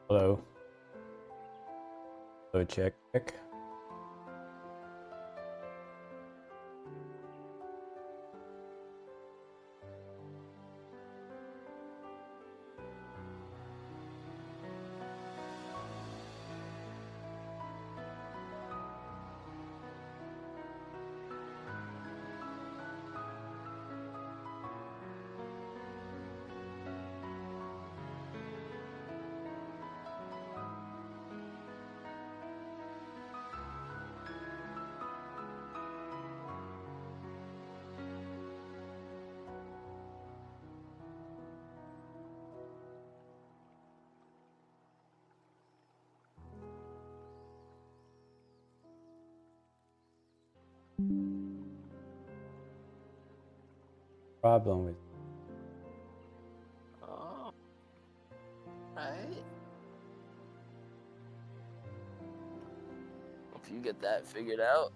Hello. Hello, check. Problem with Oh, right. Hope you get that figured out.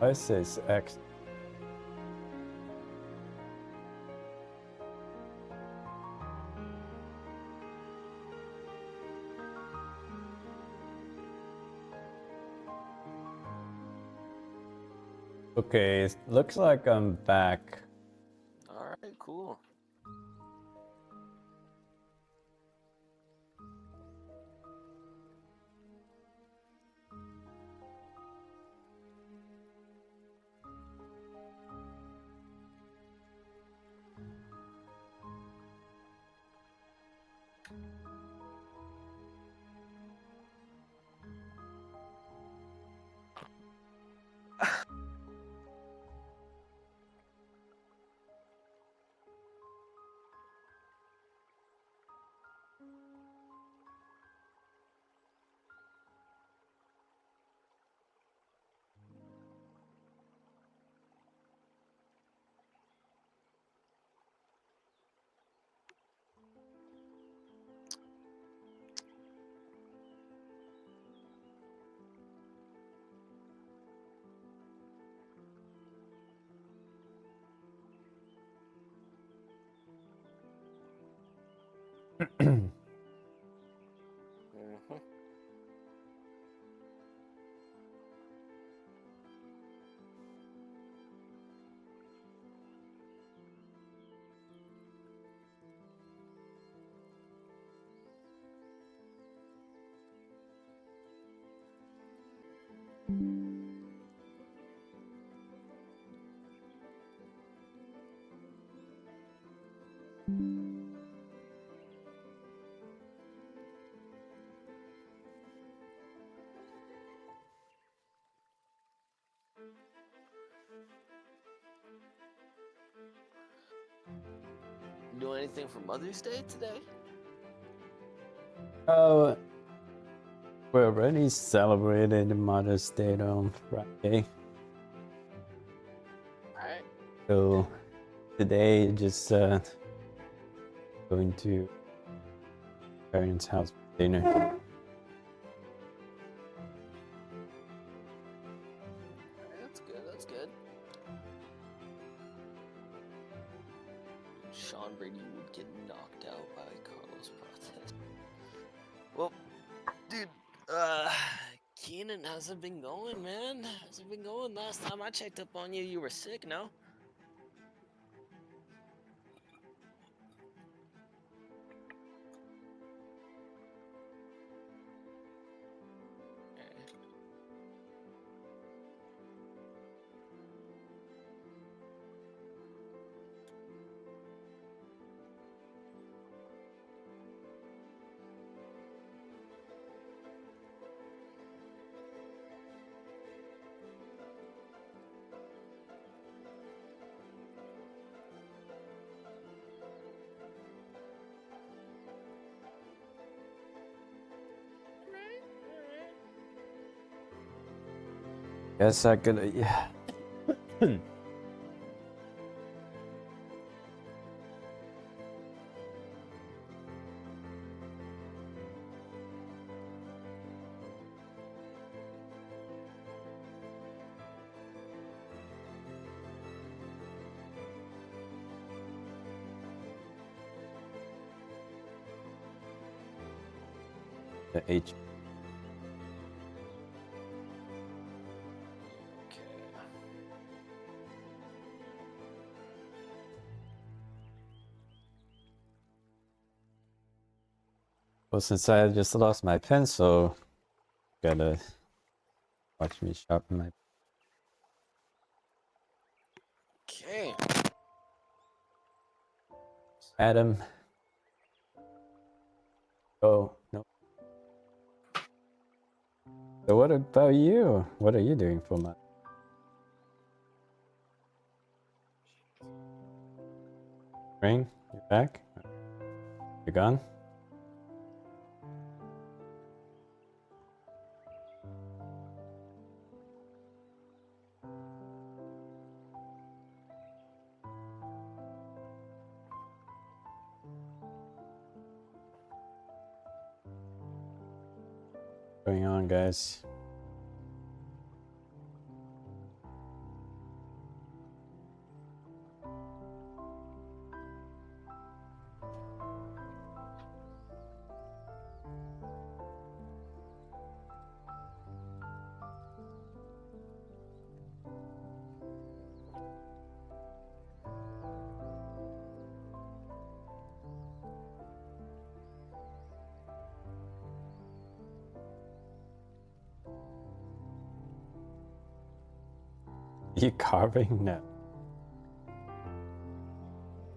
I says X. Okay, it looks like I'm back. All right, cool. Mm-hmm. Doing anything for Mother's Day today? Oh, we already celebrated Mother's Day on Friday. All right. So today, just going to parents' house for dinner. That's good. That's good. Sean Brady would get knocked out by Carlos Protest. Well, dude, Kenan, how's it been going, man? How's it been going? Last time I checked up on you, you were sick, no? Guess I could, yeah. the H. Okay. Well, since I just lost my pencil, gotta watch me sharpen my. Okay. Adam. Oh no. So what about you? What are you doing for my? Ring, you back? You gone? What's going on, guys? You carving? No.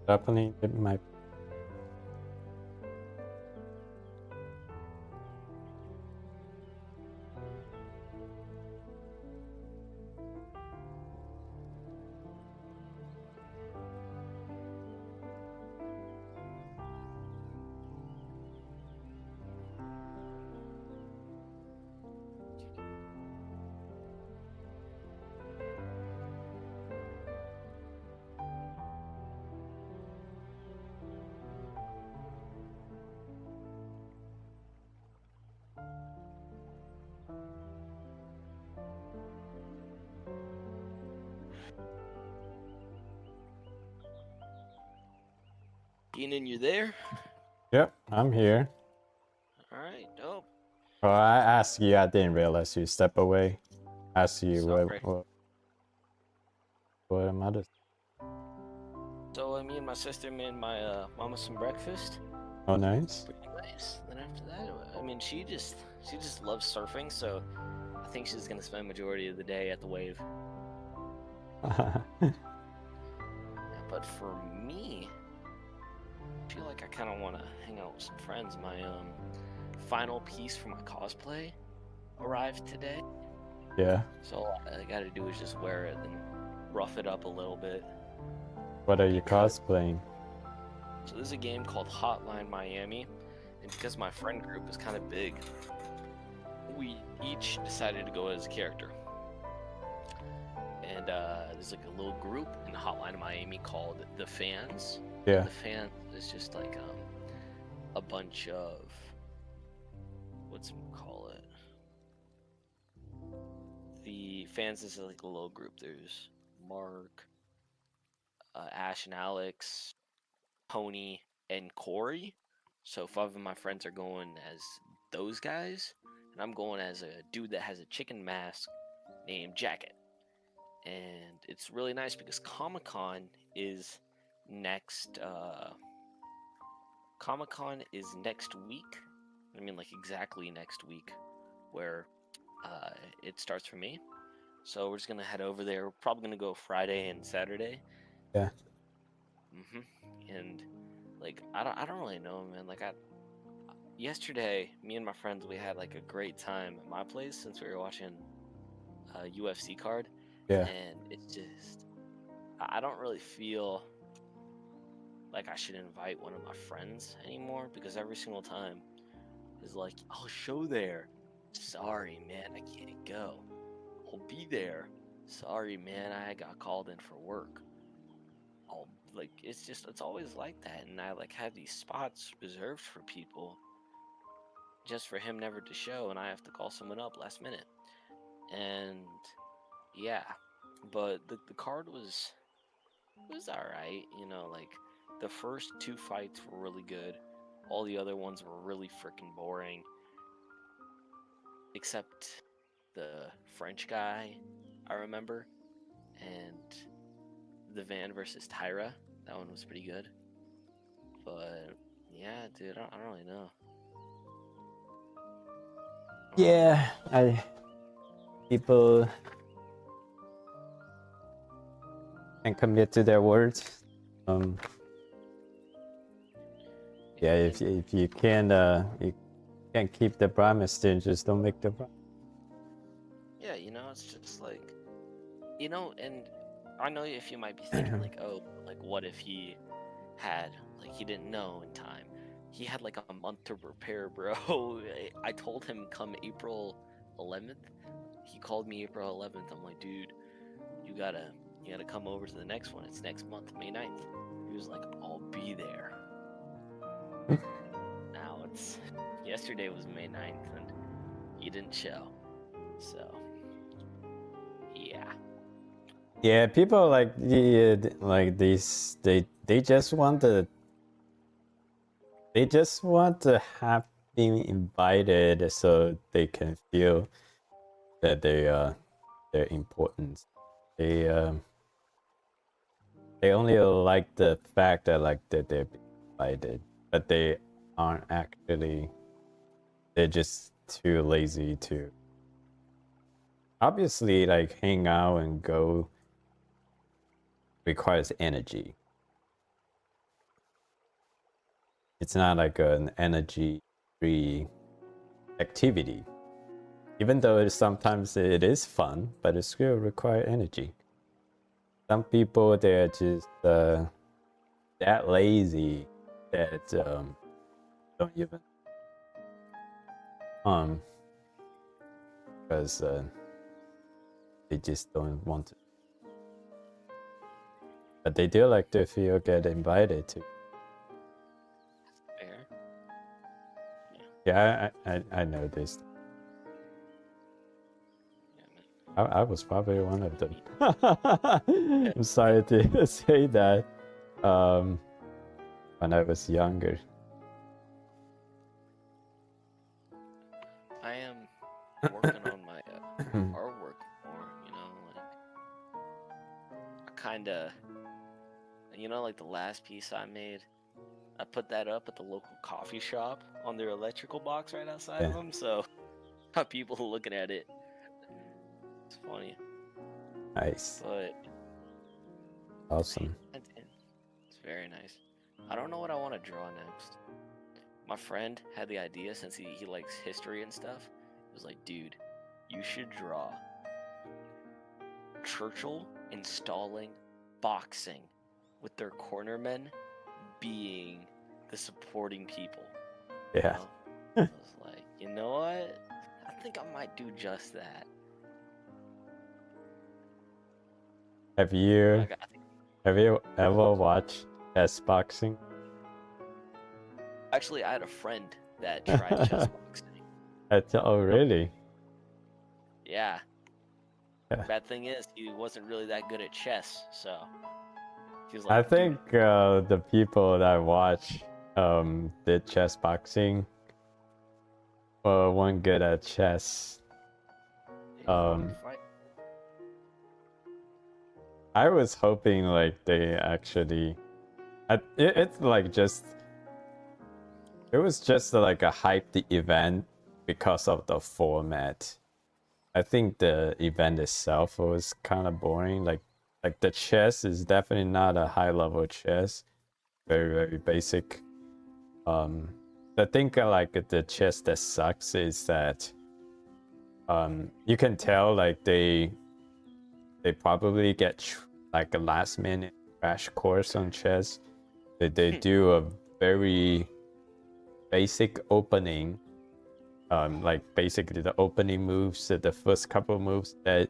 Sharpening my. Kenan, you there? Yep, I'm here. Alright, dope. Oh, I asked you. I didn't realize you step away. Asked you Sorry. what am I? So me and my sister made my mama some breakfast. Oh, nice. Pretty nice. Then after that, I mean, she just loves surfing, so I think she's gonna spend majority of the day at the wave. Yeah, but for me, I feel like I kind of want to hang out with some friends. My final piece for my cosplay arrived today. Yeah. So all I gotta do is just wear it and rough it up a little bit. What are you cosplaying? So this is a game called Hotline Miami, and because my friend group is kind of big, we each decided to go as a character. And there's like a little group in Hotline Miami called the Fans. Yeah. The Fans is just like a bunch of call it. The Fans is like a little group. There's Mark, Ash and Alex, Tony, and Corey. So 5 of my friends are going as those guys, and I'm going as a dude that has a chicken mask named Jacket. And it's really nice because Comic-Con is next Comic-Con is next week. I mean, like exactly next week, where it starts for me. So we're just gonna head over there. We're probably gonna go Friday and Saturday. Yeah. And like I don't really know, man. Like yesterday, me and my friends, we had like a great time at my place since we were watching a UFC card. Yeah. And it's just I don't really feel like I should invite one of my friends anymore because every single time is like, I'll show there. Sorry, man, I can't go. I'll be there. Sorry, man, I got called in for work. It's always like that, and I like have these spots reserved for people just for him never to show, and I have to call someone up last minute. And yeah, but the card was alright, like the first 2 fights were really good. All the other ones were really freaking boring. except the French guy, I remember, and the Van versus Tyra. That one was pretty good. But yeah, dude, I don't really know. Yeah, people can commit to their words. Yeah, if you can't keep the promise, then just don't make the promise. Yeah, it's just like, and I know if you might be thinking like, oh, like what if he had, like, he didn't know in time. He had like a month to prepare, bro. I told him come April 11th. He called me April 11th. I'm like, dude, you gotta come over to the next one. It's next month, May 9th. He was like, I'll be there. Now yesterday was May 9th and he didn't show. So yeah. Yeah, people like these. They just want to. They just want to have been invited so they can feel that they're important. They only like the fact that that they're being invited, but they aren't actually. They're just too lazy to. Obviously, like hang out and go requires energy. It's not like an energy-free activity. Even though sometimes it is fun, but it still requires energy. Some people, they're just that lazy that don't even because they just don't want to. But they do like to feel get invited to. Fair. Yeah, I know this. I was probably one of them. I'm sorry to say that. When I was younger. I am working on my artwork more, like I kinda, like the last piece I made, I put that up at the local coffee shop on their electrical box right outside of them, so people looking at it. It's funny. Nice. But awesome. Man, it's very nice. I don't know what I want to draw next. My friend had the idea, since he likes history and stuff. He was like, dude, you should draw Churchill installing boxing with their cornermen being the supporting people. Yeah. I was like, you know what? I think I might do just that. Have you ever watched chess boxing? Actually, I had a friend that tried chess boxing. Oh, really? Yeah. Bad thing is, he wasn't really that good at chess, so he was like, I think the people that watch did chess boxing weren't good at chess. I was hoping like they actually, it's like just, it was just like a hyped event because of the format. I think the event itself was kind of boring. Like the chess is definitely not a high level chess, very very basic. The thing like the chess that sucks is that you can tell like they probably get like a last minute crash course on chess. They do a very basic opening, like basically the opening moves, the first couple moves that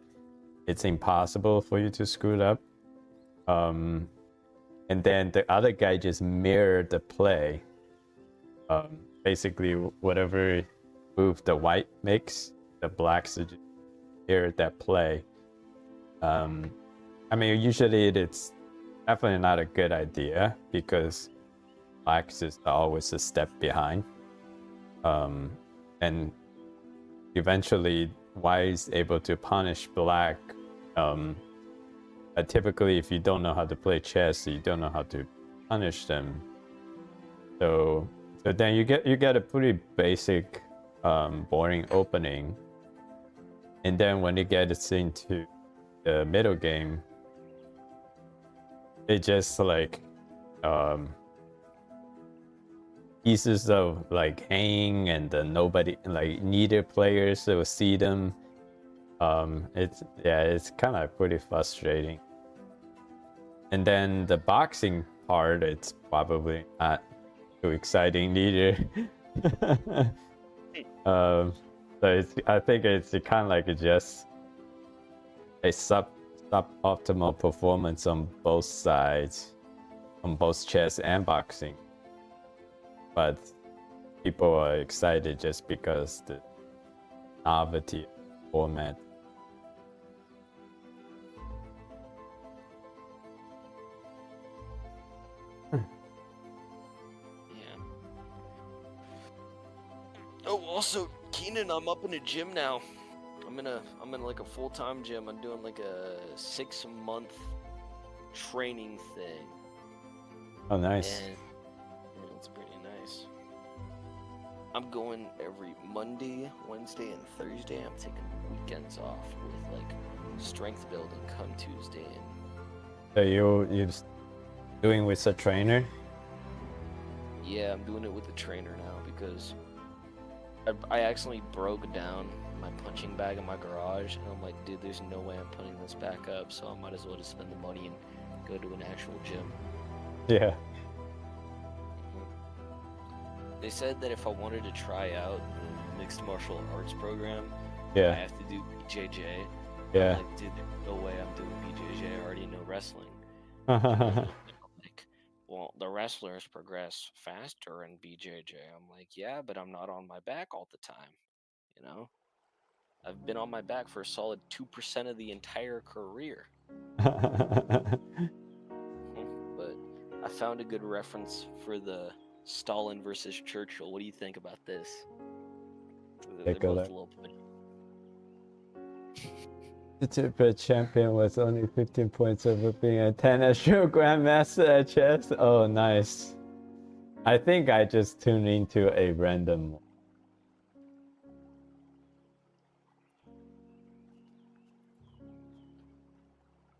it's impossible for you to screw it up. And then the other guy just mirrored the play. Basically, whatever move the white makes, the blacks just mirror that play. I mean, usually it's definitely not a good idea because blacks is always a step behind. And eventually White is able to punish Black. Typically, if you don't know how to play chess, you don't know how to punish them. So then you get a pretty basic, boring opening, and then when it gets into the middle game, it just like pieces of like hang, and then nobody, like neither players will see them. It's kind of pretty frustrating. And then the boxing part, it's probably not too exciting either. So I think it's kind of like just a suboptimal performance on both sides, on both chess and boxing. But people are excited just because the novelty format. Oh, also, Kenan, I'm up in a gym now. I'm in like a full-time gym. I'm doing like a 6-month training thing. Oh, nice. And it's pretty nice. I'm going every Monday, Wednesday, and Thursday. I'm taking weekends off with like strength building come Tuesday. So you're doing with a trainer? Yeah, I'm doing it with a trainer now because I accidentally broke down my punching bag in my garage, and I'm like, dude, there's no way I'm putting this back up, so I might as well just spend the money and go to an actual gym. Yeah. They said that if I wanted to try out the mixed martial arts program, Yeah. I have to do BJJ. Yeah. I'm like, dude, there's no way I'm doing BJJ. I already know wrestling. Like, well, the wrestlers progress faster in BJJ. I'm like, yeah, but I'm not on my back all the time, you know? I've been on my back for a solid 2% of the entire career. But I found a good reference for the Stalin versus Churchill. What do you think about this? They're Take a both look. a little bit. The Super champion was only 15 points over being a 10 national grandmaster at chess. Oh, nice. I think I just tuned into a random one.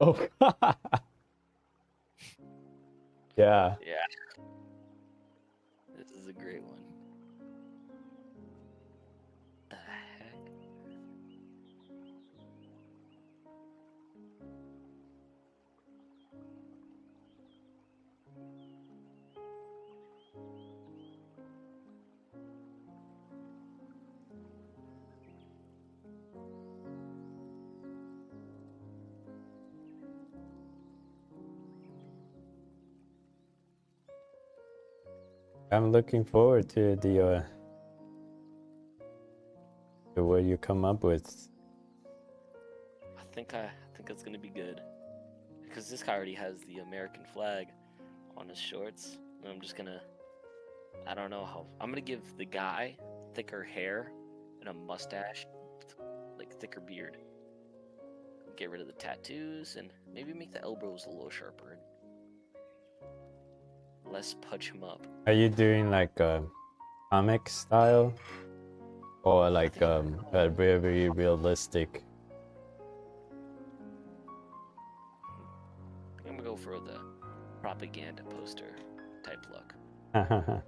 Oh, yeah. Yeah. This is a great one. The heck? I'm looking forward to the to what you come up with. I think it's gonna be good. Because this guy already has the American flag on his shorts. And I'm just gonna, I don't know how, I'm gonna give the guy thicker hair and a mustache, like thicker beard. Get rid of the tattoos and maybe make the elbows a little sharper and less punch him up. Are you doing like a comic style, or like a very realistic? I'm gonna go for the propaganda poster type look. Yeah.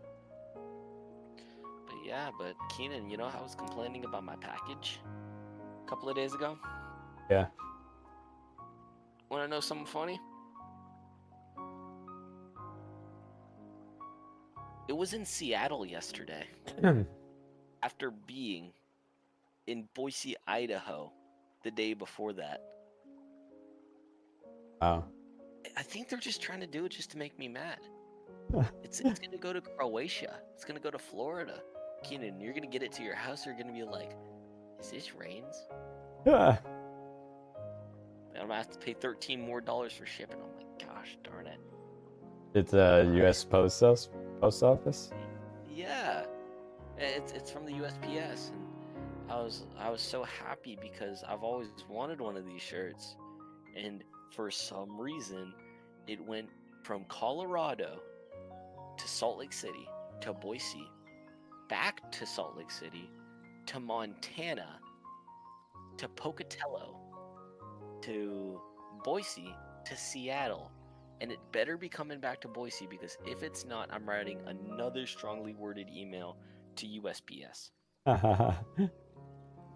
But yeah, but Kenan, you know how I was complaining about my package a couple of days ago? Wanna know something funny? It was in Seattle yesterday. After being in Boise, Idaho the day before that. Wow. I think they're just trying to do it just to make me mad. It's gonna go to Croatia. It's gonna go to Florida. Kenan, you're gonna get it to your house. You're gonna be like, "Is this Rains?" Yeah. I'm gonna have to pay $13 more for shipping. I'm like, gosh darn it. It's a U.S. post office. Yeah, it's from the USPS, and I was so happy because I've always wanted one of these shirts, and for some reason, it went from Colorado to Salt Lake City to Boise, back to Salt Lake City to Montana to Pocatello to Boise to Seattle. And it better be coming back to Boise, because if it's not, I'm writing another strongly worded email to USPS.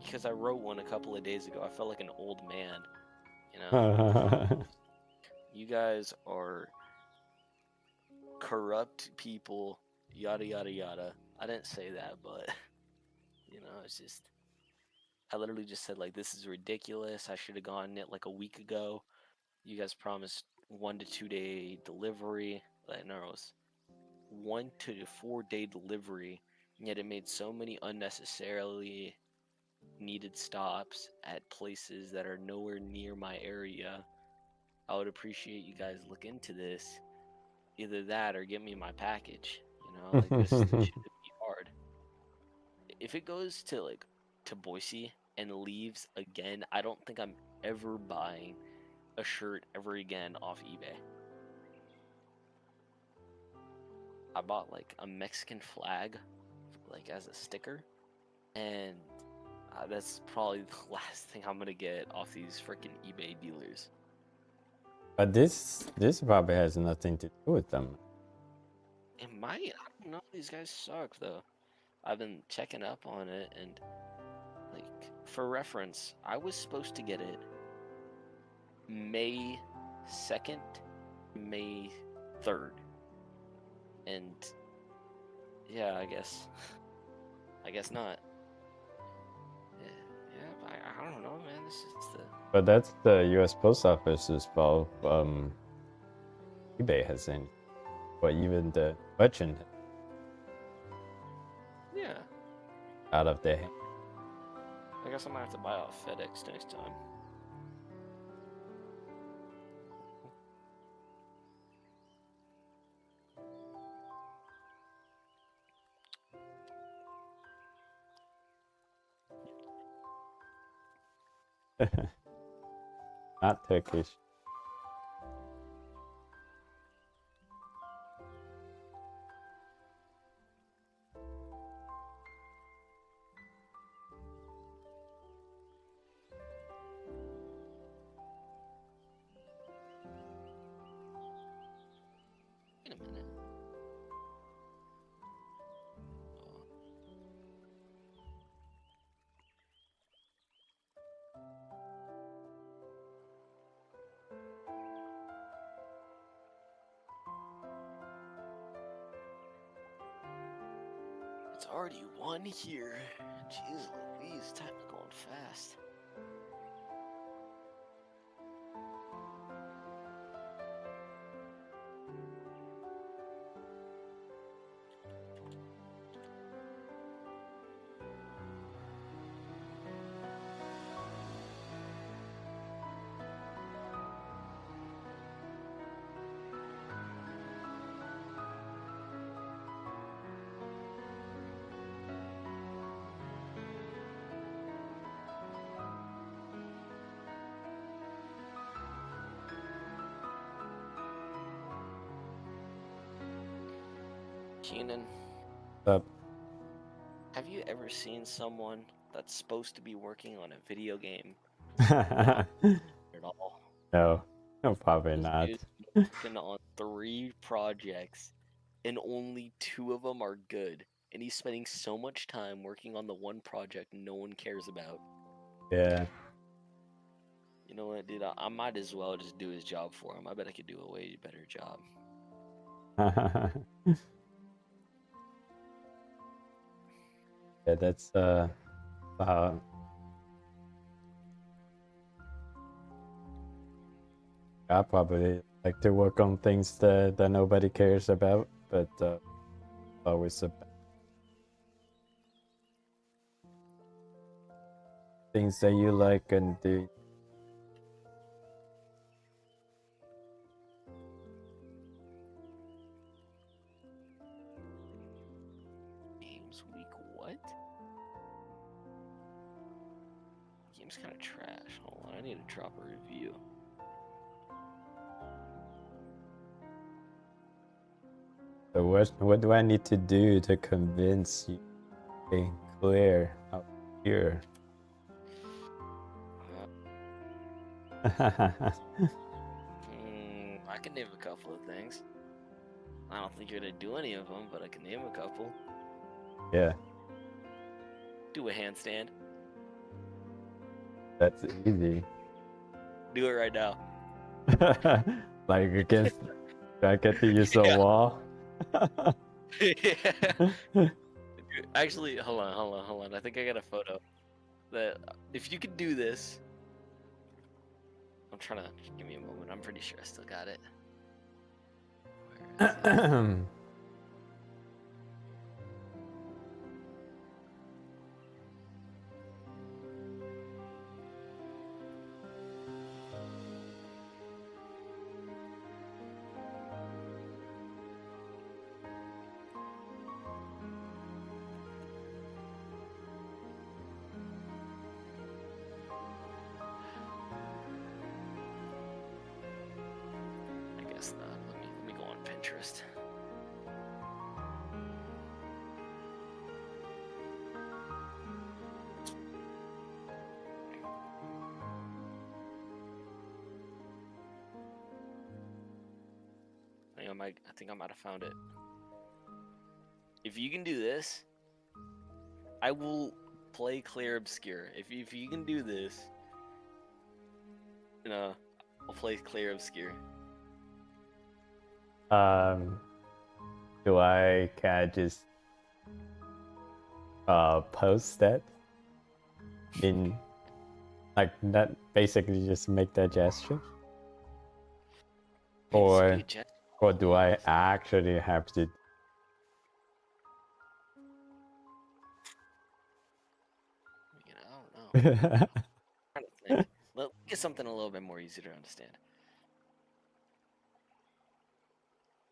Because I wrote one a couple of days ago. I felt like an old man, you know? You guys are corrupt people, yada yada yada. I didn't say that, but you know, it's just, I literally just said, like, this is ridiculous. I should have gotten it like a week ago. You guys promised 1 to 2 day delivery. Like, no, it was 1 to 4 day delivery, and yet it made so many unnecessarily needed stops at places that are nowhere near my area. I would appreciate you guys look into this. Either that or get me my package. You know, like, this shouldn't be hard. If it goes to, like, to Boise and leaves again, I don't think I'm ever buying a shirt ever again off eBay. I bought like a Mexican flag, like, as a sticker, and that's probably the last thing I'm gonna get off these freaking eBay dealers. But this probably has nothing to do with them. It might. I don't know. These guys suck, though. I've been checking up on it, and, like, for reference, I was supposed to get it May 2nd, May 3rd. And yeah, I guess not. Yeah, but I don't know, man. This is the. But that's the U.S. Post Office's fault. eBay hasn't, or even the merchant Yeah, out of their hand. I guess I might have to buy off FedEx next time. Not Turkish. Wait a minute. It's already 1 here. Jeez Louise, time is going fast. Kenan, Up. have you ever seen someone that's supposed to be working on a video game No, at all? no, probably This not. dude's been working on 3 projects, and only 2 of them are good. And he's spending so much time working on the one project no one cares about. Yeah. You know what, dude? I might as well just do his job for him. I bet I could do a way better job. Yeah, that's uh I probably like to work on things that nobody cares about, but always things that you like and do. Games week, what? looks kind of trash. Hold on, I need to drop a review. So what do I need to do to convince you to clear up here? I can name a couple of things. I don't think you're gonna do any of them, but I can name a couple. Yeah, Do a handstand. that's easy. Do it right now. Like against, do I get to use a Yeah. wall? Yeah. Actually, hold on. I think I got a photo. That if you could do this, I'm trying to give me a moment. I'm pretty sure I still got it. Where is it? I guess not. Let me go on Pinterest. I think I might have found it. If you can do this, I will play clear obscure. If you can do this, I'll play clear obscure. Can I just post that in like that, basically just make that gesture? Or do I actually have to? I don't know. I'm trying to think. Let's get something a little bit more easy to understand.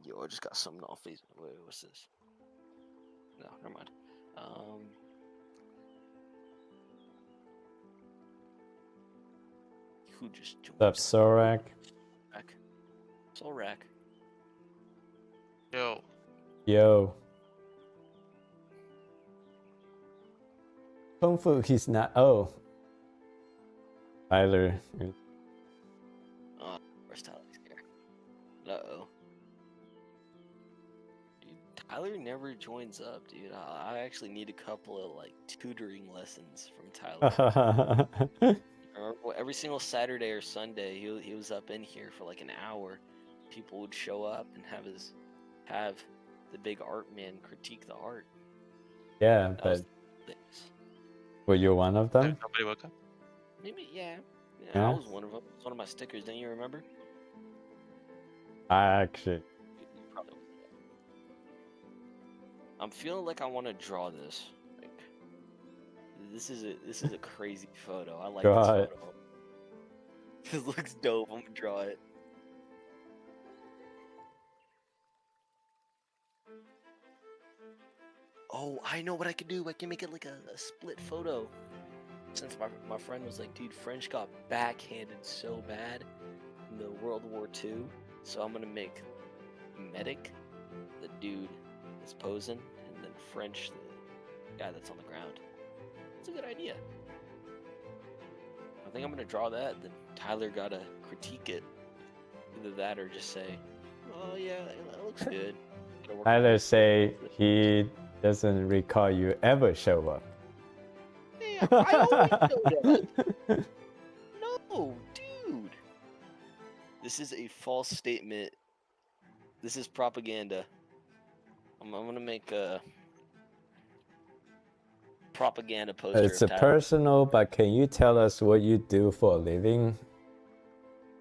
Yo, I just got something off Facebook. Wait, what's this? No, never mind. Who just joined? What's up, Sorak? Solrak. Yo. Kung Fu, he's not. Oh. Tyler. Oh, where's Tyler's here? Uh-oh. Dude, Tyler never joins up, dude. I actually need a couple of, like, tutoring lessons from Tyler. Remember, every single Saturday or Sunday, he was up in here for, like, an hour. People would show up and have the big art man critique the art. Yeah, but were you one of them? Nobody woke up. Maybe, yeah. Yeah. I was one of them. It's one of my stickers. Don't you remember? I actually. You probably wasn't. I'm feeling like I want to draw this. Like, this is a crazy photo. I like Draw this it. photo. This looks dope. I'm gonna draw it. Oh, I know what I could do. I can make it like a split photo. Since my friend was like, dude, French got backhanded so bad in the World War II, so I'm gonna make Medic, the dude that's posing, and then French, the guy that's on the ground. It's a good idea. I think I'm gonna draw that, then Tyler gotta critique it. Either that or just say, oh yeah, that looks good. Tyler say he doesn't recall you ever show up. Hey, I always show up. No, dude. This is a false statement. This is propaganda. I'm gonna make a propaganda poster. It's a personal, but can you tell us what you do for a living?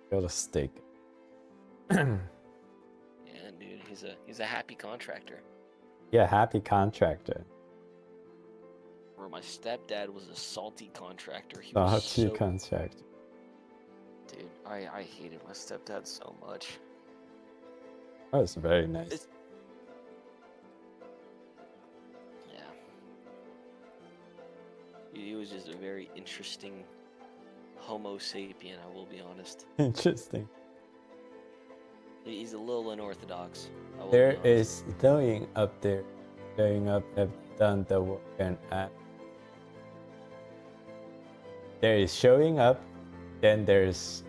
Got a stick. Yeah, dude, he's a happy contractor. Yeah, happy contractor. Where my stepdad was a salty contractor. He Oh, was so... contractor. Dude, I hated my stepdad so much. That was very nice. Yeah. He was just a very interesting Homo sapien, I will be honest. Interesting. He's a little unorthodox. I will There be honest. is doing up there. Doing up have done the work and there is showing up. Then there's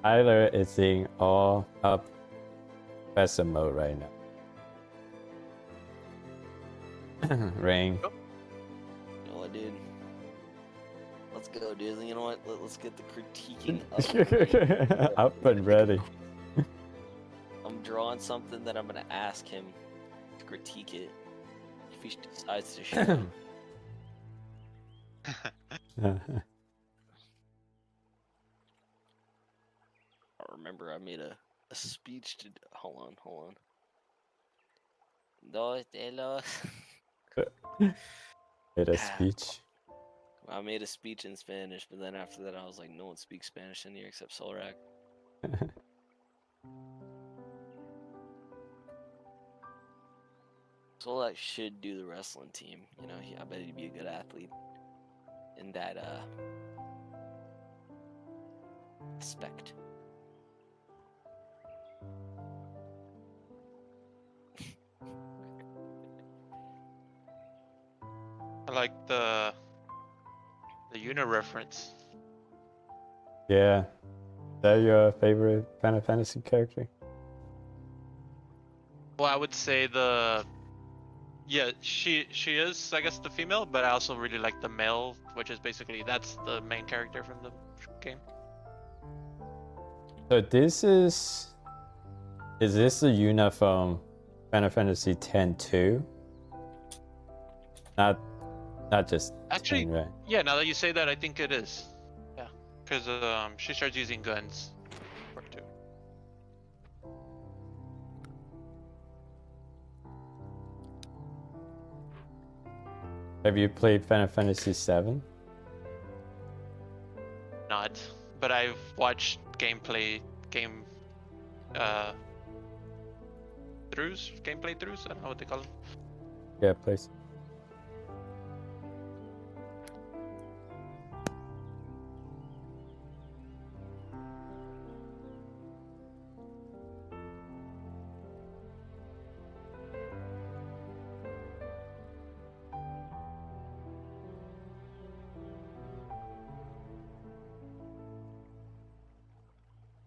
Tyler is in all up professor mode right now. Rain. You know what, dude? Let's go, dude. You know what? Let's get the critiquing up. Up and ready. I'm drawing something that I'm gonna ask him to critique it if he decides to show. I remember I made a speech to. Hold on. Dos de los. Made a speech. I made a speech in Spanish, but then after that I was like, no one speaks Spanish in here except Solrak. Solak should do the wrestling team. You know, I bet he'd be a good athlete in that aspect. I like the Yuna reference. Yeah. Is that your favorite Final Fantasy character? Well, I would say she is, I guess, the female, but I also really like the male, which is basically that's the main character from the game. So this is this the Yuna from Final Fantasy X-2? Not just Actually, 10, right? yeah. Now that you say that, I think it is. Yeah, because she starts using guns. Part 2. Have you played Final Fantasy VII? Not, but I've watched gameplay throughs. I don't know what they call them. Yeah, please.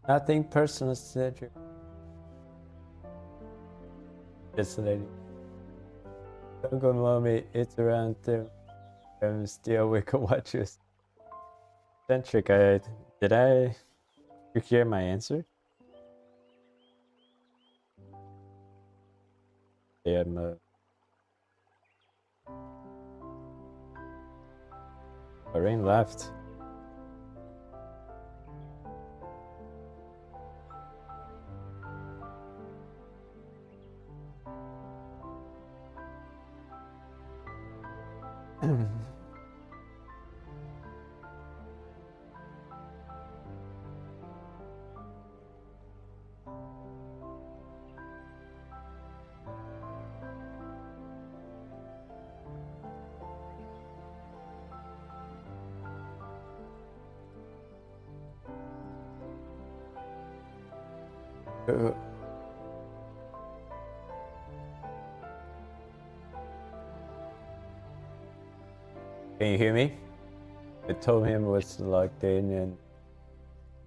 Nothing personal, Cedric. This lady. Don't go, mommy. It's around there. I'm still awake to watch you. Centric, did you hear my answer? Yeah, Rain left. Can you hear me? I told him it was locked in, and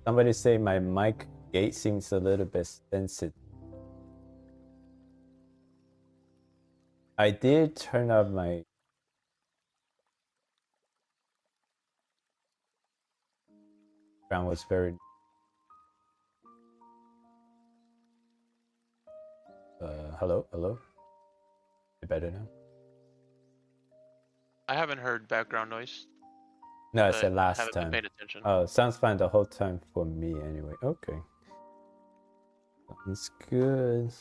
somebody say my mic gate seems a little bit sensitive. I did turn up my ground was very hello. You better now? I haven't heard background noise. No, I said last haven't time. been paying attention. Oh, sounds fine the whole time for me anyway. Okay. Sounds good.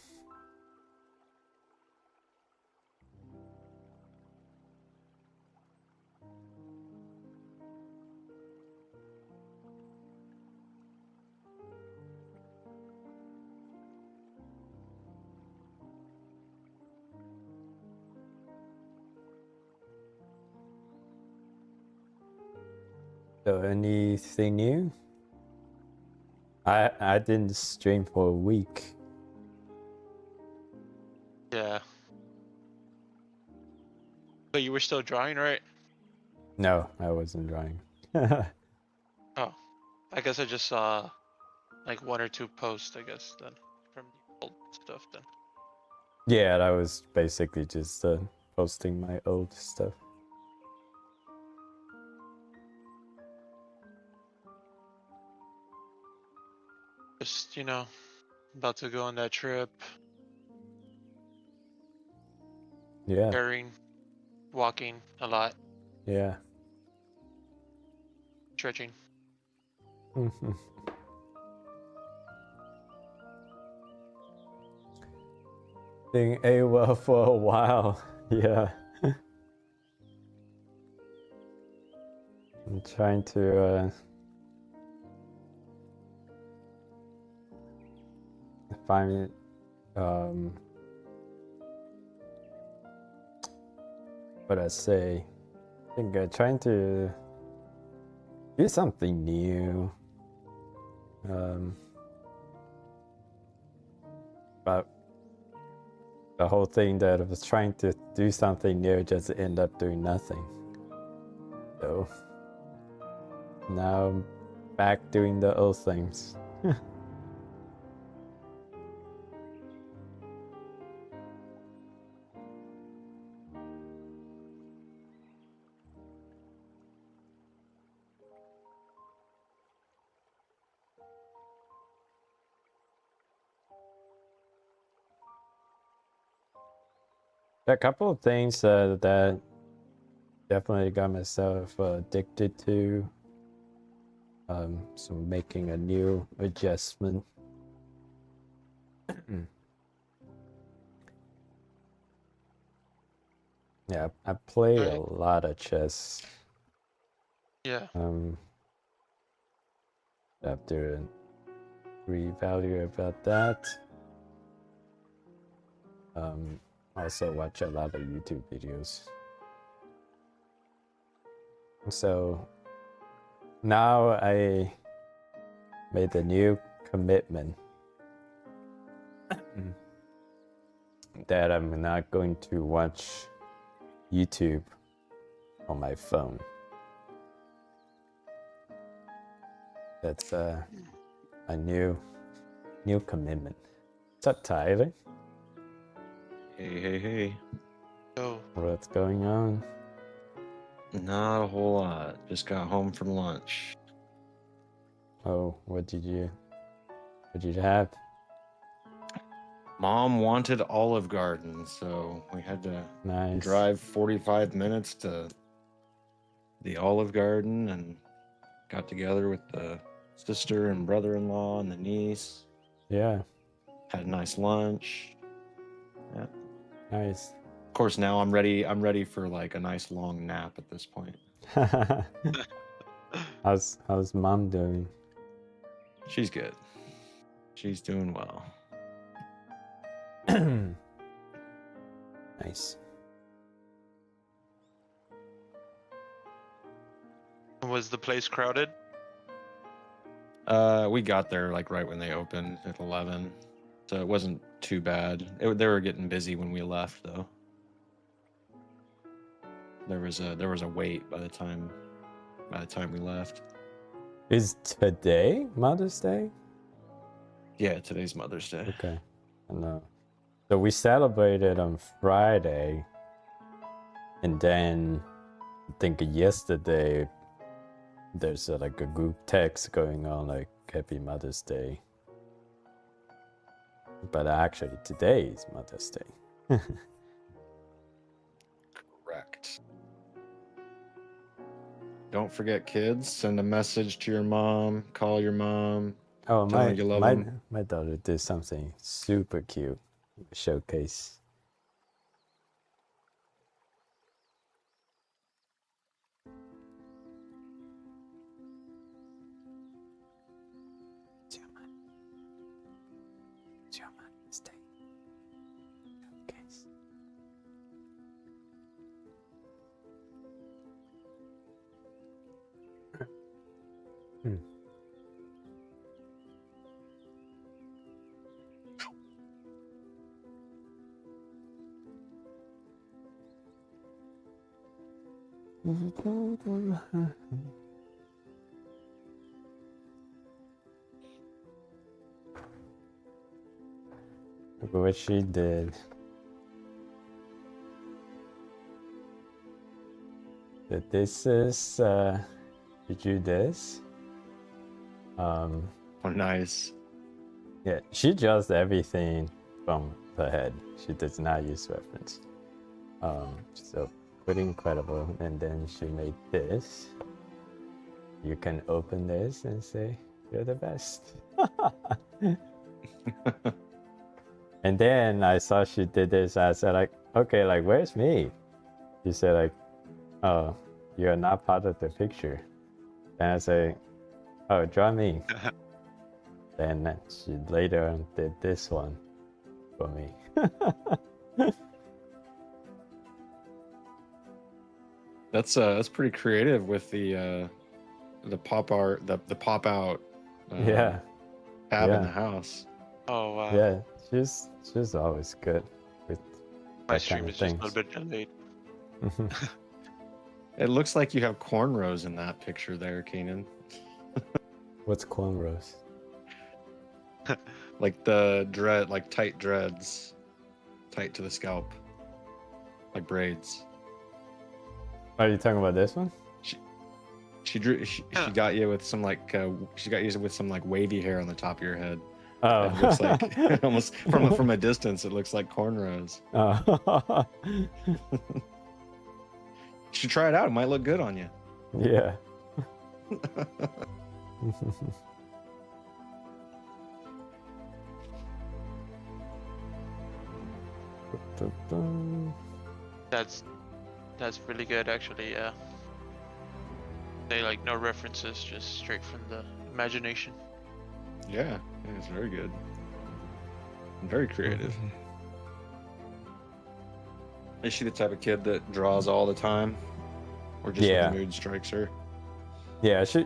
So anything new? I didn't stream for a week. Yeah. But you were still drawing, right? No, I wasn't drawing. Oh. I guess I just saw like 1 or 2 posts, I guess, then from the old stuff then. Yeah, that was basically just posting my old stuff. Just, about to go on that trip, Yeah, carrying, walking a lot, yeah. stretching. Being AWOL for a while. Yeah. I'm trying to find what I say. I think I'm trying to do something new. But the whole thing that I was trying to do something new just end up doing nothing. So now I'm back doing the old things. A couple of things that definitely got myself addicted to. So making a new adjustment. Yeah, I play a lot of chess. Yeah. After revalue about that. Also watch a lot of YouTube videos. So now I made a new commitment that I'm not going to watch YouTube on my phone. That's a new commitment. What's up, Tyler? Hey. Oh. What's going on? Not a whole lot. Just got home from lunch. Oh, what did you have? Mom wanted Olive Garden, so we had to Nice. drive 45 minutes to the Olive Garden and got together with the sister and brother-in-law and the niece. Yeah. Had a nice lunch. Yeah. Nice. Of course, now I'm ready for like a nice long nap at this point. How's mom doing? She's good. She's doing well. Nice. Was the place crowded? We got there like right when they opened at 11, so it wasn't too bad. They were getting busy when we left, though. There was a wait by the time we left. Is today Mother's Day? Yeah, today's Mother's Day. Okay. I know. So we celebrated on Friday, and then I think yesterday there's like a group text going on like Happy Mother's Day. But actually today is Mother's Day. Correct. Don't forget, kids, send a message to your mom, call your mom. Oh, Tell her you love them. my daughter did something super cute. Showcase. It's your Mother's Day. Showcase. Look at what she did. That this is you do this. Oh, nice. Yeah, she draws everything from the head. She does not use reference. So pretty incredible. And then she made this. You can open this and say, "You're the best." And then I saw she did this. I said, like, okay, like, where's me? She said, like, oh, you're not part of the picture. And I say, oh, draw me. Then she later did this one for me. That's pretty creative with the pop art, the pop out. Yeah. Tab in Yeah. the house. Oh wow. Yeah, she's always good with My that stream kind is of just a little things. bit delayed. It looks like you have cornrows in that picture there, Kenan. What's cornrows? Like the dread, like tight dreads, tight to the scalp, like braids. Are you talking about this one? She got you with some like she got you with some like wavy hair on the top of your head. Oh, It looks like almost from a distance, it looks like cornrows. Oh. You should try it out. It might look good on you. Yeah. That's really good actually, yeah. They like no references, just straight from the imagination. Yeah, it's very good. And very creative. Is she the type of kid that draws all the time, or just Yeah. when the mood strikes her? Yeah, she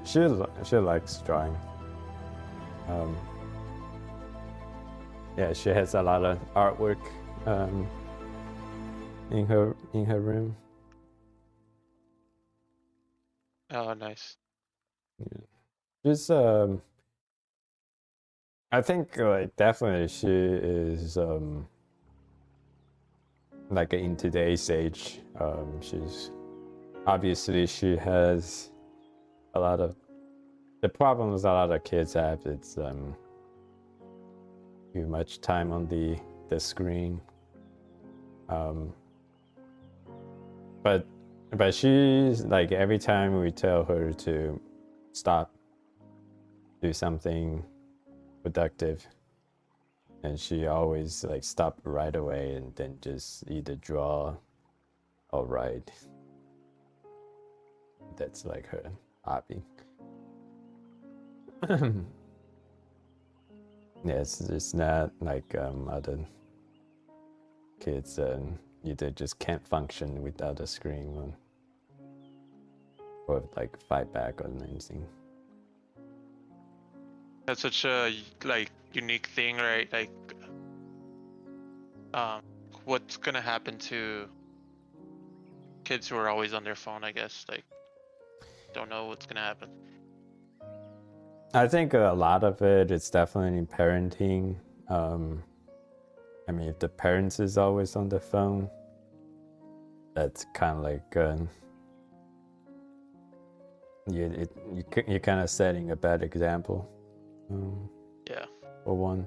likes drawing. Yeah, she has a lot of artwork in her room. Oh, nice. Yeah. She's I think like definitely she is like in today's age. She's obviously she has a lot of the problems a lot of kids have. It's too much time on the screen. But she's like every time we tell her to stop, do something productive, and she always like stop right away and then just either draw or write. That's like her hobby. Yeah, it's not like other kids either just can't function without a screen or like fight back or anything. That's such a like unique thing, right? Like, what's gonna happen to kids who are always on their phone? I guess like don't know what's gonna happen. I think a lot of it is definitely parenting. I mean, if the parents is always on the phone, that's kind of like you're kind of setting a bad example. Yeah. For one,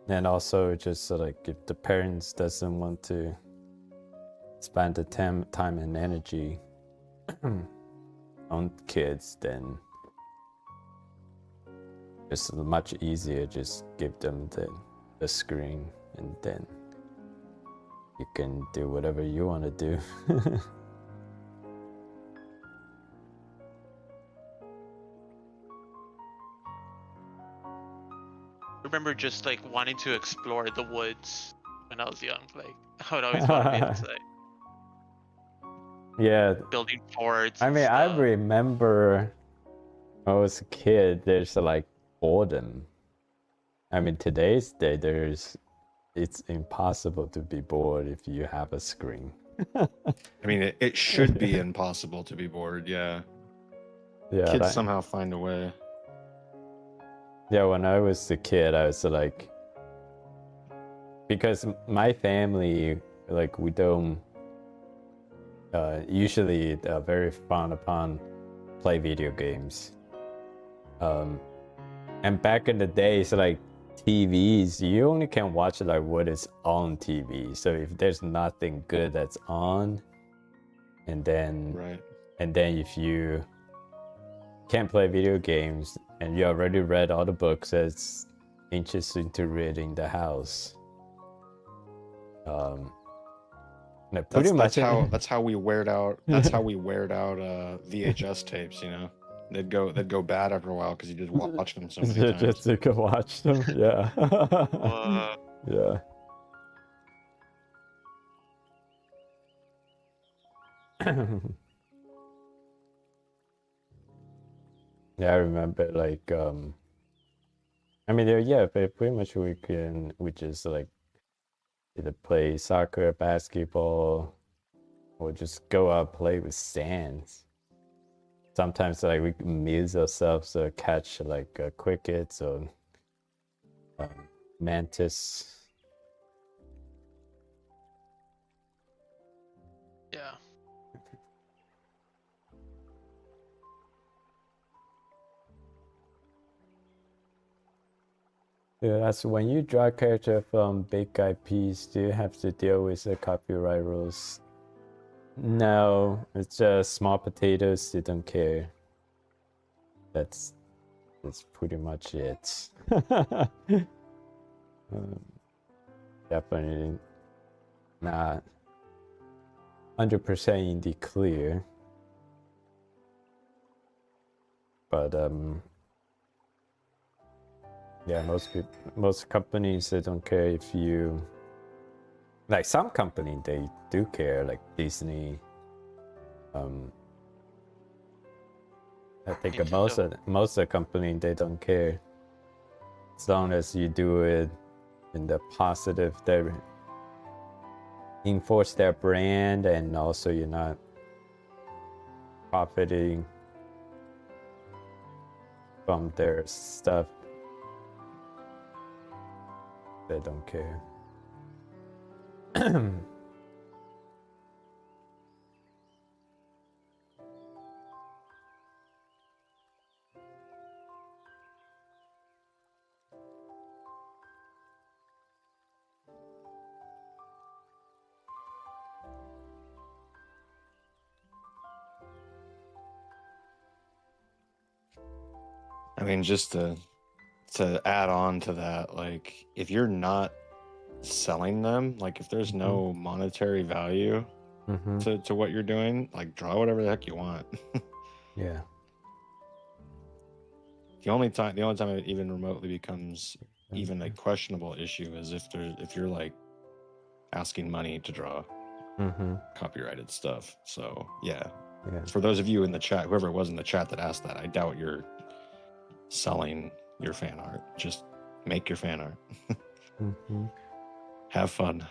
and also just like if the parents doesn't want to spend the time and energy on kids, then it's much easier just give them the screen, and then you can do whatever you want to do. I remember just like wanting to explore the woods when I was young. Like I would always want to be outside, Yeah, building forts. I and mean, I stuff. remember when I was a kid, there's like boredom. I mean, today's day, it's impossible to be bored if you have a screen. I mean, it should be impossible to be bored. Yeah, Yeah, kids that- somehow find a way. yeah. When I was a kid, I was like, because my family, like, we don't usually very fond upon play video games. And back in the days, like TVs, you only can watch like what is on TV. So if there's nothing good that's on, and then Right. if you can't play video games and you already read all the books that's interesting to read in the house, like, pretty much That's how we weared out. That's how we weared out VHS tapes. You know, they'd go bad after a while because you just watch them so many times. just to go watch them. Yeah. Yeah. Yeah, I remember like I mean yeah, but pretty much we just like either play soccer, basketball, or just go out play with sands. Sometimes like we amuse ourselves to catch like crickets or mantis. Yeah. Yeah, that's when you draw character from big IPs, do you have to deal with the copyright rules? No, it's just small potatoes, they don't care. That's pretty much it. Definitely not 100% in the clear. But yeah, most companies, they don't care if you, like some company they do care, like Disney. I think Nintendo. most of the company, they don't care as long as you do it in the positive. They enforce their brand, and also you're not profiting from their stuff. They don't care. I mean, just to add on to that, like if you're not selling them, like if there's no monetary value to what you're doing, like draw whatever the heck you want. Yeah. The only time it even remotely becomes even a questionable issue is if you're like asking money to draw copyrighted stuff. So yeah, for those of you in the chat, whoever it was in the chat that asked that, I doubt you're selling your fan art. Just make your fan art. Have fun.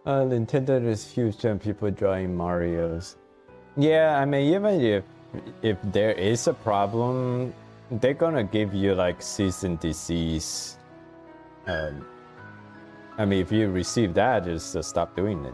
Nintendo is huge on people drawing Marios. Yeah, I mean, even if there is a problem, they're gonna give you like cease and desist. I mean, if you receive that, just stop doing it.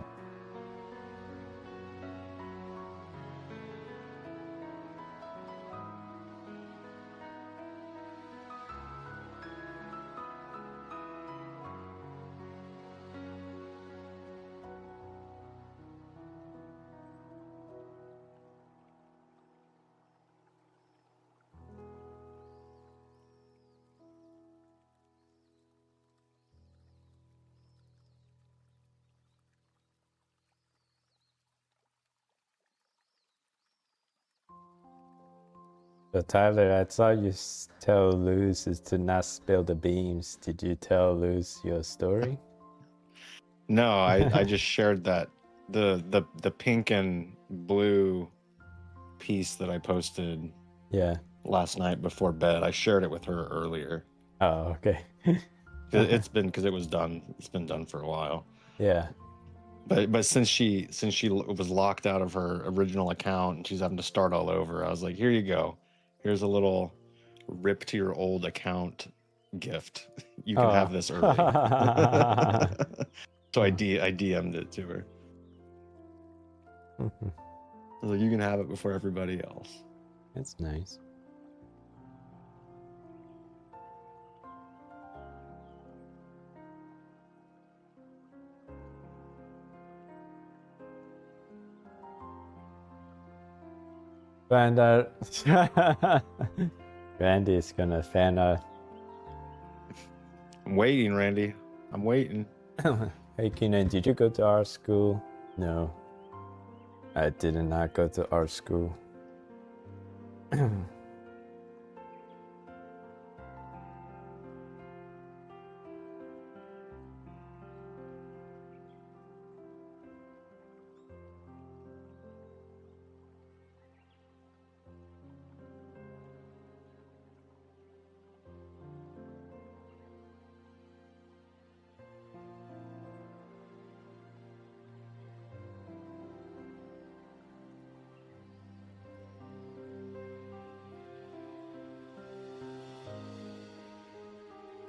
So Tyler, I saw you tell Luz is to not spill the beans. Did you tell Luz your story? No, I just shared that the pink and blue piece that I posted Yeah. last night before bed, I shared it with her earlier. Oh, okay. It's been because it was done. It's been done for a while. Yeah. But since she was locked out of her original account and she's having to start all over, I was like, here you go. Here's a little rip to your old account gift. You can have this early. So I DM'd it to her. I was like, you can have it before everybody else. That's nice. And Randy's gonna fan art. I'm waiting, Randy. I'm waiting. Hey Kenan, did you go to art school? No. I did not go to art school.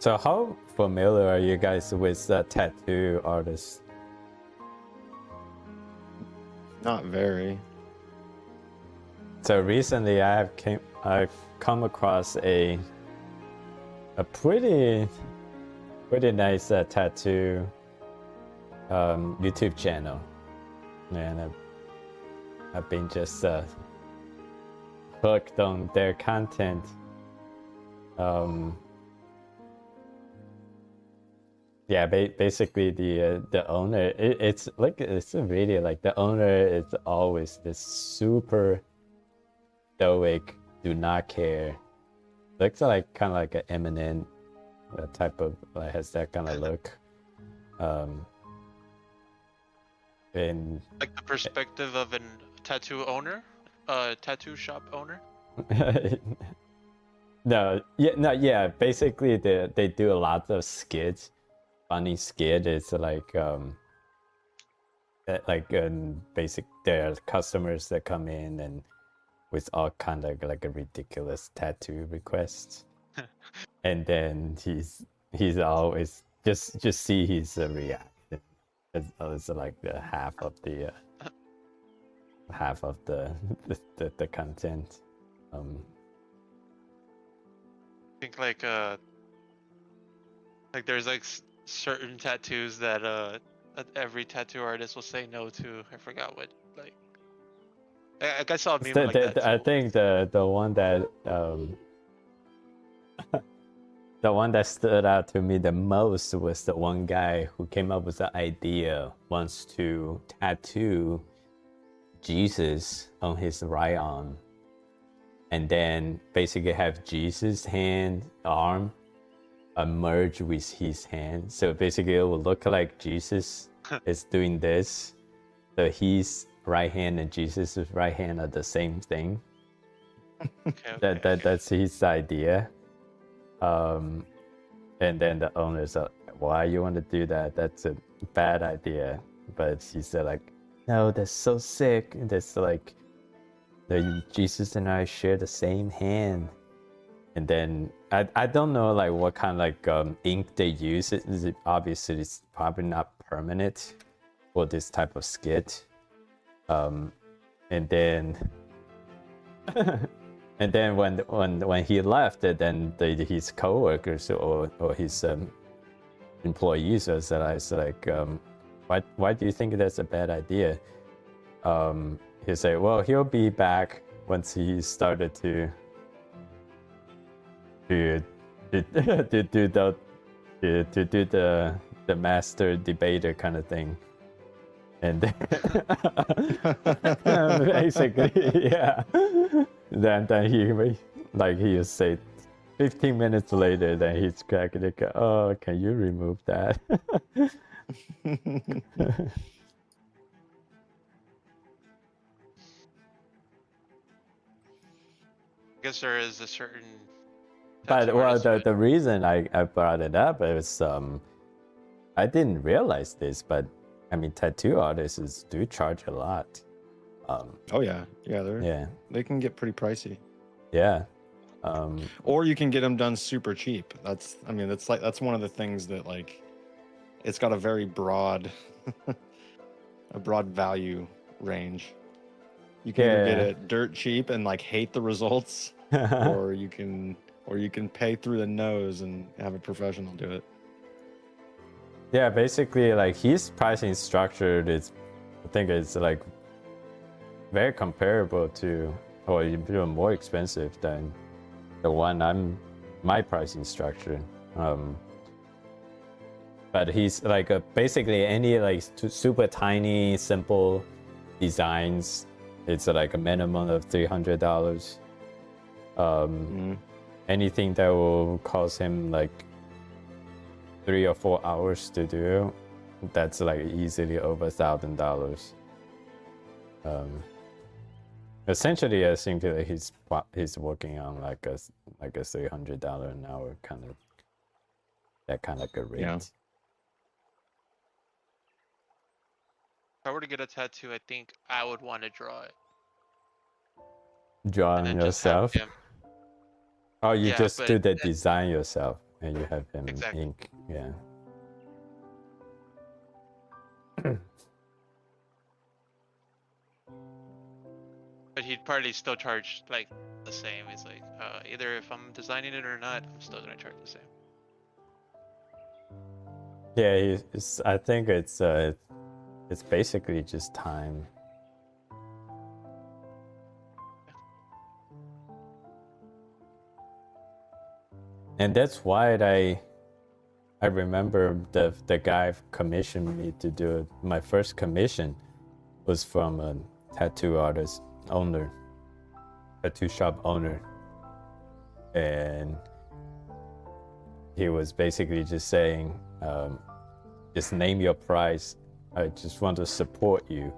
So how familiar are you guys with tattoo artists? Not very. So recently I've come across a pretty nice tattoo YouTube channel, and I've been just hooked on their content. Yeah, basically the owner, it's really like the owner is always this super stoic, do not care. Looks like kind of like an Eminem type of, like, has that kind of look. And Like the perspective of a tattoo owner, tattoo shop owner. yeah. Basically, they do a lot of skits. Funny skit is basic. There are customers that come in and with all kind of like a ridiculous tattoo requests, and then he's always just see his reaction. It's like the half of the the content. I think like there's like certain tattoos that every tattoo artist will say no to. I forgot what, like, I saw a meme like that. I think the one that the one that stood out to me the most was the one guy who came up with the idea, wants to tattoo Jesus on his right arm, and then basically have Jesus' arm merge with his hand. So basically it will look like Jesus is doing this. So his right hand and Jesus' right hand are the same thing. That's his idea. And then the owner's like, why you want to do that? That's a bad idea. But he said like, no, that's so sick. That's like, Jesus and I share the same hand. And then I don't know like what kind of like ink they use. Obviously it's probably not permanent for this type of skit. And then and then when he left, then his coworkers or his employees was like, why do you think that's a bad idea? He said, well, he'll be back once he started to do the master debater kind of thing. And basically, yeah. Then he say 15 minutes later, then he's cracking it. Oh, can you remove that? I guess there is a certain But tattoo well, artist who- the reason I brought it up is I didn't realize this, but I mean tattoo artists do charge a lot. Oh yeah, yeah, Yeah, they can get pretty pricey. yeah. Or you can get them done super cheap. That's that's one of the things that like it's got a very broad a broad value range. You can either get it dirt cheap and like hate the results, or you can pay through the nose and have a professional do it. Yeah, basically, like his pricing structure is, I think it's like very comparable to, or even more expensive than the one my pricing structure. But he's like basically any like super tiny, simple designs. It's like a minimum of $300. Anything that will cost him like 3 or 4 hours to do, that's like easily over $1,000. Essentially, I think that he's working on like a $300 an hour kind of a rate. Yeah. If I were to get a tattoo, I think I would want to draw it. Draw And on then just have yourself. him. Oh, you Yeah, just but do the then- design yourself, and you have him Exactly. ink. Yeah. But he'd probably still charge like the same. He's like, either if I'm designing it or not, I'm still gonna charge the same. Yeah, I think it's basically just time. And that's why I remember the guy commissioned me to do it. My first commission was from a tattoo artist owner, tattoo shop owner, and he was basically just saying, just name your price. I just want to support you.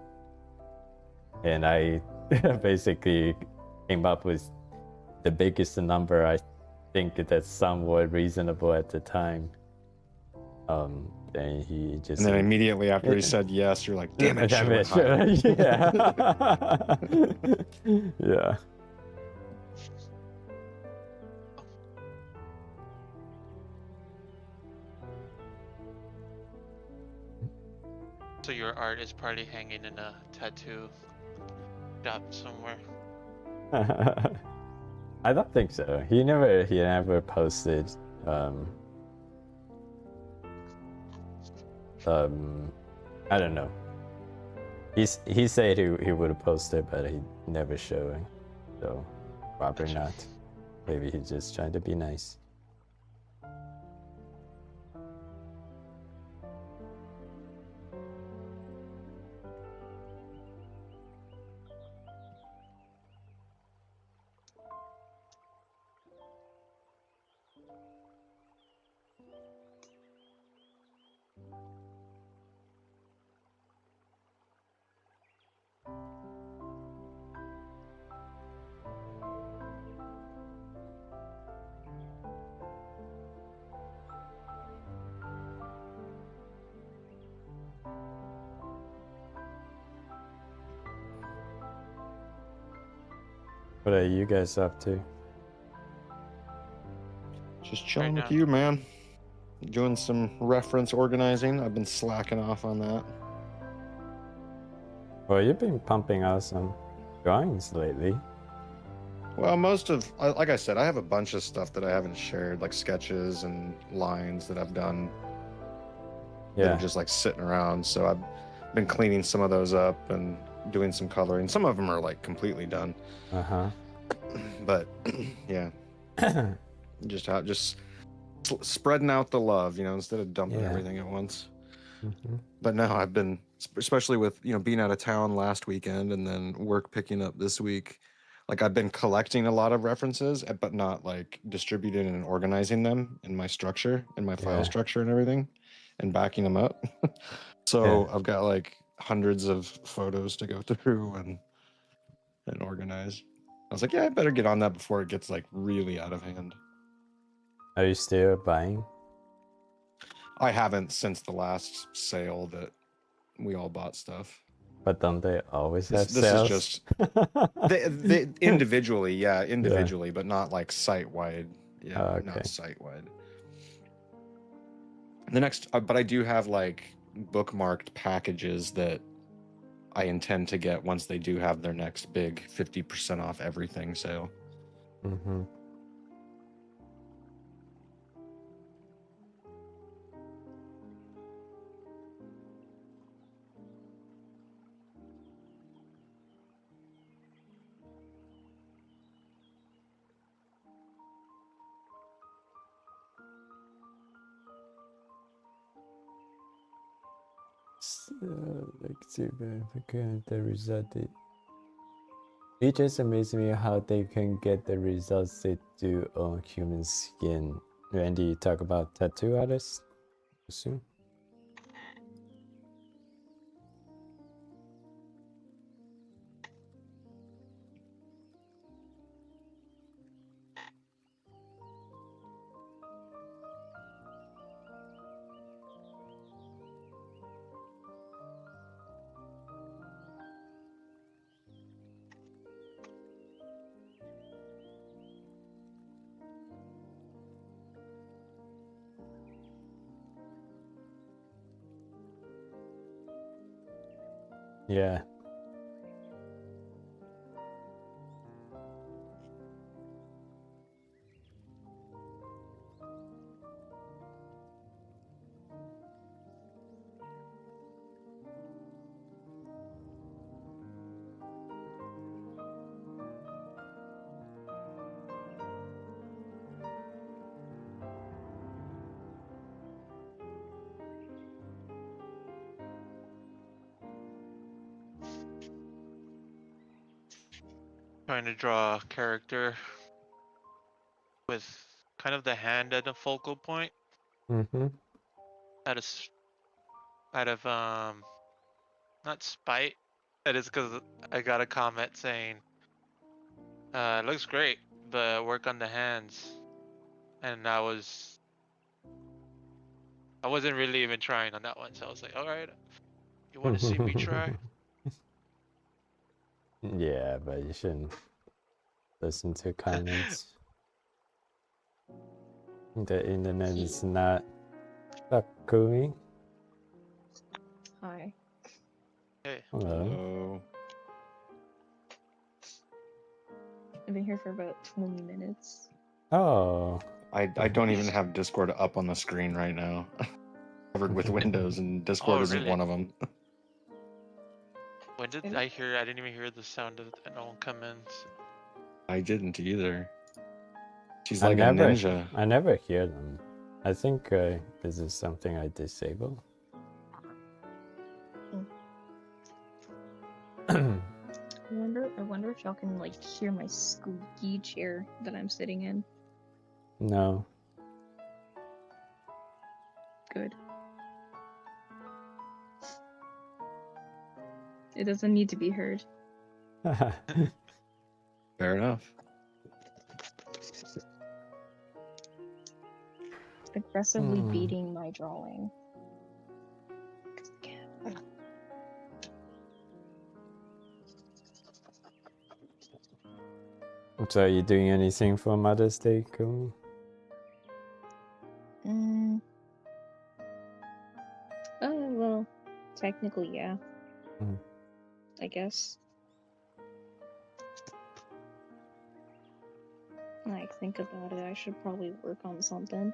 And I basically came up with the biggest number I think that's somewhat reasonable at the time. And he just. And then immediately after he said yes, you're like, damn it, Damn it, yeah. Yeah. So your art is probably hanging in a tattoo shop somewhere. I don't think so. He never posted. I don't know. He said he would post it, but he never showing. So probably not. Maybe he's just trying to be nice. What are you guys up to? Just chilling Right with now. you, man. Doing some reference organizing. I've been slacking off on that. Well, you've been pumping out some drawings lately. Well, like I said, I have a bunch of stuff that I haven't shared, like sketches and lines that I've done that Yeah. are just like sitting around. So I've been cleaning some of those up and doing some coloring. Some of them are like completely done, Uh-huh. but yeah, just spreading out the love, instead of dumping Yeah. everything at once. Mhm. But no, I've been, especially with being out of town last weekend and then work picking up this week. Like I've been collecting a lot of references, but not like distributing and organizing them in my structure, in my file Yeah. structure and everything, and backing them up. So I've got like hundreds of photos to go through and organize. I was like, yeah, I better get on that before it gets like really out of hand. Are you still buying? I haven't since the last sale that we all bought stuff. But don't they always This, have this is sales? just they individually, yeah, individually, but not like site wide. Yeah, Oh, okay. not site wide. The next, but I do have like bookmarked packages that I intend to get once they do have their next big 50% off everything sale. Mm-hmm. Like the result. It just amazes me how they can get the results they do on human skin. Randy, you talk about tattoo artists? Soon. Yeah. Trying to draw a character with kind of the hand at a focal point. Mm-hmm. Out of not spite. It is because I got a comment saying, it looks great, but work on the hands. And I wasn't really even trying on that one, so I was like, all right, you want to see me try? Yeah, but you shouldn't listen to comments. The internet is not cool. Hi. Hey, Hello. Hello. I've been here for about 20 minutes. Oh. I don't even have Discord up on the screen right now. Covered with windows, and Discord isn't really? one of them. when did I hear? I didn't even hear the sound of no one come in. I didn't either. She's I like a ninja. never hear them. I think this is something I disable. I wonder if y'all can like hear my squeaky chair that I'm sitting in. No. Good. It doesn't need to be heard. Fair enough. Aggressively beating my drawing. So are you doing anything for Mother's Day, Kumi? Oh, well, technically, yeah. Mm. I guess. Like, think about it, I should probably work on something.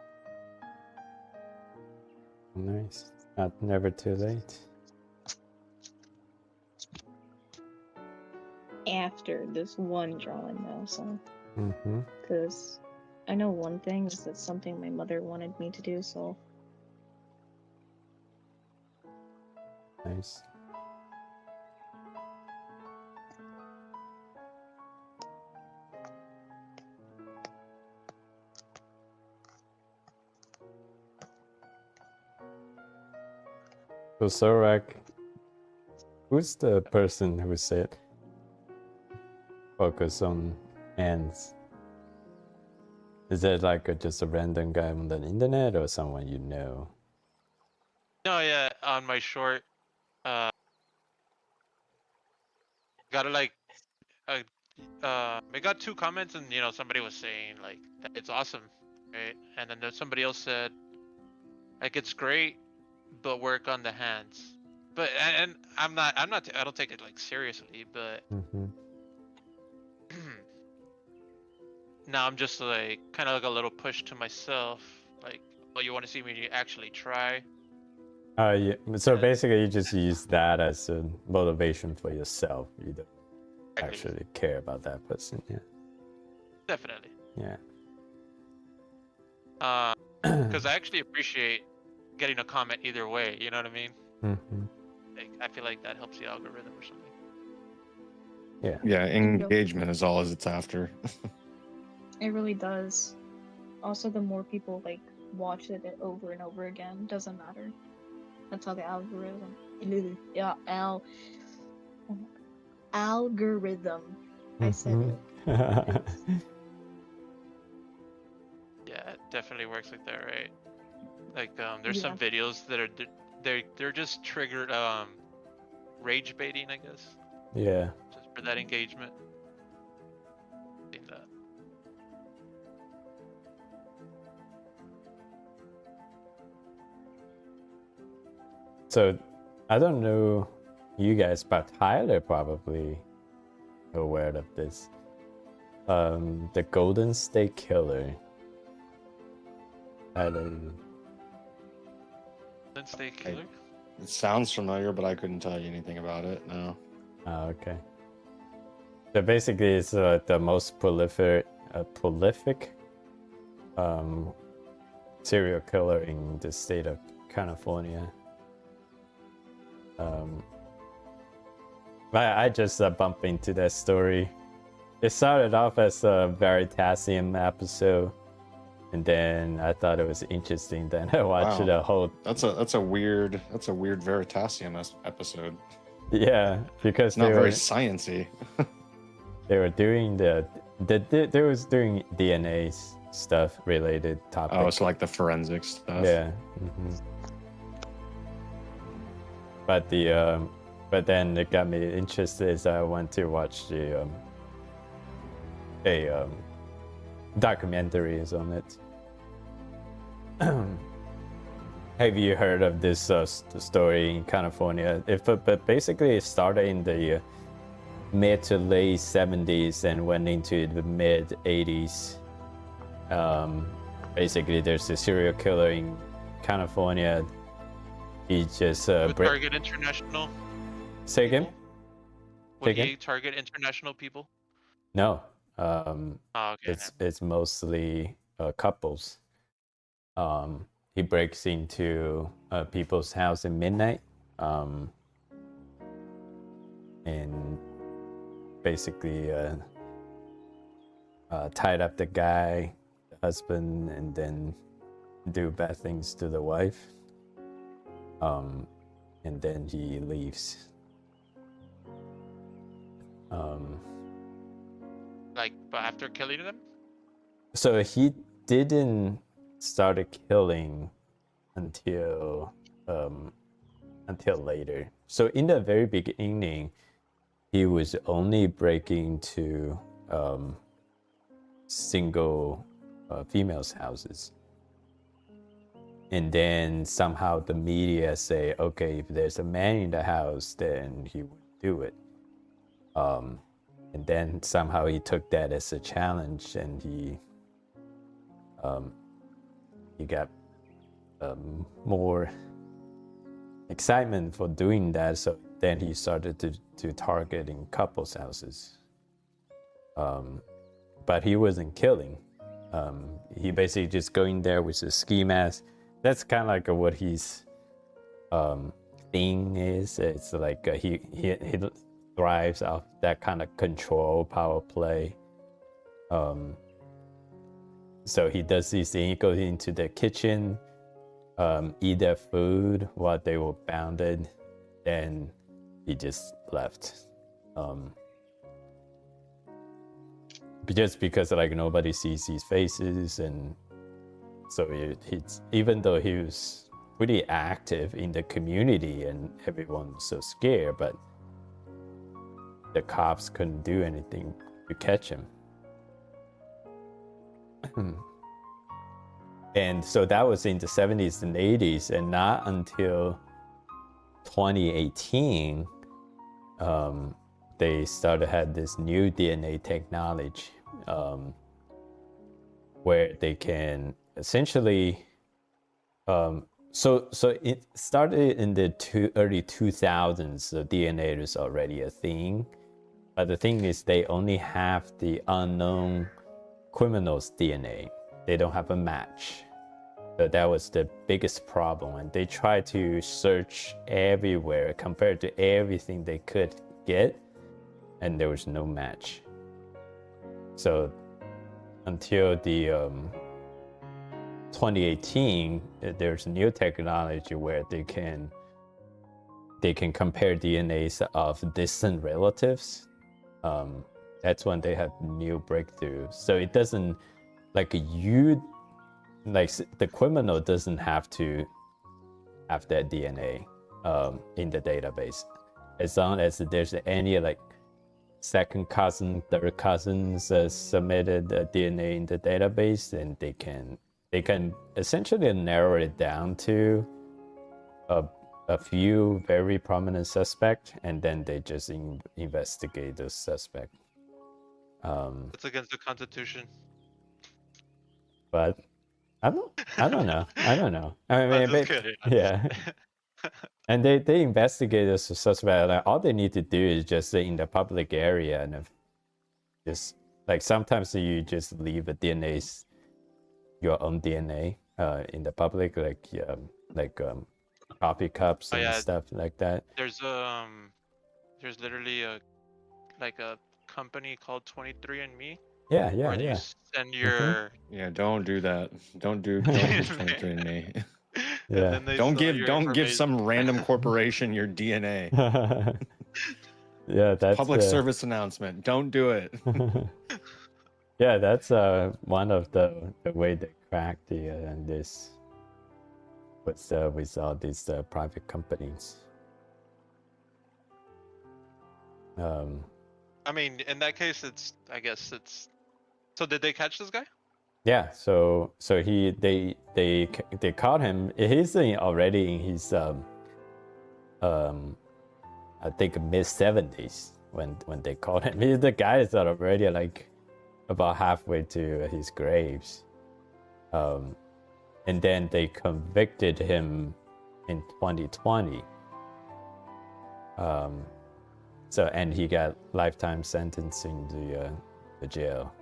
Nice. Never too late. After this one drawing, though, so. Mm-hmm. Because I know one thing is that something my mother wanted me to do, so. Nice. So Sorak, who's the person who said focus on hands. Is it like just a random guy on the internet or someone you know? No, yeah, on my short, got like, uh, I got 2 comments, and somebody was saying like that it's awesome, right? And then there's somebody else said like it's great, but work on the hands. But and I don't take it like seriously, but Mm-hmm. now I'm just like kind of like a little push to myself, like, oh, you want to see me actually try? Yeah. So Yeah. basically, you just use that as a motivation for yourself. You don't Exactly. actually care about that person. Yeah. Definitely. Yeah. Because I actually appreciate getting a comment either way. You know what I mean? Mm-hmm. Like, I feel like that helps the algorithm or something. Yeah. Yeah, engagement is all as it's after. It really does. Also, the more people like watch it over and over again, doesn't matter. That's how the algorithm. Yeah, algorithm. I said it. Mm-hmm. Yeah, it definitely works like that, right? Like, there's Yeah. some videos that are they're just triggered rage baiting, I guess, Yeah. just for that engagement. Seen that. So, I don't know you guys, but Tyler probably aware of this. The Golden State Killer. Tyler. Golden State Killer. It sounds familiar, but I couldn't tell you anything about it. No. Oh, okay. So basically, it's the most prolific serial killer in the state of California. I just bumped into that story. It started off as a Veritasium episode, and then I thought it was interesting. Then I watched Wow. the whole. That's a weird Veritasium episode. Yeah, because It's not very sciencey. they were doing they was doing DNA stuff related topic. Oh, it's like the forensic stuff. Yeah. Mm-hmm. But then it got me interested as I went to watch the documentaries on it. Have you heard of this story in California? But basically it started in the mid to late 70s and went into the mid 80s. Basically there's a serial killer in California. He just Target international. Say again? Would Say he again? target international people? No. Oh, okay. It's mostly couples. He breaks into people's house at midnight, and basically tied up the guy, the husband, and then do bad things to the wife. And then he leaves. Like, but after killing them? So he didn't start killing until later. So in the very beginning, he was only breaking to single females' houses. And then somehow the media say, okay, if there's a man in the house, then he would do it. And then somehow he took that as a challenge, and he got more excitement for doing that. So then he started to target in couples' houses. But he wasn't killing. He basically just going there with a ski mask. That's kind of like what his thing is. It's like he thrives off that kind of control, power play. So he does these things. He goes into the kitchen, eat their food while they were bounded, then he just left. just because like nobody sees his faces, and so he's even though he was pretty active in the community and everyone was so scared, but the cops couldn't do anything to catch him. And so that was in the 70s and 80s, and not until 2018 they started had this new DNA technology where they can essentially so it started in the early 2000s. So DNA is already a thing, but the thing is they only have the unknown criminal's DNA. They don't have a match. So that was the biggest problem, and they tried to search everywhere compared to everything they could get, and there was no match. So until the 2018, there's new technology where they can compare DNAs of distant relatives. That's when they have new breakthroughs. So it doesn't like the criminal doesn't have to have that DNA in the database. As long as there's any like second cousin, third cousins submitted DNA in the database, then they can essentially narrow it down to a few very prominent suspects, and then they just investigate those suspects. It's against the Constitution. But I don't know. I mean, I'm just kidding. yeah. And they investigate the suspect. Like, all they need to do is just in the public area, and just like sometimes you just leave a your own DNA in the public, like coffee cups and stuff like that. There's literally a company called 23andMe. Yeah. Where you send your Yeah, don't do that. Don't do 23andMe. Yeah. Don't give some random corporation your DNA. Yeah, that's public service announcement. Don't do it. Yeah, that's one of the way they crack this with all these private companies. I mean, in that case, I guess it's. So did they catch this guy? Yeah. So they caught him. He's already in his I think mid-70s when they caught him. The guy is already like about halfway to his graves. And then they convicted him in 2020. And he got lifetime sentence in the jail.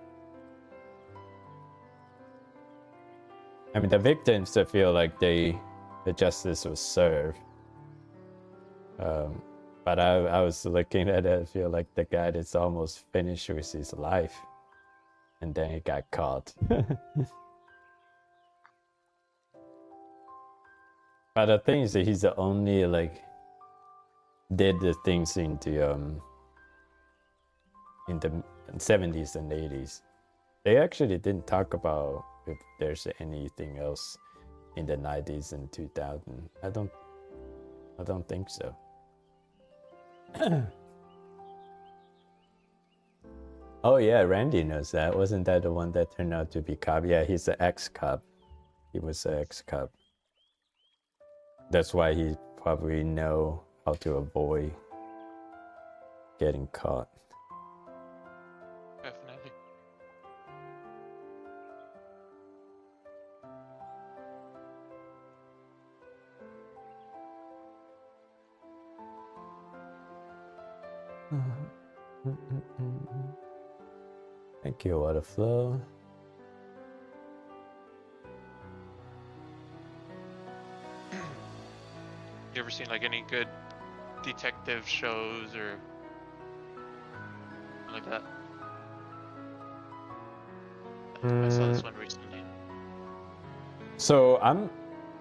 I mean, the victims feel like the justice was served. But I was looking at it, I feel like the guy that's almost finished with his life, and then he got caught. But the thing is that he's the only did the things in the 70s and 80s. They actually didn't talk about if there's anything else in the 90s and 2000. I don't think so. Oh yeah, Randy knows that. Wasn't that the one that turned out to be cop? Yeah, he's an ex-cop. He was an ex-cop. That's why he probably know how to avoid getting caught. Definitely. Thank you, Waterflow. You ever seen any good detective shows or like that? I saw this one recently. So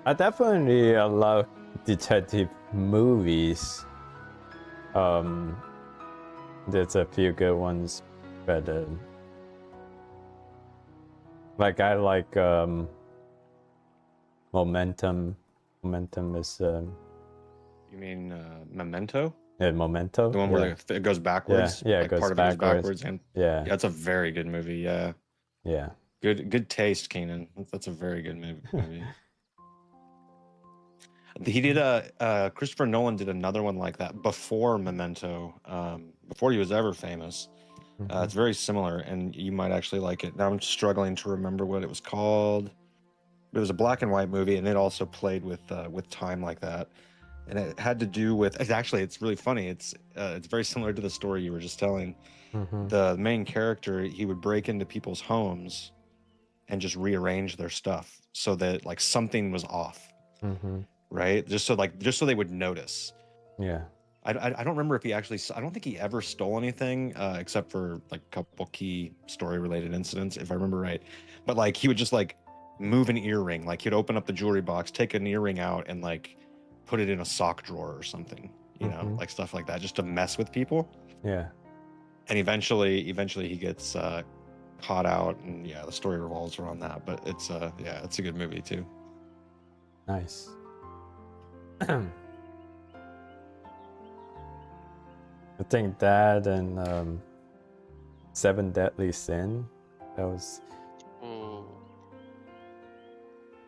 I definitely love detective movies. There's a few good ones, but Like I like Momentum. Momentum is You mean Memento? yeah, Memento. The one yeah. where it goes backwards? Yeah, it like goes part of it goes backwards. backwards. And Yeah. yeah, it's a very good movie. Yeah. Yeah. Good taste, Kenan. That's a very good movie. He did Christopher Nolan did another one like that before Memento, before he was ever famous. It's very similar, and you might actually like it. Now I'm struggling to remember what it was called. It was a black and white movie, and it also played with time like that. And it had to do with. It's really funny. It's very similar to the story you were just telling. The main character, he would break into people's homes and just rearrange their stuff so that like something was off, right? Just so they would notice. Yeah. I don't remember if he actually. I don't think he ever stole anything except for like a couple key story related incidents, if I remember right. But like he would just like move an earring. Like he'd open up the jewelry box, take an earring out, and like put it in a sock drawer or something. You know, like stuff like that, just to mess with people. Yeah. And eventually he gets caught out, and yeah, the story revolves around that. But it's it's a good movie too. Nice. I think that and Seven Deadly Sin. That was. Ooh.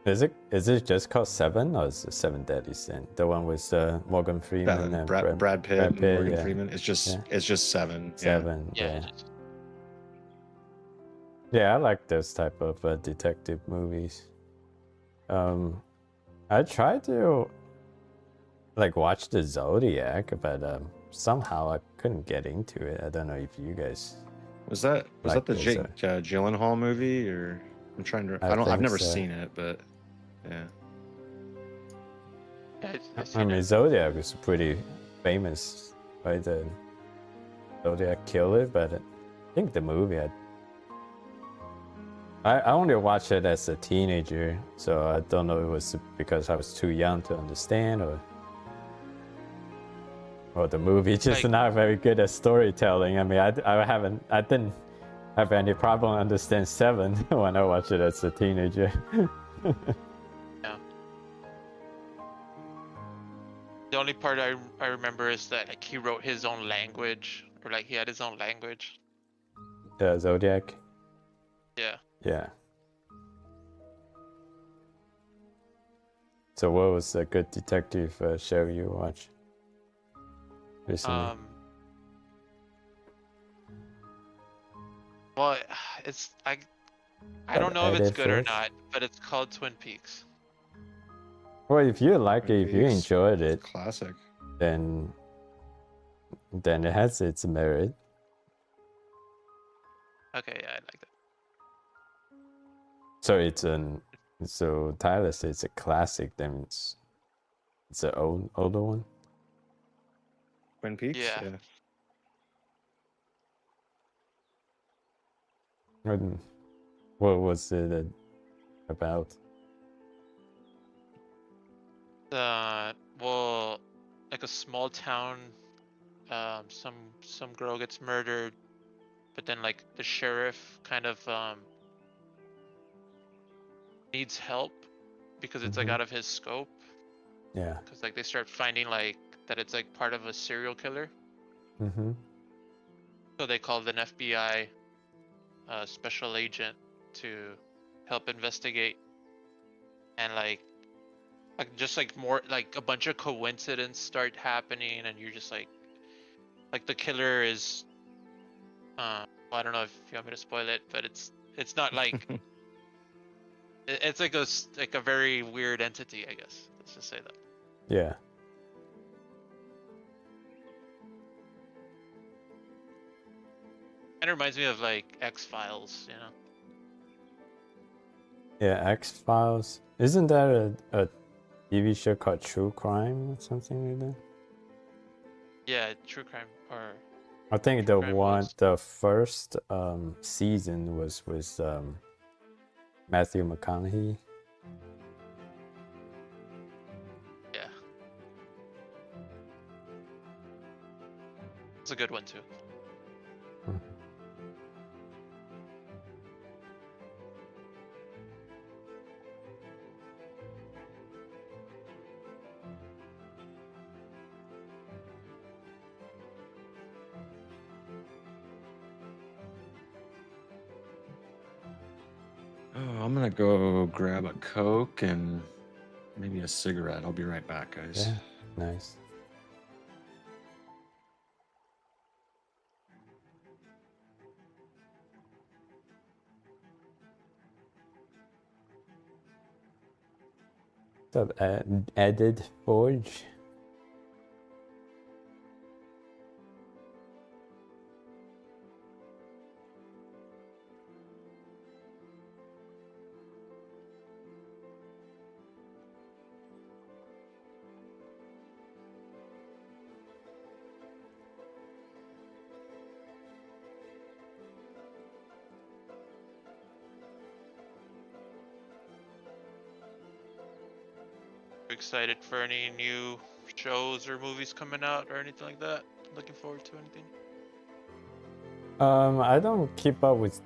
Is it just called Seven, or is it Seven Deadly Sin? The one with Morgan Freeman and Brad Pitt and Morgan yeah. Freeman. It's just Seven. Seven. Yeah. Yeah, I like those type of detective movies. I tried to like watch the Zodiac, but somehow I couldn't get into it. I don't know if you guys Was that like the this, Jake Gyllenhaal movie, or I'm trying to. I've think never so. seen it, but yeah. I mean, Zodiac was pretty famous, right? The Zodiac Killer, but I think the movie I only watched it as a teenager, so I don't know if it was because I was too young to understand, or the movie just Like- not very good at storytelling. I mean, I didn't have any problem understand Seven when I watched it as a teenager. Yeah. The only part I remember is that like he wrote his own language, or like he had his own language. The Zodiac. Yeah. Yeah. So what was a good detective show you watched recently? Well, it's I don't know if it's good or not, but it's called Twin Peaks. Well, if you like it, if you enjoyed it, Classic. then it has its merit. Okay, yeah, I like that. So Tyler says it's a classic. Then it's an older one. Twin Peaks. Yeah. What was it about? Well, like a small town, some girl gets murdered, but then like the sheriff kind of needs help because it's like out of his scope. Yeah. Because like they start finding like that it's like part of a serial killer. So they called an FBI special agent to help investigate, and like just like more like a bunch of coincidences start happening, and you're just like the killer is well, I don't know if you want me to spoil it, but it's not like it's like a very weird entity, I guess. Let's just say that. Yeah. It reminds me of like X-Files, you know. Yeah, X-Files. Isn't that a TV show called True Crime or something like that? Yeah, true crime or I think True Crime was. the first season was with Matthew McConaughey. Yeah. It's a good one too. Oh, I'm gonna go grab a Coke and maybe a cigarette. I'll be right back, guys. Yeah, nice. What's up, added Forge? Excited for any new shows or movies coming out or anything like that? Looking forward to anything? I don't keep up with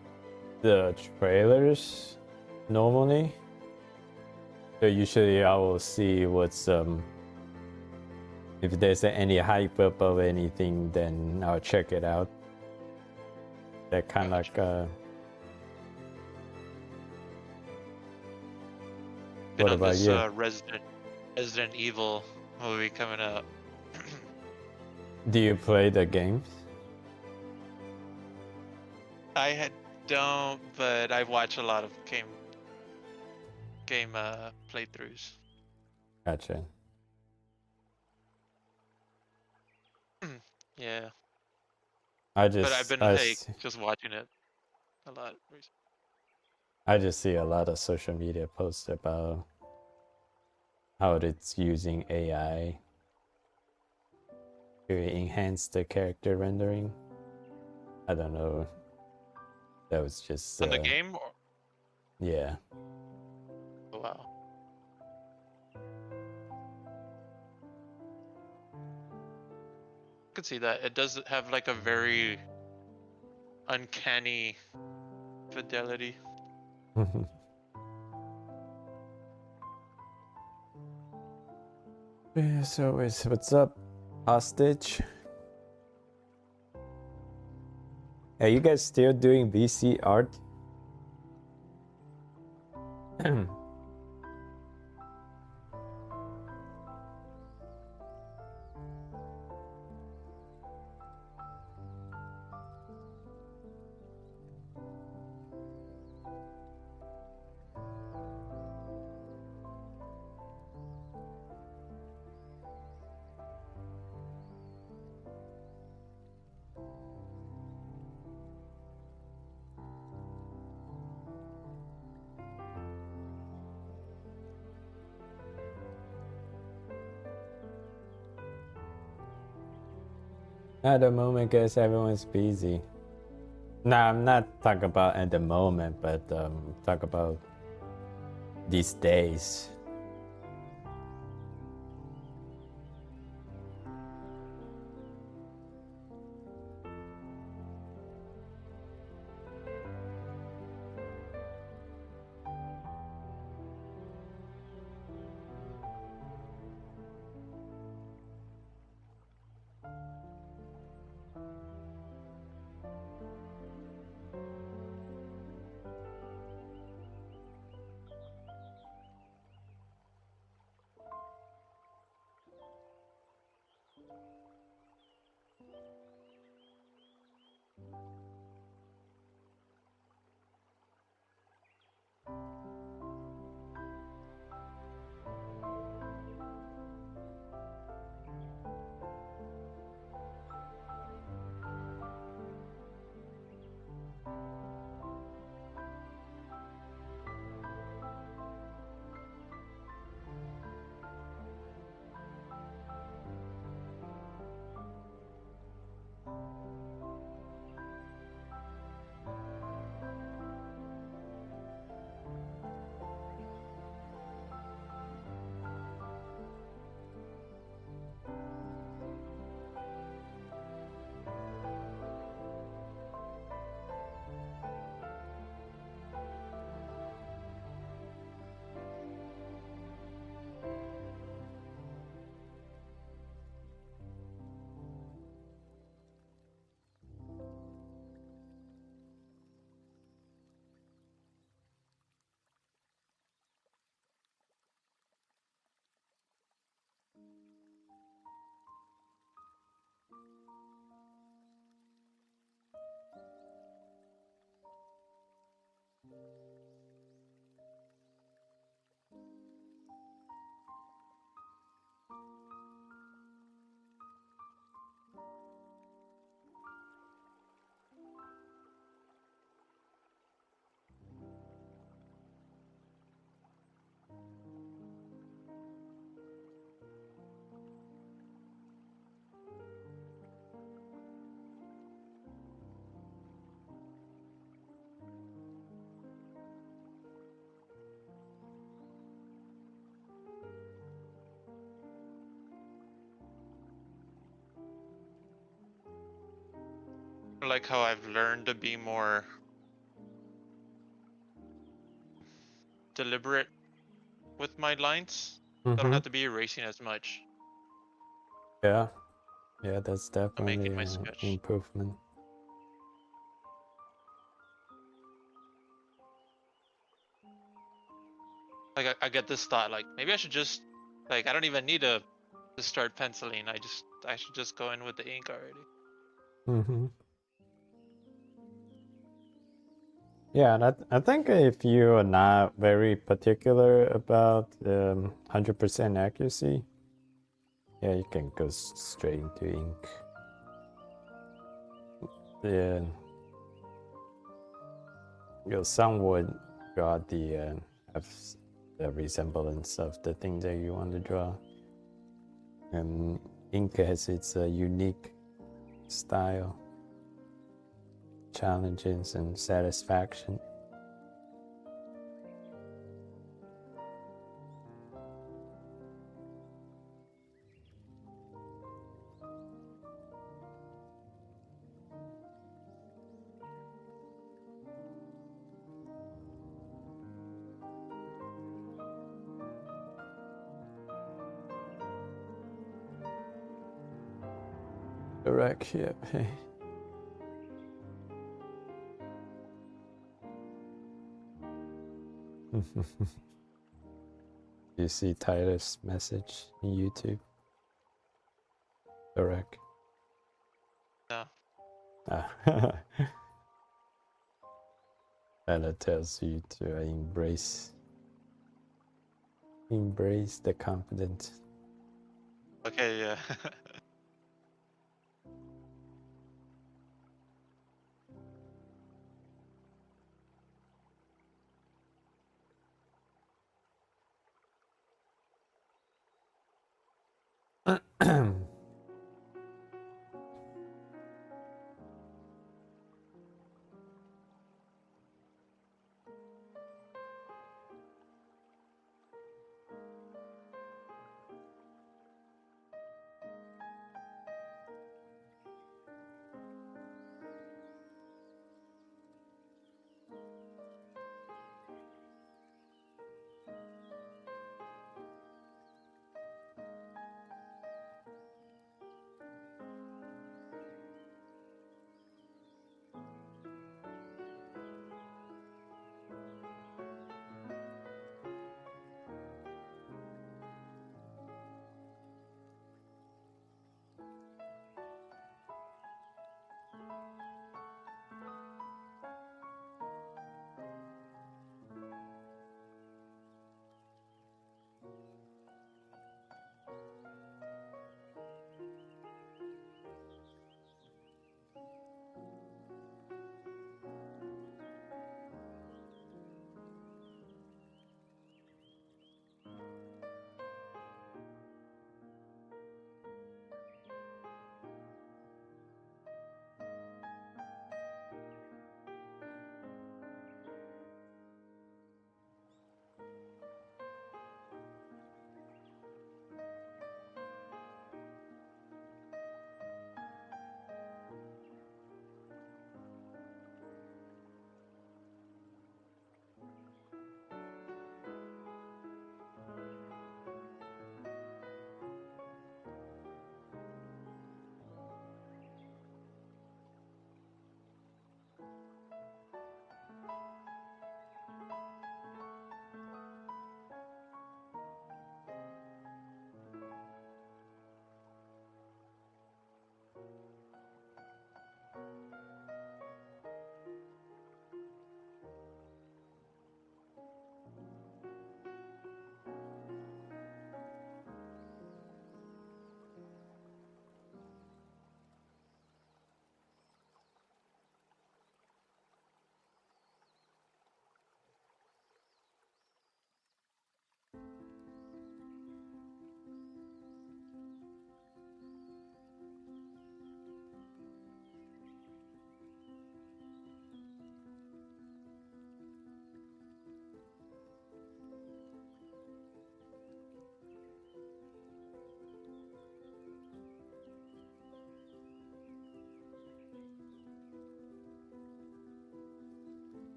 the trailers normally. So usually I will see what's if there's any hype up of anything, then I'll check it out. That kind of like Been what on about this you? Resident Evil movie coming out. Do you play the games? Don't, but I watch a lot of game playthroughs. Gotcha. Yeah, I but I've just been I, like s- just watching it a lot recently. I just see a lot of social media posts about how it's using AI to enhance the character rendering. I don't know. That was just On the game? yeah. Oh, wow. I could see that. It does have like a very uncanny fidelity. Yeah, so what's up, hostage? Are you guys still doing VC art? At the moment, guys, everyone's busy. Nah, I'm not talking about at the moment, but talk about these days. like how I've learned to be more deliberate with my lines. So I don't have to be erasing as much. Yeah, yeah, that's I'm definitely making my an sketch. improvement. Like I get this thought, like maybe I should just, like, I don't even need to start penciling. I should just go in with the ink already. Mm-hmm. Yeah, and I think if you are not very particular about 100% accuracy, yeah, you can go straight into ink. Yeah, you somewhat got the have the resemblance of the thing that you want to draw, and ink has its unique style, challenges, and satisfaction. Correct, yeah. You see Tyler's message in YouTube? Correct. No. Ah. Tyler tells you to embrace the confidence. Okay, yeah.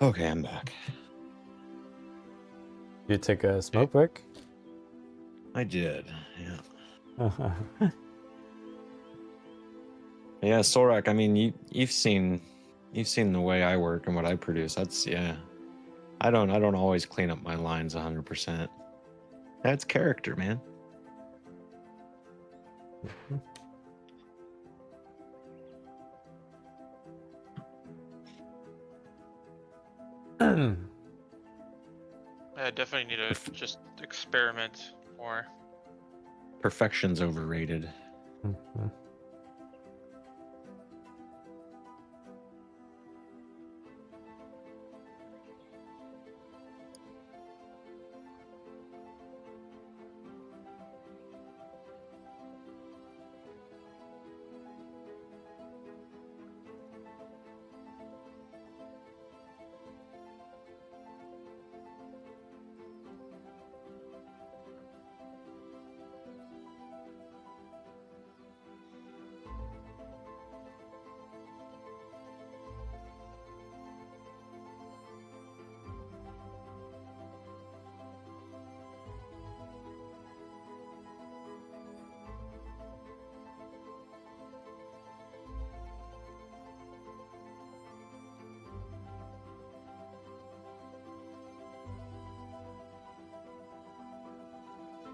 Okay, I'm back. You take a smoke break? I did. Yeah. Uh-huh. Yeah, Sorak. I mean, you've seen the way I work and what I produce. That's yeah. I don't always clean up my lines 100%. That's character, man. I definitely need to just experiment more. Perfection's overrated. Mhm.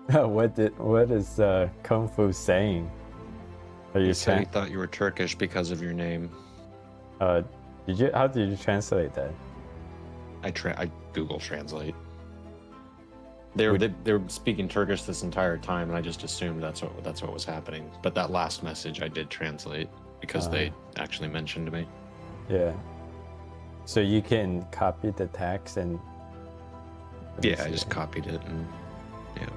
What is Kung Fu saying? Are You you said he thought you were Turkish because of your name. how did you translate that? I Google Translate. They were speaking Turkish this entire time, and I just assumed that's what was happening. But that last message I did translate because they actually mentioned me. Yeah. So you can copy the text and Yeah, I just copied it and yeah.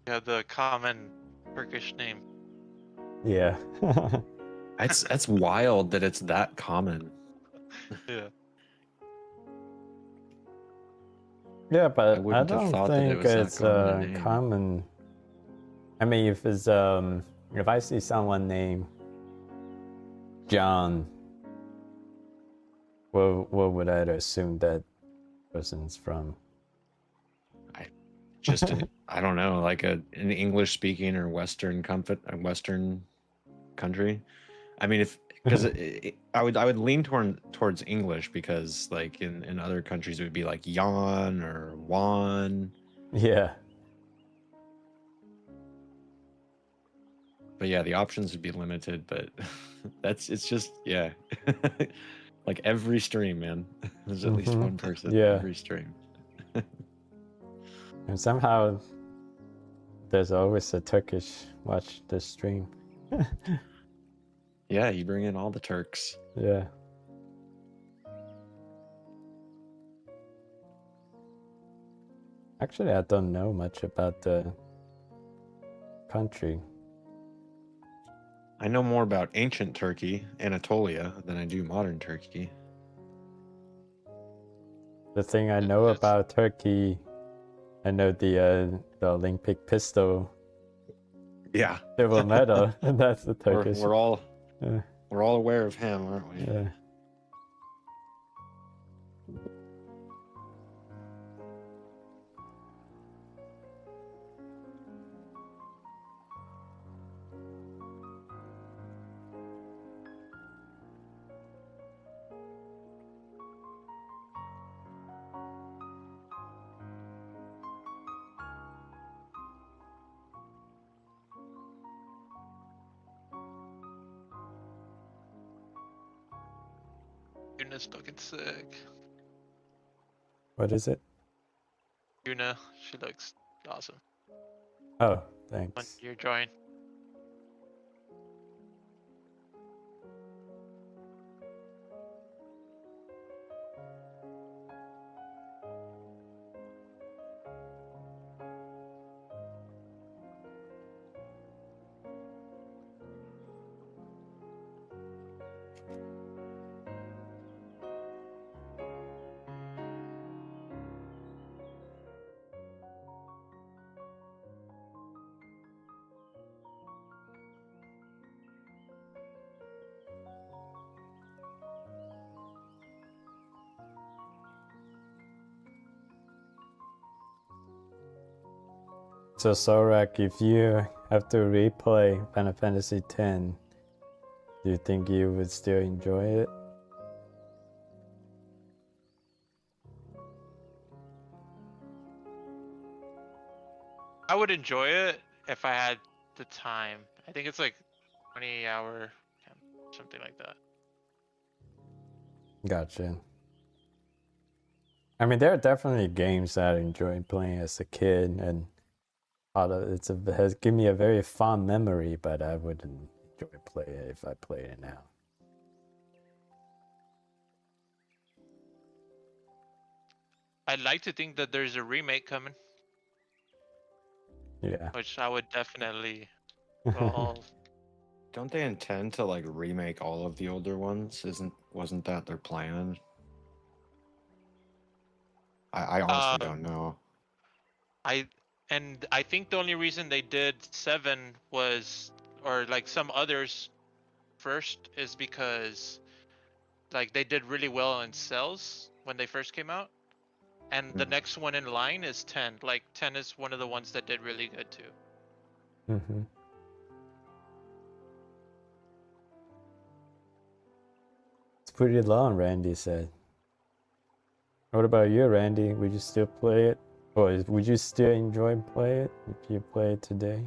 Yeah, the common Turkish name. yeah. That's wild that it's that common. Yeah. Yeah, but I wouldn't have don't thought that it think was that it's common a name. common. I mean, if I see someone named John, what would I assume that person's from? Just I don't know, like an English speaking or Western country. I mean, because I would lean towards English because like in other countries it would be like Jan or Juan. Yeah. But yeah, the options would be limited. But it's just yeah, like every stream, man. There's at least one person every stream. And somehow there's always a Turkish watch this stream. Yeah, you bring in all the Turks. Yeah. Actually, I don't know much about the country. I know more about ancient Turkey, Anatolia, than I do modern Turkey. The thing I know about Turkey, I know the Olympic pistol. Yeah. Silver medal. That's the Turkish. We're all aware of him, aren't we? Yeah. Yuna's fucking sick. What is it? Yuna, she looks awesome. Oh, On thanks. your drawing. So Sorak, if you have to replay Final Fantasy X, do you think you would still enjoy it? I would enjoy it if I had the time. I think it's like 20-hour, something like that. Gotcha. I mean, there are definitely games that I enjoyed playing as a kid, and has given me a very fond memory, but I wouldn't enjoy playing it if I played it now. I'd like to think that there's a remake coming, Yeah. which I would definitely. Well, Don't they intend to like remake all of the older ones? Wasn't that their plan? I honestly don't know. I think the only reason they did 7 was, or like some others first, is because like they did really well in sales when they first came out, and the next one in line is 10. Like 10 is one of the ones that did really good too. Mm-hmm. It's pretty long, Randy said. What about you, Randy? Would you still play it? Or would you still enjoy play it if you play it today?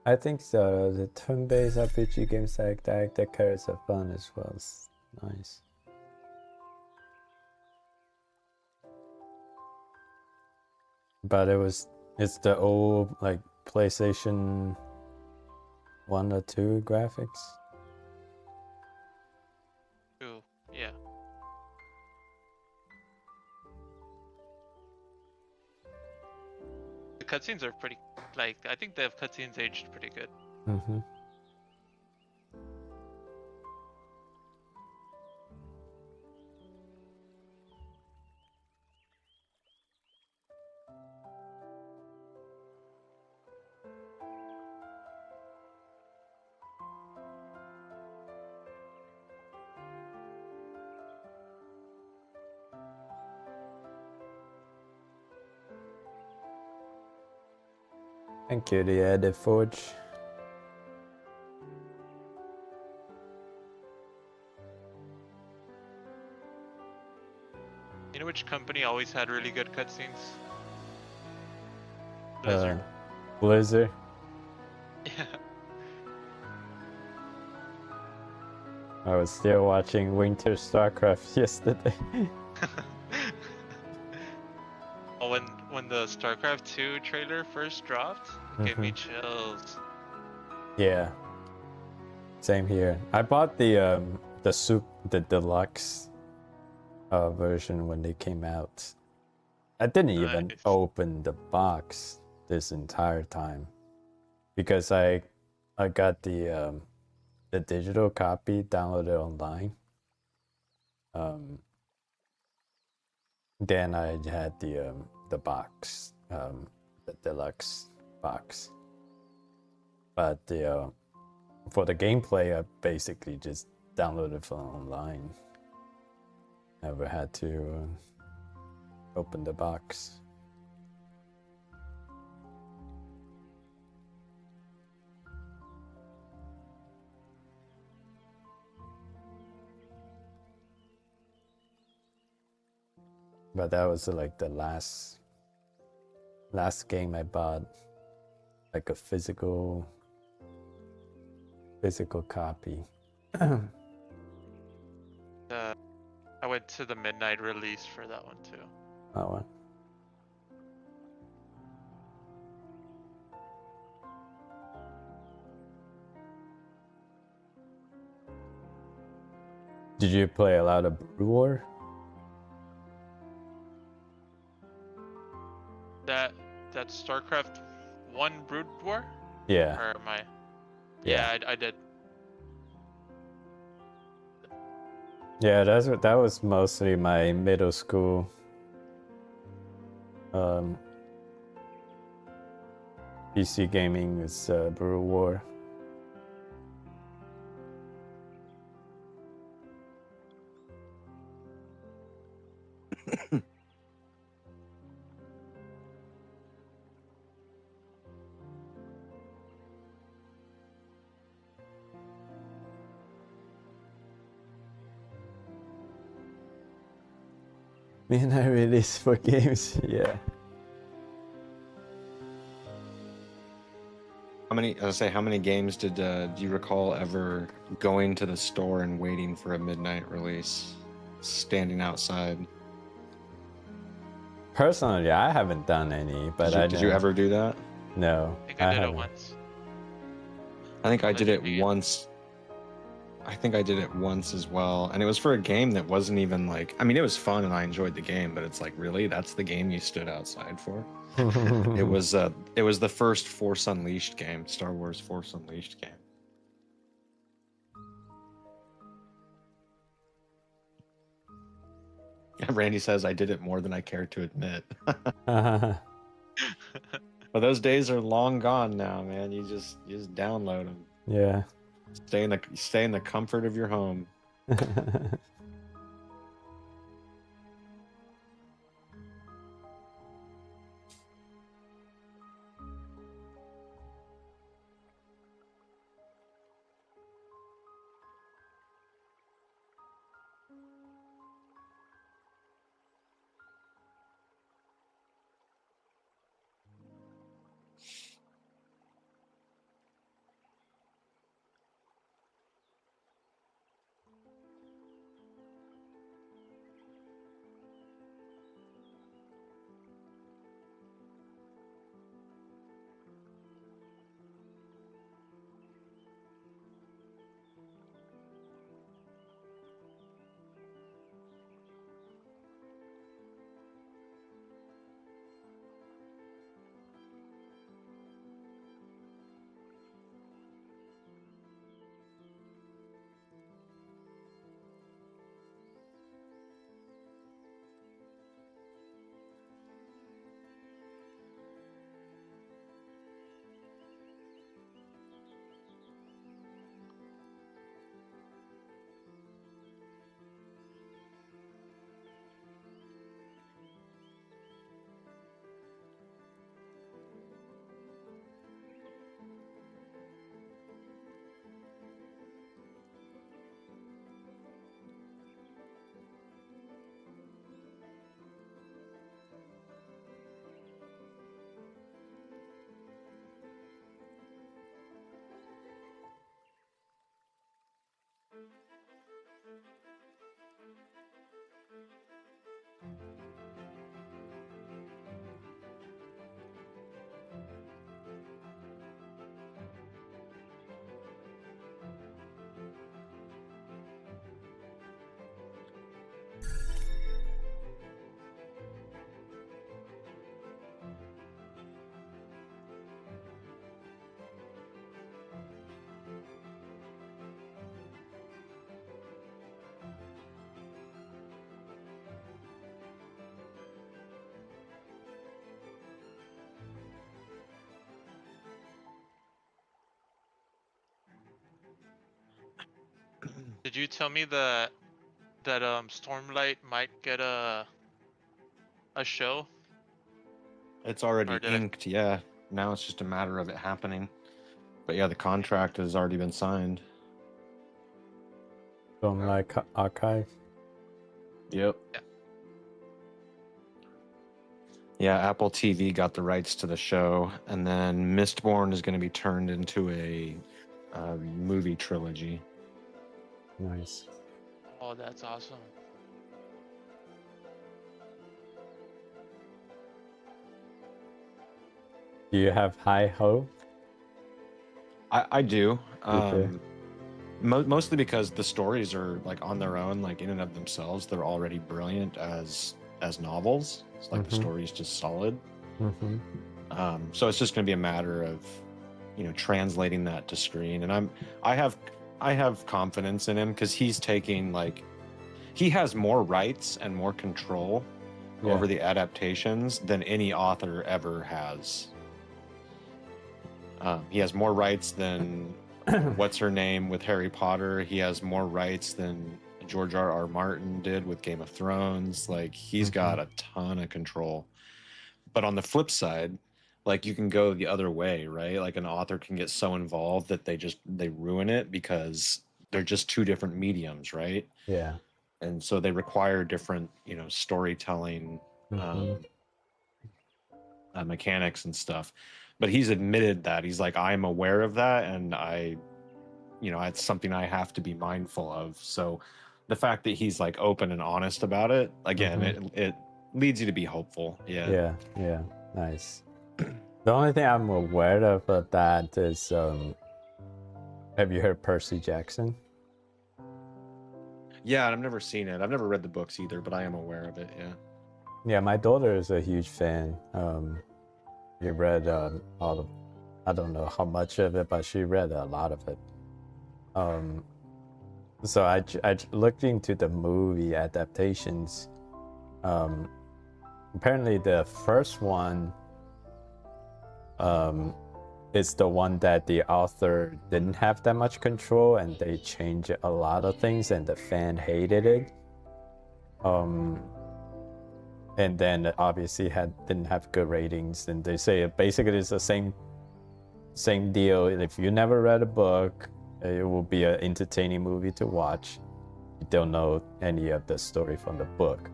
I think so. The turn-based RPG games like that carries are fun as well. It's nice. But it's the old like PlayStation 1 or 2 graphics. Ooh, yeah. The cutscenes are pretty, like, I think the cutscenes aged pretty good. Mm-hmm. Thank you, the Edit Forge. You know which company always had really good cutscenes? Blizzard. Blizzard. Yeah. I was still watching Winter StarCraft yesterday. Oh, when the StarCraft 2 trailer first dropped, it gave me chills. Yeah. Same here. I bought the deluxe version when they came out. I didn't even Nice. open the box this entire time because I got the digital copy downloaded online. Then I had the box, the deluxe box. But for the gameplay, I basically just downloaded from online. Never had to open the box. But that was like the last game I bought, like a physical copy. I went to the midnight release for that one too. Oh, well. Did you play a lot of Brood War? That StarCraft Warcraft 1 Brood War? Yeah. Or am I? Yeah. Yeah, I did. Yeah, that was mostly my middle school PC gaming is Brew War. Midnight release for games, yeah. How many games do you recall ever going to the store and waiting for a midnight release, standing outside? Personally, I haven't done any, but Did you ever do that? No, I think I did haven't. it once. I think I did it Legend game. once. I think I did it once as well, and it was for a game that wasn't even like. I mean, it was fun and I enjoyed the game, but it's like, really, that's the game you stood outside for? It was the first Force Unleashed game, Star Wars Force Unleashed game. Randy says I did it more than I care to admit. But those days are long gone now, man. You just download them. Yeah. Stay in the comfort of your home. Did you tell me that Stormlight might get a show? It's already Or did it- inked, yeah. Now it's just a matter of it happening. But yeah, the contract has already been signed. From like archive. Yep. Yeah. Yeah, Apple TV got the rights to the show, and then Mistborn is going to be turned into a movie trilogy. Nice. Oh, that's awesome. Do you have high hope? I do. do? Mostly because the stories are like on their own, like in and of themselves, they're already brilliant as novels. It's like the Mhm. story is just solid. Mm-hmm. So it's just going to be a matter of, translating that to screen. And I have confidence in him because he's taking he has more rights and more control over the adaptations than any author ever has. He has more rights than what's her name with Harry Potter. He has more rights than George R.R. Martin did with Game of Thrones. He's got a ton of control. But on the flip side, you can go the other way, right? An author can get so involved that they ruin it because they're just two different mediums, right? Yeah. And so they require different, storytelling mechanics and stuff. But he's admitted that. He's like, I'm aware of that, and it's something I have to be mindful of. So the fact that he's open and honest about it, again, it leads you to be hopeful. Yeah, nice. The only thing I'm aware of that is, have you heard Percy Jackson? Yeah, I've never seen it. I've never read the books either, but I am aware of it. Yeah, my daughter is a huge fan. She read all of, I don't know how much of it, but she read a lot of it. So I looked into the movie adaptations. Apparently the first one is the one that the author didn't have that much control, and they changed a lot of things, and the fan hated it. And then obviously didn't have good ratings, and they say basically it's the same deal. If you never read a book, it will be an entertaining movie to watch. You don't know any of the story from the book,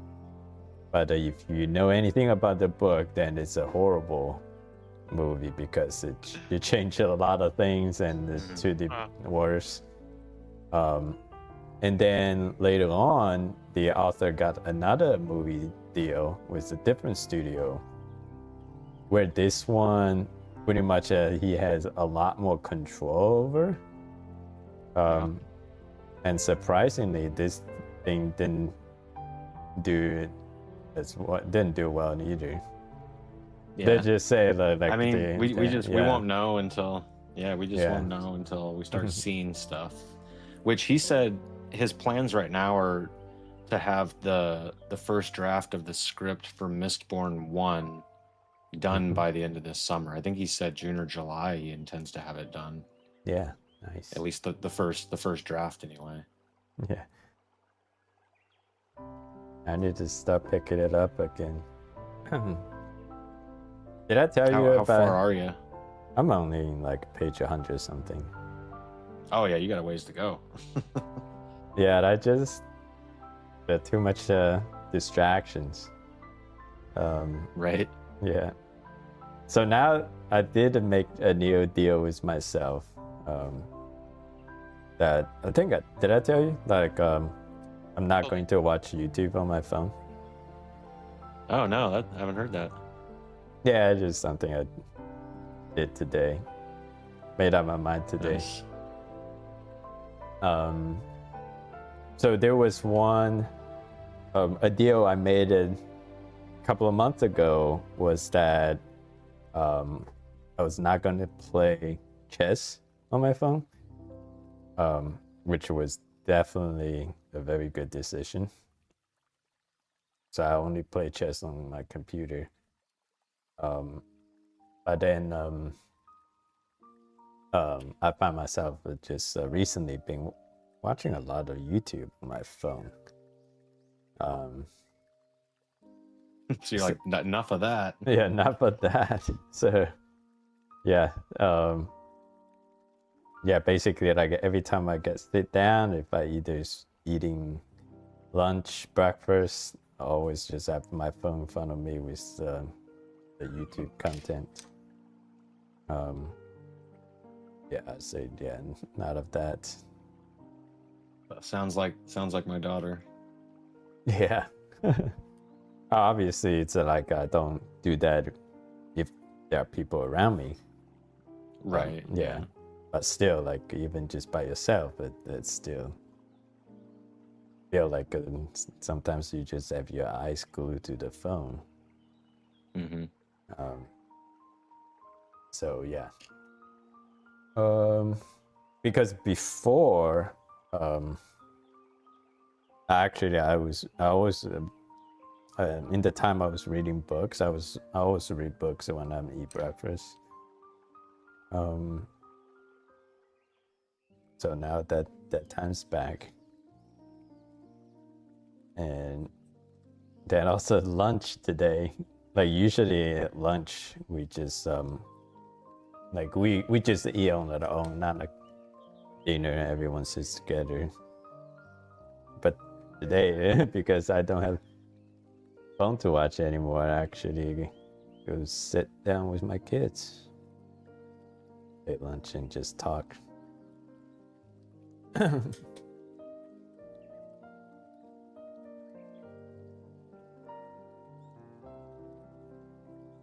but if you know anything about the book, then it's a horrible movie because you change a lot of things and it's to the worse. And then later on, the author got another movie deal with a different studio, where this one pretty much he has a lot more control over. And surprisingly, this thing didn't do well either. They just say we won't know until won't know until we start seeing stuff. Which he said his plans right now are to have the first draft of the script for Mistborn 1 done by the end of this summer. I think he said June or July he intends to have it done. Yeah, nice. At least the first draft anyway. Yeah. I need to start picking it up again. Did I tell you how about... far are you? I'm only page 100 something. Oh yeah, you got a ways to go. Yeah, there are too much distractions. Right. Yeah. So now I did make a new deal with myself. That I think did I tell you? I'm not going to watch YouTube on my phone. Oh no, I haven't heard that. Yeah, it's just something I did today. Made up my mind today. Nice. So there was a deal I made a couple of months ago was that I was not going to play chess on my phone, which was definitely a very good decision. So I only play chess on my computer. But then I found myself just recently been watching a lot of YouTube on my phone. So you're like, enough of that. Yeah, enough of that. So yeah, basically every time I sit down, if I either eating lunch, breakfast, I always just have my phone in front of me with the YouTube content. Yeah, I say none of that. Sounds like my daughter. Yeah. Obviously, it's I don't do that if there are people around me. Right. Yeah. But still, even just by yourself, it's still feel sometimes you just have your eyes glued to the phone. Mm-hmm. So yeah. Because before, actually, I was in the time I was reading books. I always read books when I'm eat breakfast. So now that time's back, and then also lunch today. Like usually at lunch we just like we just eat on our own, not like dinner. Everyone sits together. But today, because I don't have phone to watch anymore, I actually go sit down with my kids, eat lunch, and just talk.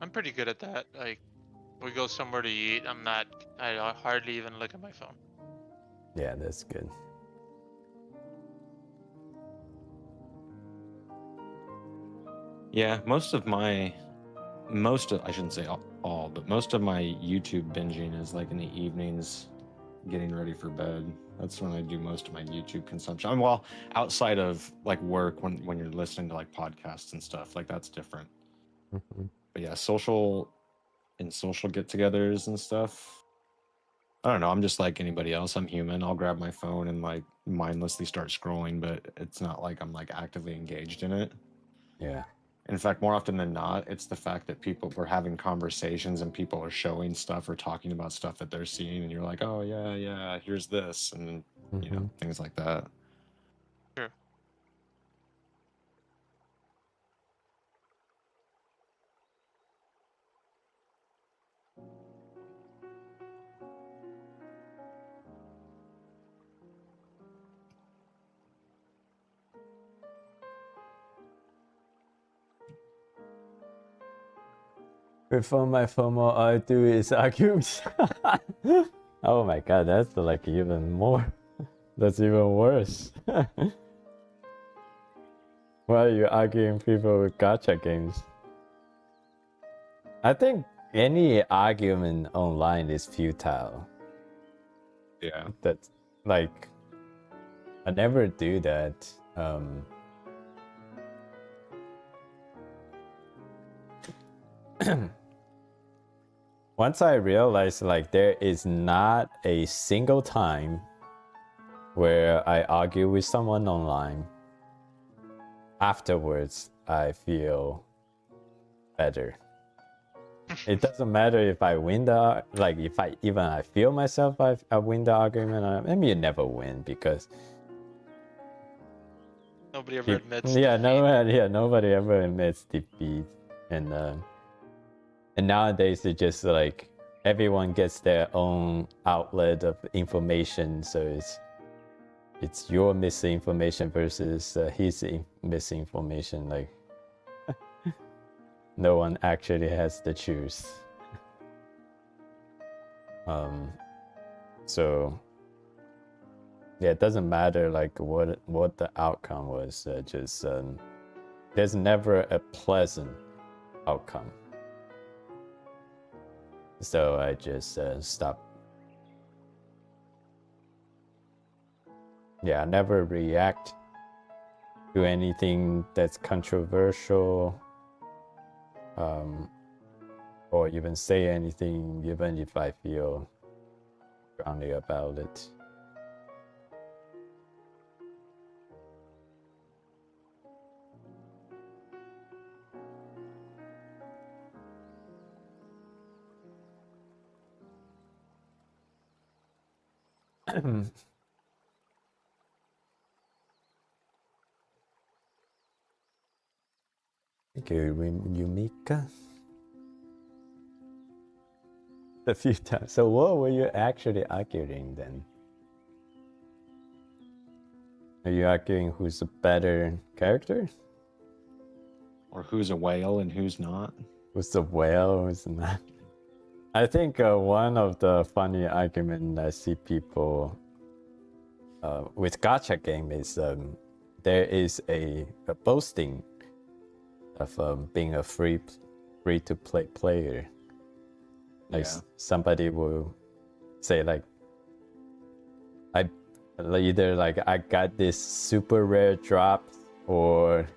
I'm pretty good at that. Like, we go somewhere to eat. I hardly even look at my phone. Yeah, that's good. Yeah, I shouldn't say all, but most of my YouTube binging is like in the evenings, getting ready for bed. That's when I do most of my YouTube consumption. Well, outside of like work, when you're listening to like podcasts and stuff, like that's different. Mm-hmm. But yeah, social get-togethers and stuff. I don't know. I'm just like anybody else. I'm human. I'll grab my phone and like mindlessly start scrolling, but it's not like I'm like actively engaged in it. Yeah. In fact, more often than not, it's the fact that we're having conversations and people are showing stuff or talking about stuff that they're seeing, and you're like, oh yeah, here's this, and you know, things like that. Sure. Before my phone, all I do is argue. Oh my god, that's like even more. That's even worse. Why are you arguing people with gacha games? I think any argument online is futile. Yeah. That's like, I never do that. Once I realized like there is not a single time where I argue with someone online, afterwards I feel better. It doesn't matter if I win if I feel myself I win the argument. I mean, you never win because Nobody ever admits defeat. Nobody ever admits defeat, and nowadays it's just like everyone gets their own outlet of information, so it's your misinformation versus his misinformation. Like no one actually has the truth. So yeah, it doesn't matter like what the outcome was. Just there's never a pleasant outcome. So I just stop. Yeah, I never react to anything that's controversial, or even say anything, even if I feel strongly about it. Thank you, Yumika. A few times. So what were you actually arguing then? Are you arguing who's a better character? Or who's a whale and who's not? Who's the whale, who's not? I think one of the funny arguments I see people with gacha game is there is a boasting of being a free to play player. Like Yeah. somebody will say like, I either like I got this super rare drop or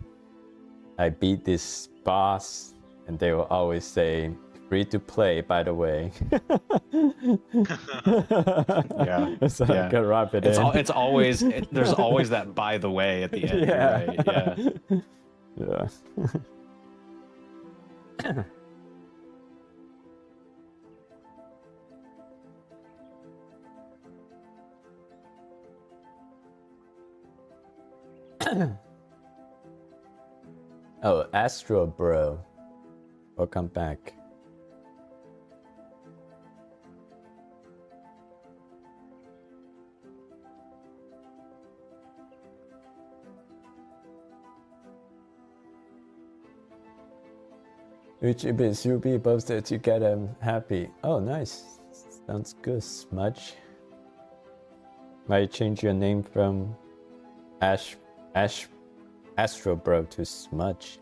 I beat this boss, and they will always say free to play, by the way. Yeah, So I yeah. can wrap it It's in. it's always there's always that by the way at the end. Yeah. You're right. Yeah. Yeah. Oh, Astro Bro. Welcome back. YouTubers you'll be posted to get them happy. Oh, nice. Sounds good, Smudge. Might change your name from Astro Bro to Smudge.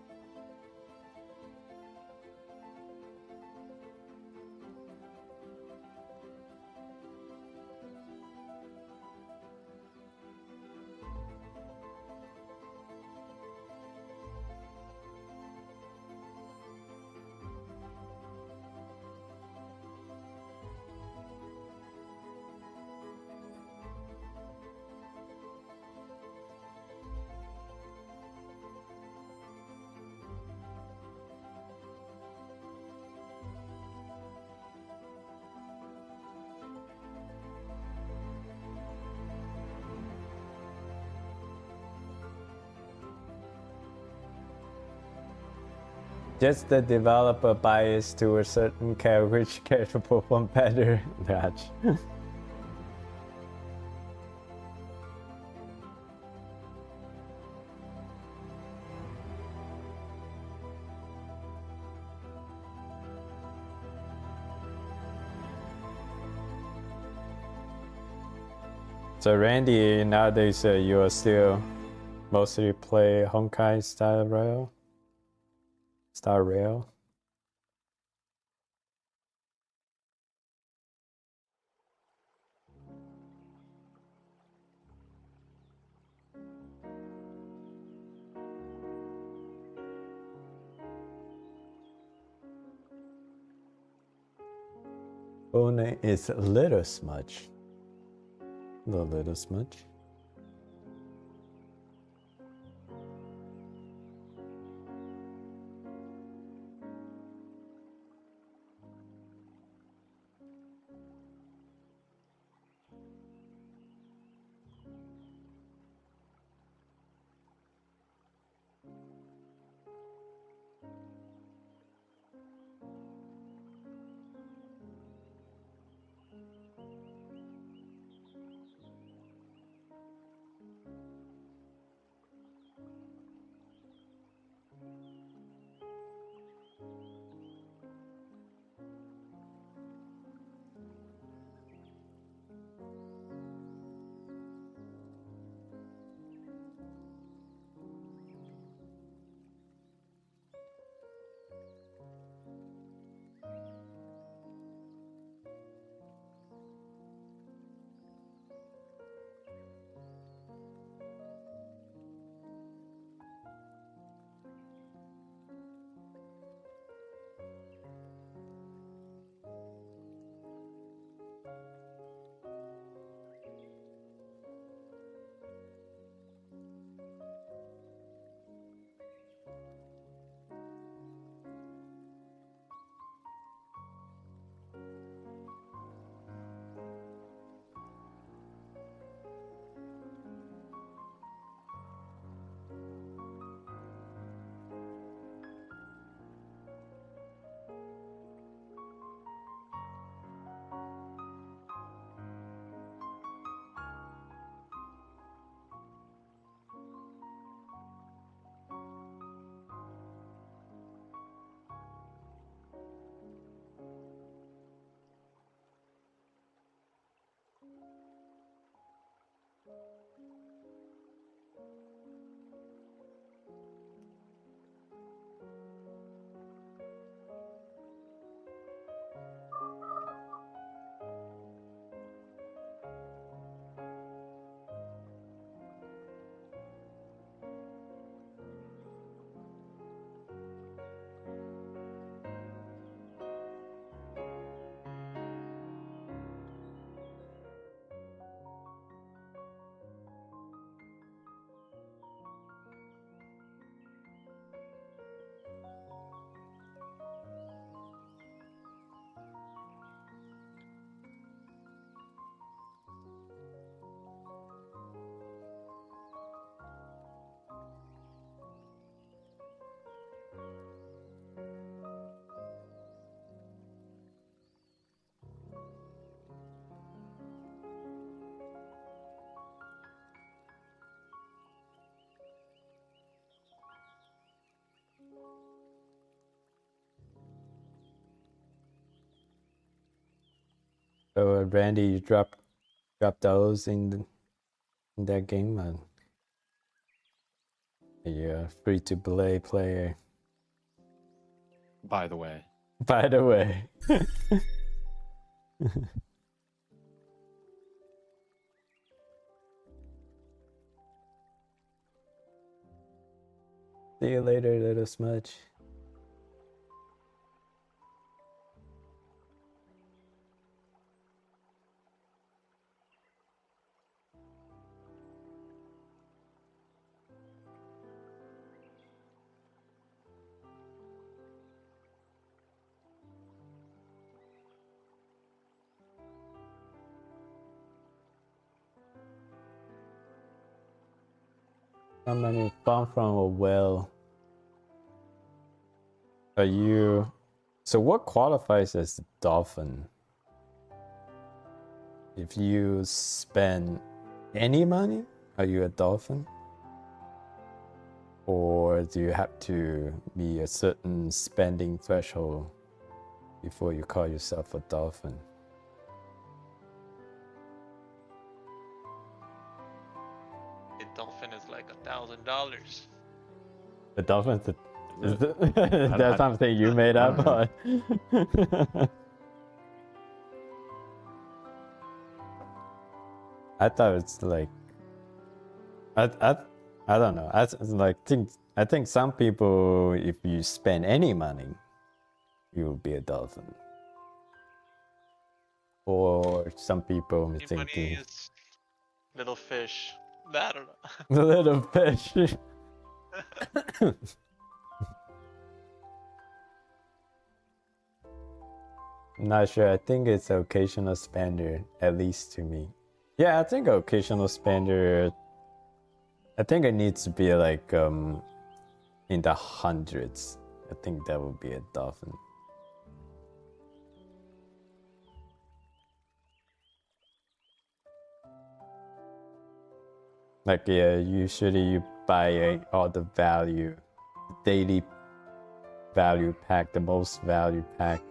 Just the developer bias to a certain character which character perform better. That. So Randy, nowadays you are still mostly play Honkai style rail? Star Rail? Full name is Little Smudge. The Little Smudge. So Randy, you drop those in that game, and you're free to play player. By the way. By the way. See you later, little smudge. How many found from a well? Are you... So what qualifies as a dolphin? If you spend any money, are you a dolphin? Or do you have to be a certain spending threshold before you call yourself a dolphin? A dolphin is like $1,000. The dolphin's the... Is Is that something you made I up? don't I thought it's like... I don't know. I think some people, if you spend any money, you'll be a dolphin. Or some people Any money thinking is little fish. I don't know. the little fish. I'm not sure. I think it's occasional spender, at least to me. Yeah, I think occasional spender. I think it needs to be like in the hundreds. I think that would be a dolphin. Like, yeah, usually you buy all the value, daily value pack, the most value pack.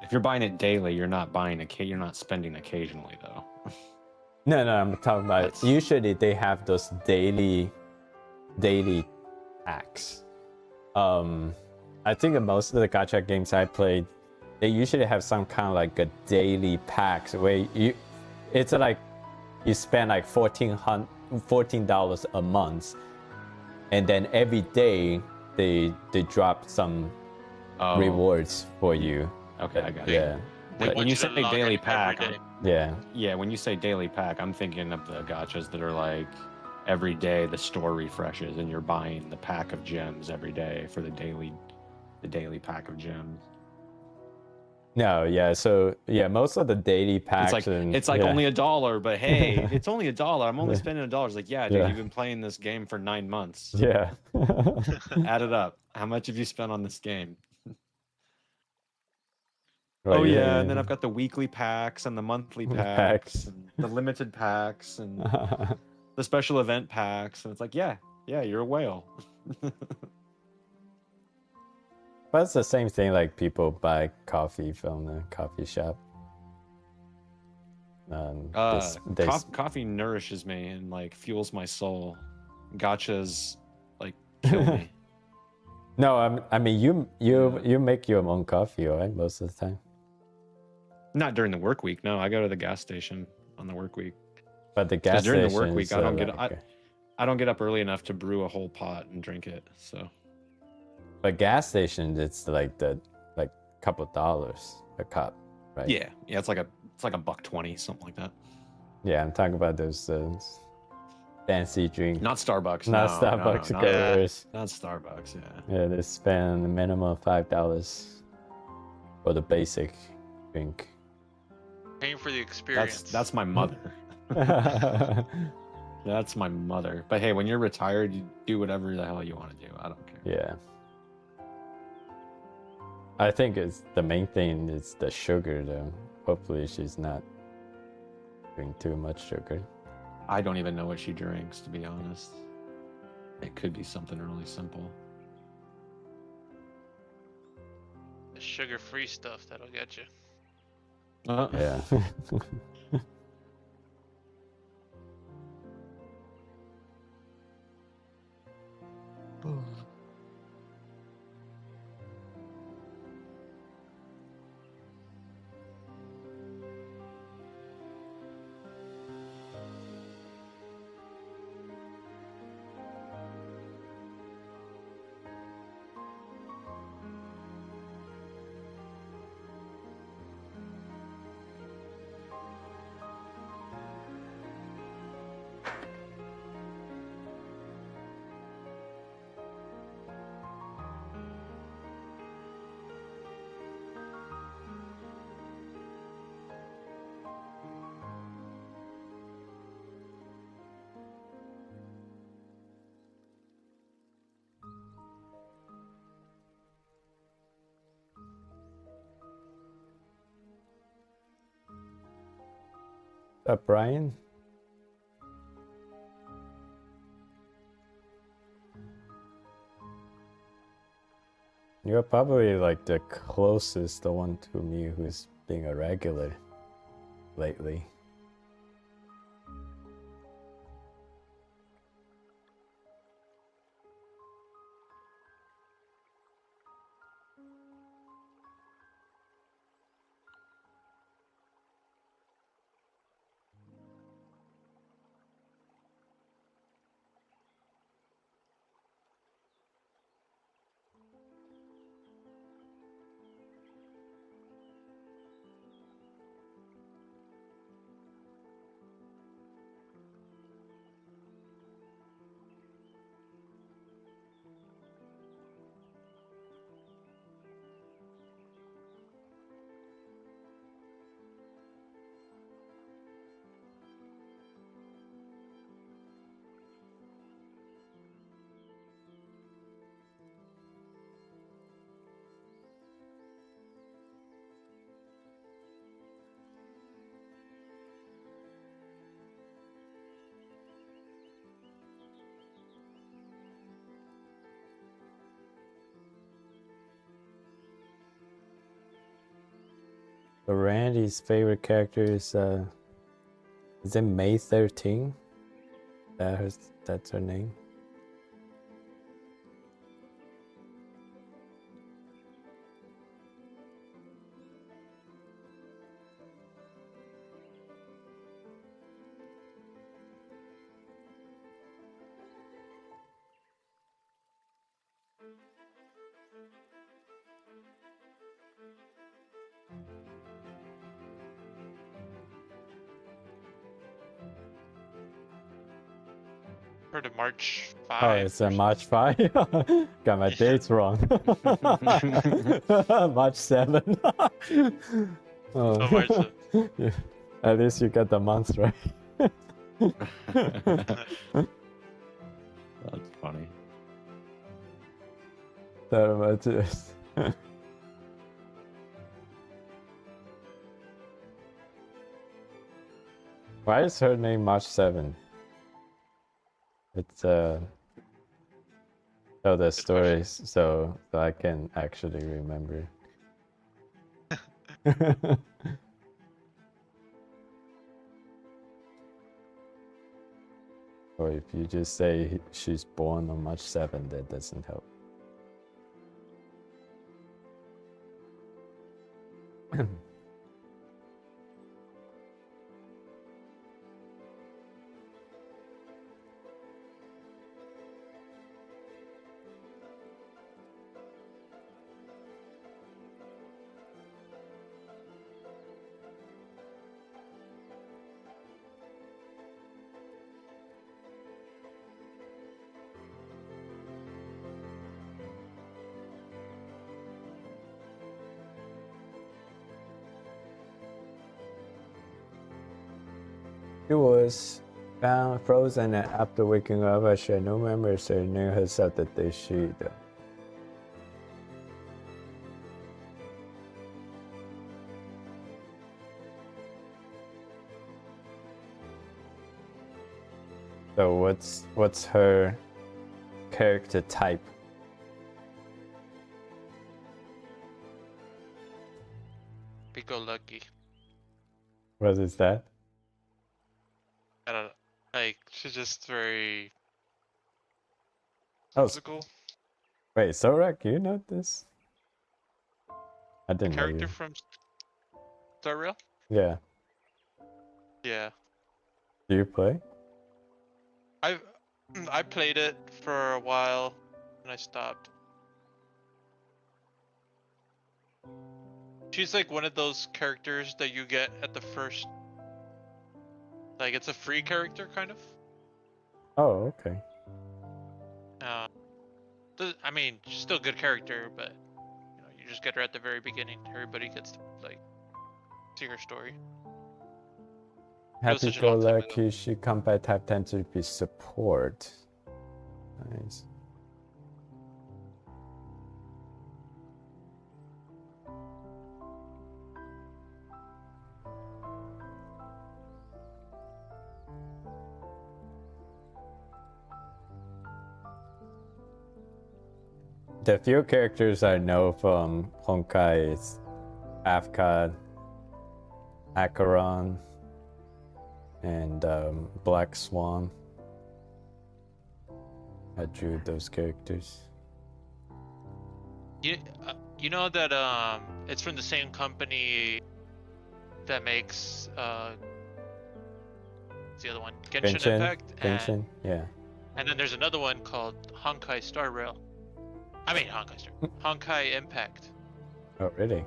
If you're buying it daily, you're not you're not spending occasionally though. No, I'm talking about That's- usually they have those daily packs. I think in most of the gacha games I played, they usually have some kind of like a daily packs where it's like you spend like $14 a month, and then every day they drop some Oh, rewards for you. okay, I got it. Yeah, They When want you to say log daily in every pack, day. yeah. when you say daily pack, I'm thinking of the gachas that are like every day the store refreshes and you're buying the pack of gems every day for the daily pack of gems. No, yeah. So yeah, most of the daily packs. It's like yeah. only $1, but hey, it's only $1. I'm only spending $1. Like, yeah, dude, Yeah. you've been playing this game for 9 months. Yeah. Add it up. How much have you spent on this game? Right, Oh yeah, and then I've got the weekly packs and the monthly Packs. packs, and the limited packs and the special event packs, and it's like, yeah, you're a whale. But it's the same thing. Like people buy coffee from the coffee shop. Coffee nourishes me and like fuels my soul. Gachas like kill me. No, I mean you make your own coffee, right? Most of the time. Not during the work week. No, I go to the gas station on the work week. But the gas During the station. work week, I don't get like, I don't get up early enough to brew a whole pot and drink it. So. But gas station, it's like couple dollars a cup, right? Yeah, it's like $1.20, something like that. Yeah, I'm talking about those fancy drink. Not Starbucks. Not no, Starbucks no, goers. not Starbucks. Yeah. Yeah, they spend a minimum of $5 for the basic drink. Paying for the experience. That's my mother. That's my mother. But hey, when you're retired, you do whatever the hell you want to do. I don't care. Yeah. I think it's the main thing is the sugar though. Hopefully she's not doing too much sugar. I don't even know what she drinks, to be honest. It could be something really simple. The sugar-free stuff that'll get you. Yeah. Brian? You're probably like the closest the one to me who's being a regular lately. So Randy's favorite character is it May 13? That's her name. For the March Oh, 5. it's a March 5? Got my dates wrong. March 7. Oh, March 7. Yeah. At least you got the months right. That's funny. That much is. Why is her name March 7? It's tell the stories so I can actually remember. Or if you just say she's born on March 7, that doesn't help. She was found frozen, and after waking up, she had no memories. She knew herself that she died. So what's her character type? Be go lucky. What is that? I don't know. Like, she's just very Oh, physical. wait, Zorak, you know this? I The didn't know character you. from Star Rail? Yeah. Yeah. Do you play? I played it for a while and I stopped. She's like one of those characters that you get at the first, like it's a free character kind of. Oh, okay. I mean, she's still a good character, but you know, you just get her at the very beginning. Everybody gets to like see her story. It was Happy such a go long time ago. lucky, she combat type tends to be support. Nice. The few characters I know from Honkai is Afka, Acheron, and Black Swan. I drew those characters. You know that it's from the same company that makes what's the other one? Genshin Impact. Genshin, yeah. And then there's another one called Honkai Star Rail. I mean Honkai Impact. Oh, really?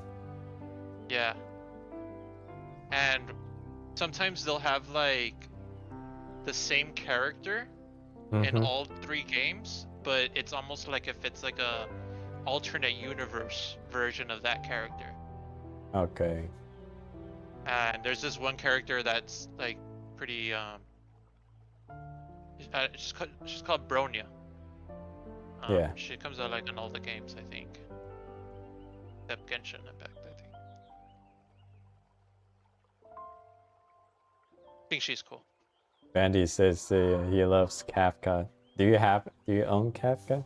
Yeah. And sometimes they'll have like the same character in all three games, but it's almost like if it's like a alternate universe version of that character. Okay. And there's this one character that's like pretty she's called Bronya. Yeah. She comes out like in all the games, I think. Except Genshin Impact, I think she's cool. Bandy says he loves Kafka. Do you own Kafka?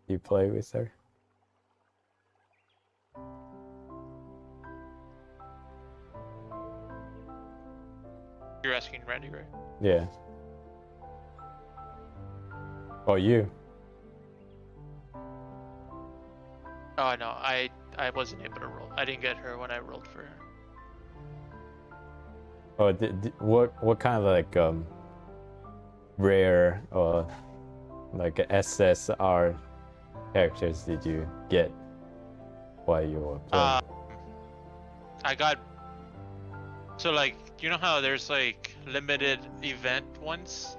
Do you play with her? You're asking Randy, right? Yeah. Or you? Oh no, I wasn't able to roll. I didn't get her when I rolled for her. Or what kind of like rare or like SSR characters did you get while you were playing? I got, so like, you know how there's like limited event ones?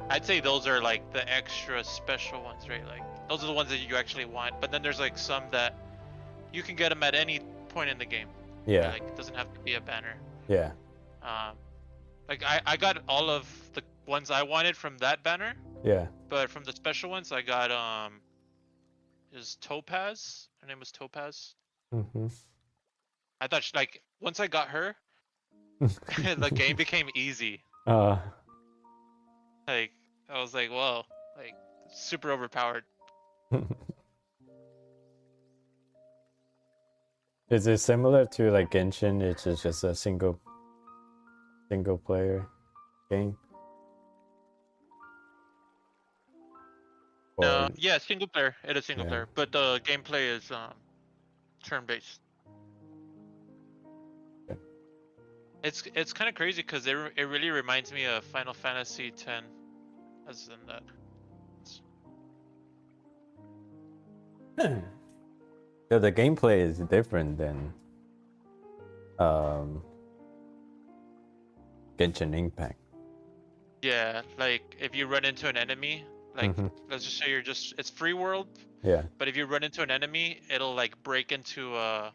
I'd say those are like the extra special ones, right? Like those are the ones that you actually want. But then there's like some that you can get them at any point in the game. Yeah. Like it doesn't have to be a banner. Yeah. Like I got all of the ones I wanted from that banner. Yeah. But from the special ones, I got is Topaz. Her name was Topaz. I thought like once I got her, the game became easy. Like I was like, whoa, like super overpowered. Is it similar to like Genshin? It's just a single player game? Or... Yeah, single player. It is single player, but the gameplay is turn-based. Okay. It's kind of crazy because it really reminds me of Final Fantasy X, as in that. So the gameplay is different than Genshin Impact. Yeah, like if you run into an enemy, like let's just say it's free world. Yeah. But if you run into an enemy, it'll like break into a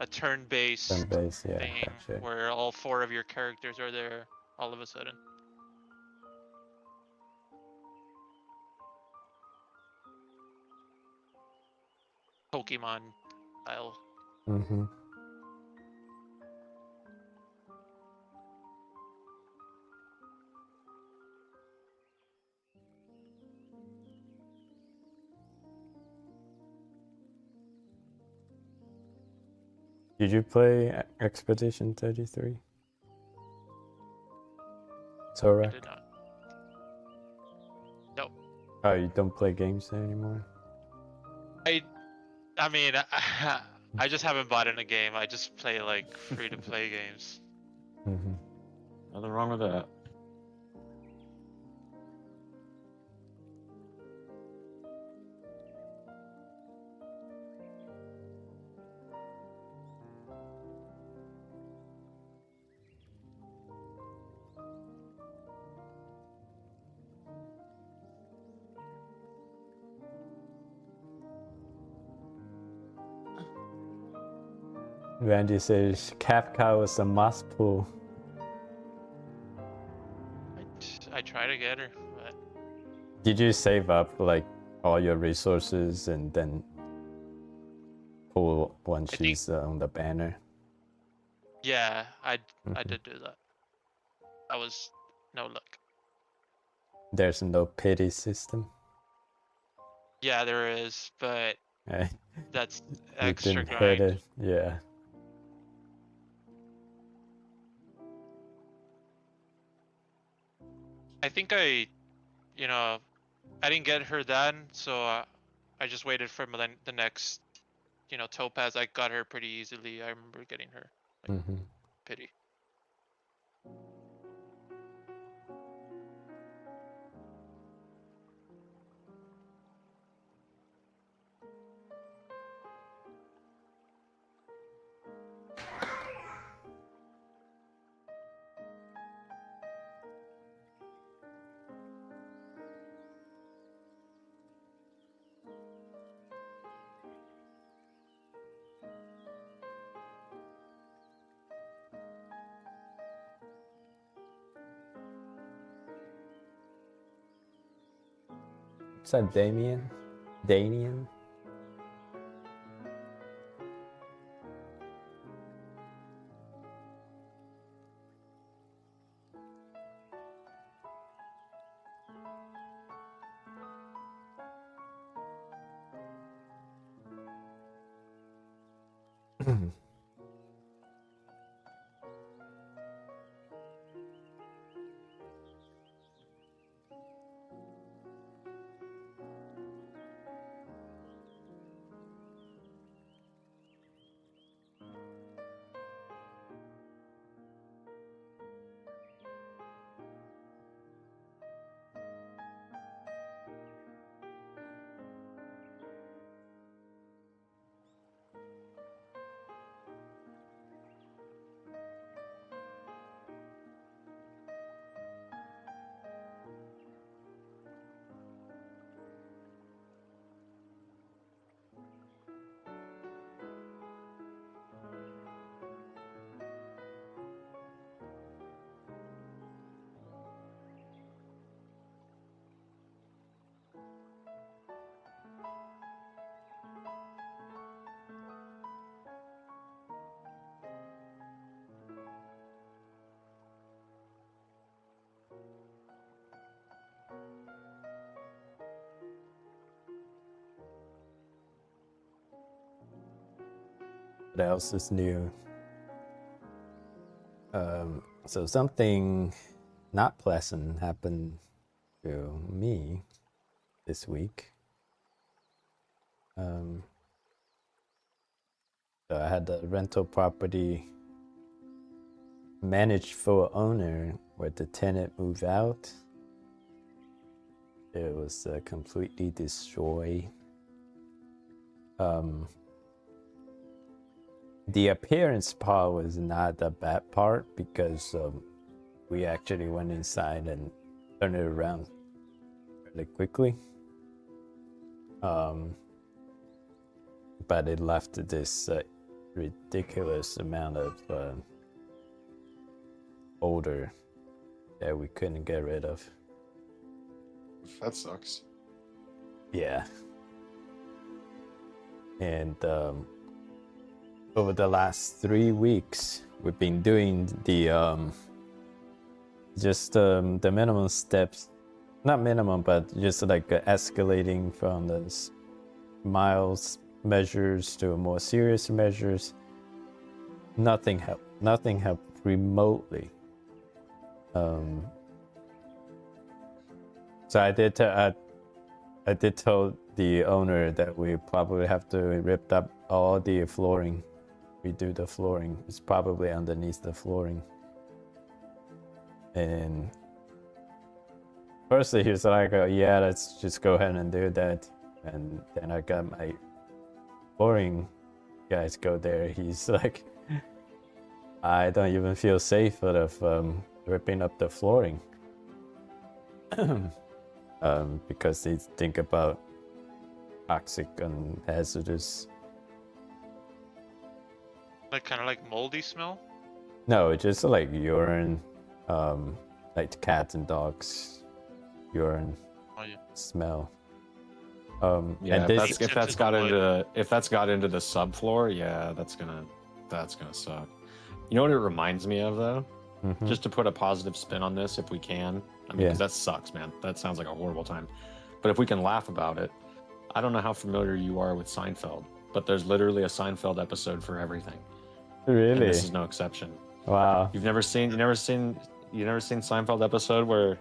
turn-based yeah, thing gotcha. where all 4 of your characters are there all of a sudden. Pokemon style. Did you play Expedition 33? I Zorak? did not. Nope. Oh, you don't play games anymore? I mean, I just haven't bought in a game. I just play like free to play games. Mm-hmm. Nothing wrong with that. Randy says Kafka was a must pull. I try to get her, but Did you save up like all your resources and then pull when think- she's on the banner? yeah, I Mhm. did do that. I was no luck. There's no pity system. Yeah, there is, but Eh, that's you extra didn't hit grind. it. Yeah. I think I didn't get her then, so I just waited for the next, topaz. I got her pretty easily. I remember getting her Mm-hmm. pity. Is that Damien? Danian? What else is new? So something not pleasant happened to me this week. So I had a rental property managed for owner where the tenant moved out. It was completely destroyed. The appearance part was not the bad part because we actually went inside and turned it around really quickly. But it left this ridiculous amount of odor that we couldn't get rid of. That sucks. Yeah. And over the last 3 weeks, we've been doing the the minimum steps, not minimum, but just like escalating from the mild measures to more serious measures. nothing helped remotely. So I did tell the owner that we probably have to rip up all the flooring, redo the flooring. It's probably underneath the flooring. And firstly he was like, oh, yeah, let's just go ahead and do that. And then I got my flooring guys go there. He's like, I don't even feel safe out of ripping up the flooring. Because they think about toxic and hazardous. Like kind of like moldy smell. No, just like urine, like cats and dogs, urine smell. Yeah, and if that's got into the subfloor, yeah, that's gonna suck. You know what it reminds me of though? Mhm. Just to put a positive spin on this, if we can. I mean, because that sucks, man. That sounds like a horrible time. But if we can laugh about it, I don't know how familiar you are with Seinfeld, but there's literally a Seinfeld episode for everything. Really? And this is no exception. Wow. You never seen Seinfeld episode where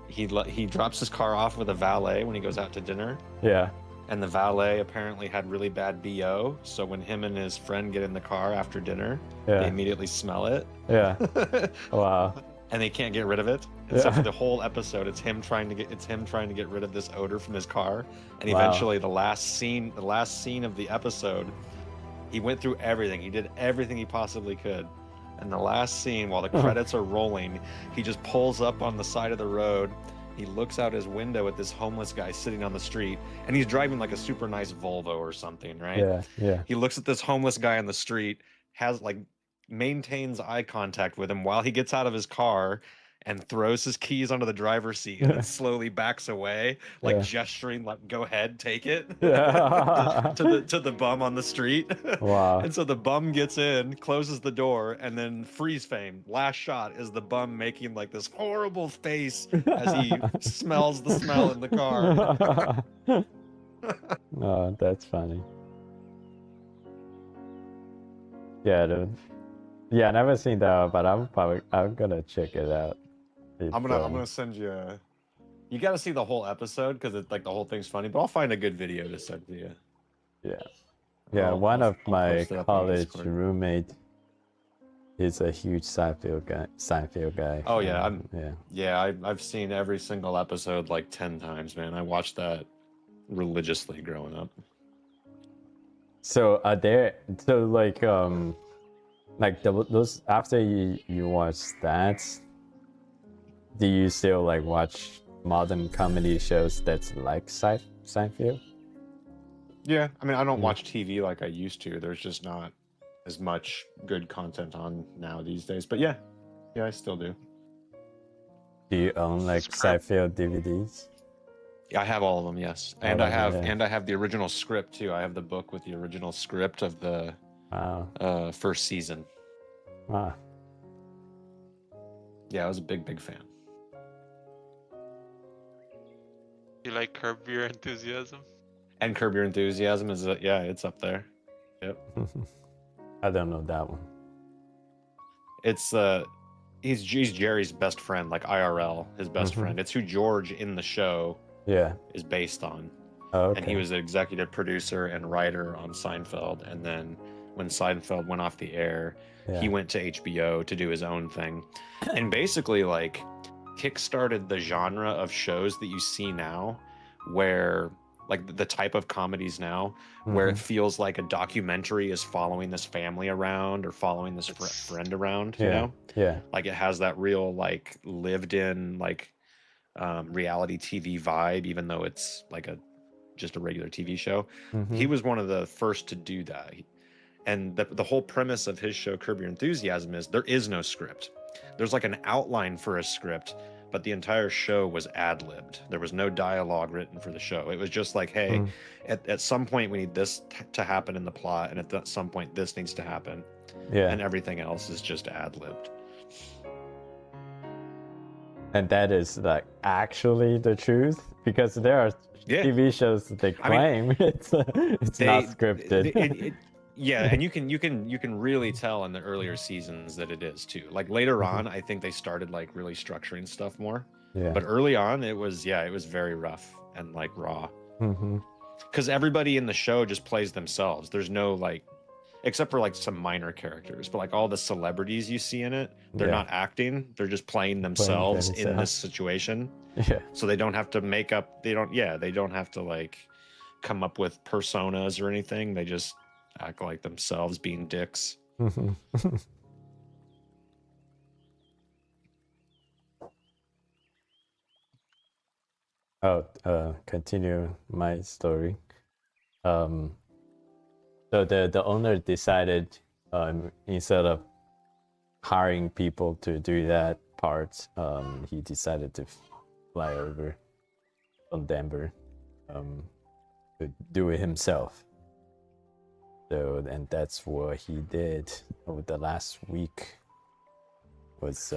he drops his car off with a valet when he goes out to dinner, Yeah. and the valet apparently had really bad BO, so when him and his friend get in the car after dinner, they Yeah. immediately smell it. Yeah. Wow. And they can't get rid of it. And so for the whole episode, it's him trying to get rid of this odor from his car. And Wow. eventually the last scene of the episode, he went through everything. He did everything he possibly could. And the last scene, while the credits are rolling, he just pulls up on the side of the road. He looks out his window at this homeless guy sitting on the street, and he's driving like a super nice Volvo or something, right? Yeah. Yeah. He looks at this homeless guy on the street, maintains eye contact with him while he gets out of his car and throws his keys onto the driver's seat and then slowly backs away, like Yeah. gesturing like, go ahead, take it. Yeah. to the bum on the street. Wow. And so the bum gets in, closes the door, and then freeze frame. Last shot is the bum making like this horrible face as he smells the smell in the car. Oh, that's funny. Yeah, dude. Yeah, I never seen that, but I'm gonna check it out. I'm gonna send you you got to see the whole episode because it's like the whole thing's funny, but I'll find a good video to send to you. Yeah. One of I'll my post it up on college Discord. roommate is a huge Seinfeld guy. Oh, yeah, I've seen every single episode like 10 times, man. I watched that religiously growing up. So those after you watch that, do you still like watch modern comedy shows that's like Seinfeld? Yeah, I mean, I don't watch TV like I used to. There's just not as much good content on now these days. But yeah, I still do. Do you own like Seinfeld DVDs? Yeah, I have all of them, yes. And All I of have them, yeah. and I have the original script too. I have the book with the original script of the Wow. first season. Wow. Yeah, I was a big fan. You like Curb Your Enthusiasm? And Curb Your Enthusiasm is it's up there. Yep. I don't know that one. It's he's Jerry's best friend, like IRL, his best Mhm. friend. It's who George in the show Yeah. is based on. Oh, okay. And he was an executive producer and writer on Seinfeld. And then when Seinfeld went off the air, Yeah. he went to HBO to do his own thing. And basically like kickstarted the genre of shows that you see now, where like the type of comedies now where it feels like a documentary is following this family around or following this friend around, you know? Yeah. Like it has that real like lived in like reality TV vibe, even though it's like just a regular TV show. Mhm. He was one of the first to do that. And the whole premise of his show Curb Your Enthusiasm is there is no script. There's like an outline for a script, but the entire show was ad-libbed. There was no dialogue written for the show. It was just like, hey, at some point we need this to happen in the plot, and at some point this needs to happen. Yeah. And everything else is just ad-libbed. And that is like actually the truth, because there are Yeah. TV shows that they I mean, claim it's not scripted. Yeah, and you can really tell in the earlier seasons that it is too. Like later on, I think they started like really structuring stuff more. Yeah. But early on, it was very rough and like raw. Because everybody in the show just plays themselves. There's no like, except for like some minor characters, but like all the celebrities you see in it, they're not acting. They're just playing themselves in this situation. Yeah. So they don't have to make up. They don't have to like come up with personas or anything. They just act like themselves being dicks. Continue my story. So the owner decided, instead of hiring people to do that part, he decided to fly over from Denver, to do it himself. So, and that's what he did over the last week. Was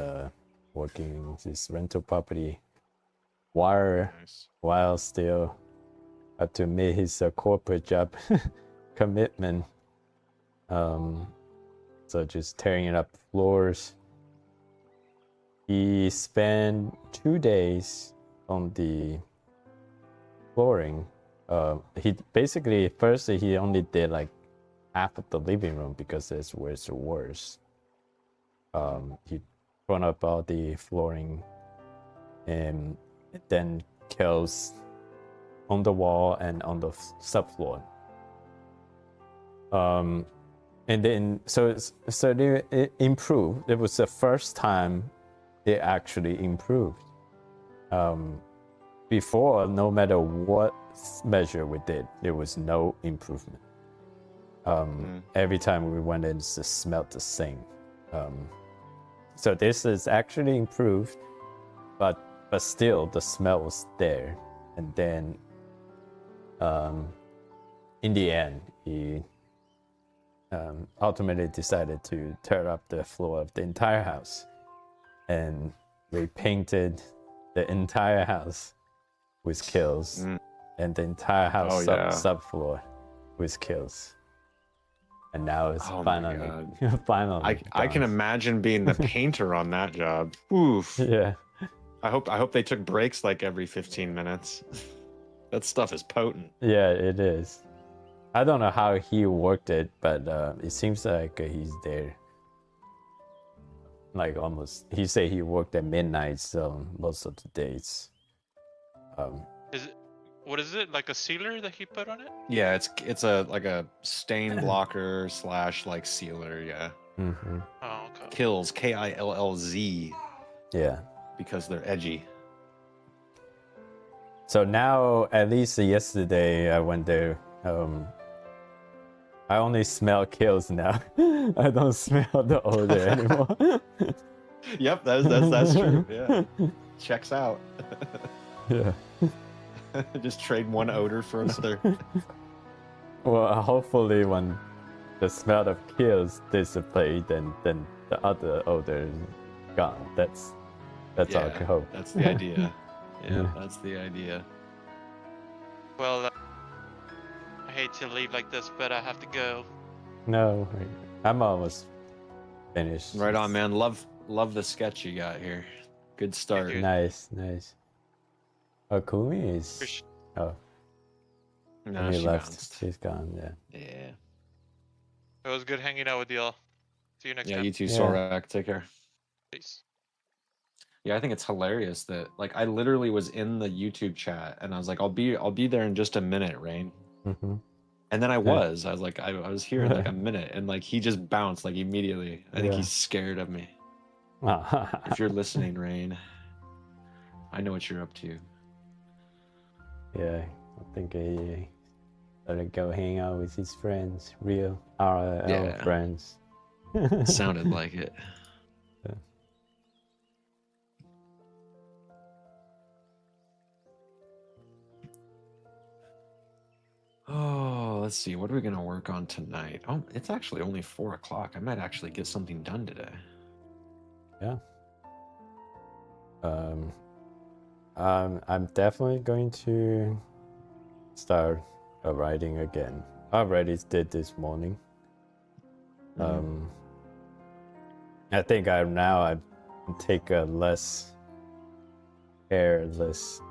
working in this rental property while still had to meet his corporate job commitment. So just tearing up floors. He spent 2 days on the flooring. He basically first he only did like half of the living room because that's where it's worse. He put up all the flooring and then kills on the wall and on the subfloor. And then so it improved. It was the first time it actually improved. Before, no matter what measure we did, there was no improvement. Every time we went in, it just smelled the same. So this is actually improved, but still the smell was there. And then in the end, he ultimately decided to tear up the floor of the entire house and repainted the entire house with kills and the entire house subfloor with kills. And now it's finally I can imagine being the painter on that job. Oof. Yeah. I hope they took breaks like every 15 minutes. That stuff is potent. Yeah, it is. I don't know how he worked it, but it seems like he's there. Like almost, he said he worked at midnight, so most of the days. What is it? Like a sealer that he put on it? Yeah, it's a like a stain blocker / like sealer. Yeah. Mm-hmm. Oh, okay. Kills, KILLZ. Yeah. Because they're edgy. So now, at least yesterday, I went there. I only smell kills now. I don't smell the odor anymore. Yep, that's true. Yeah, checks out. Yeah. Just trade one odor for another. Well, hopefully when the smell of kills dissipate, then the other odor is gone. That's our hope. That's the idea. Yeah, that's the idea. Well, I hate to leave like this, but I have to go. No, I'm almost finished. Right on, man. Love the sketch you got here. Good start. Nice. Oh, Kumi is. Oh. No, he she left. bounced. She's gone. Yeah. Yeah. It was good hanging out with y'all. See you next time. Yeah, you too, Yeah. Sorak. Take care. Peace. Yeah, I think it's hilarious that like I literally was in the YouTube chat and I was like, I'll be there in just a minute, Rain. Mm-hmm. And then I was like, I was here in like a minute, and like he just bounced like immediately. I think he's scared of me. If you're listening, Rain, I know what you're up to. Yeah, I think he started go hang out with his friends, real our friends. Sounded like it. Yeah. Oh, let's see. What are we gonna work on tonight? Oh, it's actually only 4 o'clock. I might actually get something done today. Yeah. I'm definitely going to start writing again. I already did this morning. Um, I think I take a less careless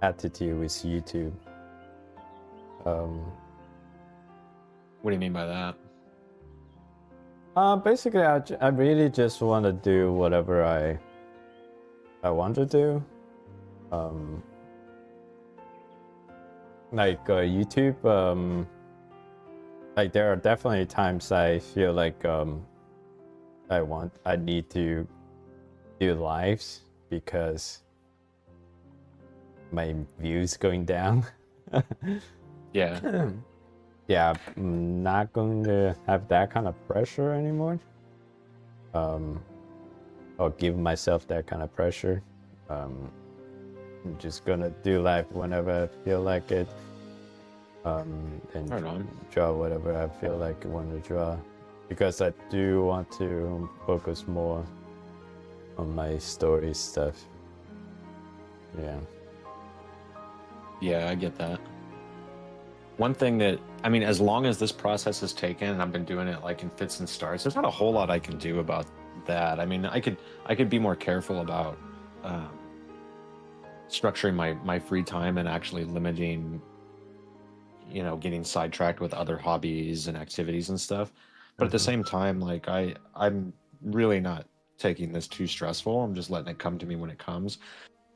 attitude with YouTube. What do you mean by that? Basically, I really just want to do whatever I want to do. Like YouTube, like there are definitely times I feel like I need to do lives because my views going down. Yeah. Yeah, I'm not going to have that kind of pressure anymore. Or give myself that kind of pressure. I'm just gonna do life whenever I feel like it. And Right on. draw whatever I feel like I want to draw. Because I do want to focus more on my story stuff. Yeah. Yeah, I get that. One thing that, I mean, as long as this process is taken, and I've been doing it like in fits and starts, there's not a whole lot I can do about that. I mean, I could be more careful about structuring my free time and actually limiting, you know, getting sidetracked with other hobbies and activities and stuff. But at the same time, like I'm really not taking this too stressful. I'm just letting it come to me when it comes.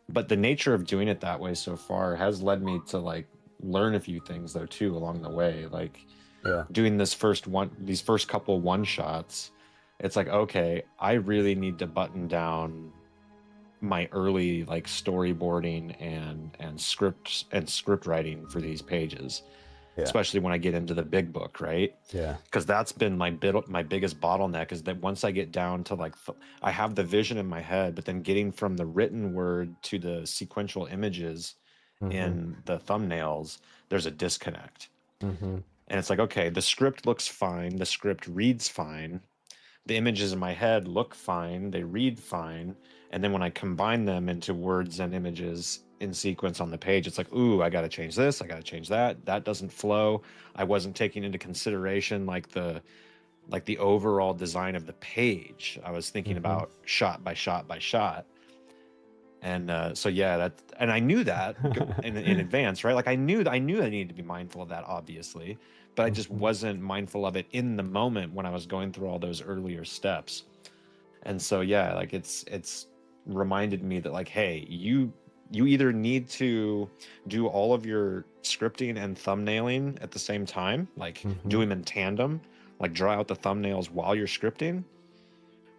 But the nature of doing it that way so far has led me to like learn a few things though too along the way. Like doing these first couple one shots, it's like, okay, I really need to button down my early like storyboarding and script writing for these pages. Especially when I get into the big book, right? Yeah. Because that's been my biggest bottleneck, is that once I get down to like I have the vision in my head, but then getting from the written word to the sequential images in the thumbnails, there's a disconnect. And it's like, okay, the script looks fine, the script reads fine, the images in my head look fine, they read fine, and then when I combine them into words and images in sequence on the page, it's like, ooh, I got to change this, I got to change that. That doesn't flow. I wasn't taking into consideration like the overall design of the page. I was thinking about shot by shot by shot. And so yeah, and I knew that in advance, right? Like I knew I needed to be mindful of that, obviously, but I just wasn't mindful of it in the moment when I was going through all those earlier steps. And so yeah, like it's reminded me that like, hey, you either need to do all of your scripting and thumbnailing at the same time, like do them in tandem, like draw out the thumbnails while you're scripting,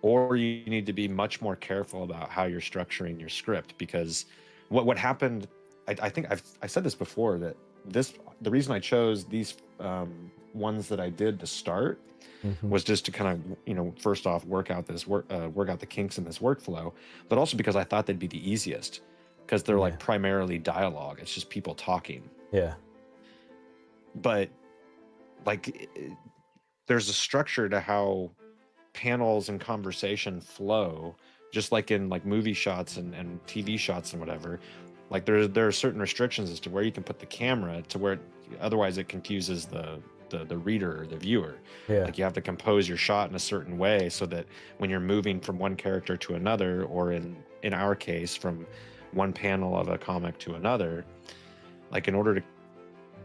or you need to be much more careful about how you're structuring your script. Because what happened, I think I said this before, that the reason I chose these ones that I did to start was just to kind of, you know, first off work out the kinks in this workflow, but also because I thought they'd be the easiest, because they're like primarily dialogue. It's just people talking. Yeah. But like there's a structure to how panels and conversation flow, just like in like movie shots and TV shots and whatever. Like there are certain restrictions as to where you can put the camera, to where otherwise it confuses the reader or the viewer. Like you have to compose your shot in a certain way so that when you're moving from one character to another, or in our case from one panel of a comic to another, like in order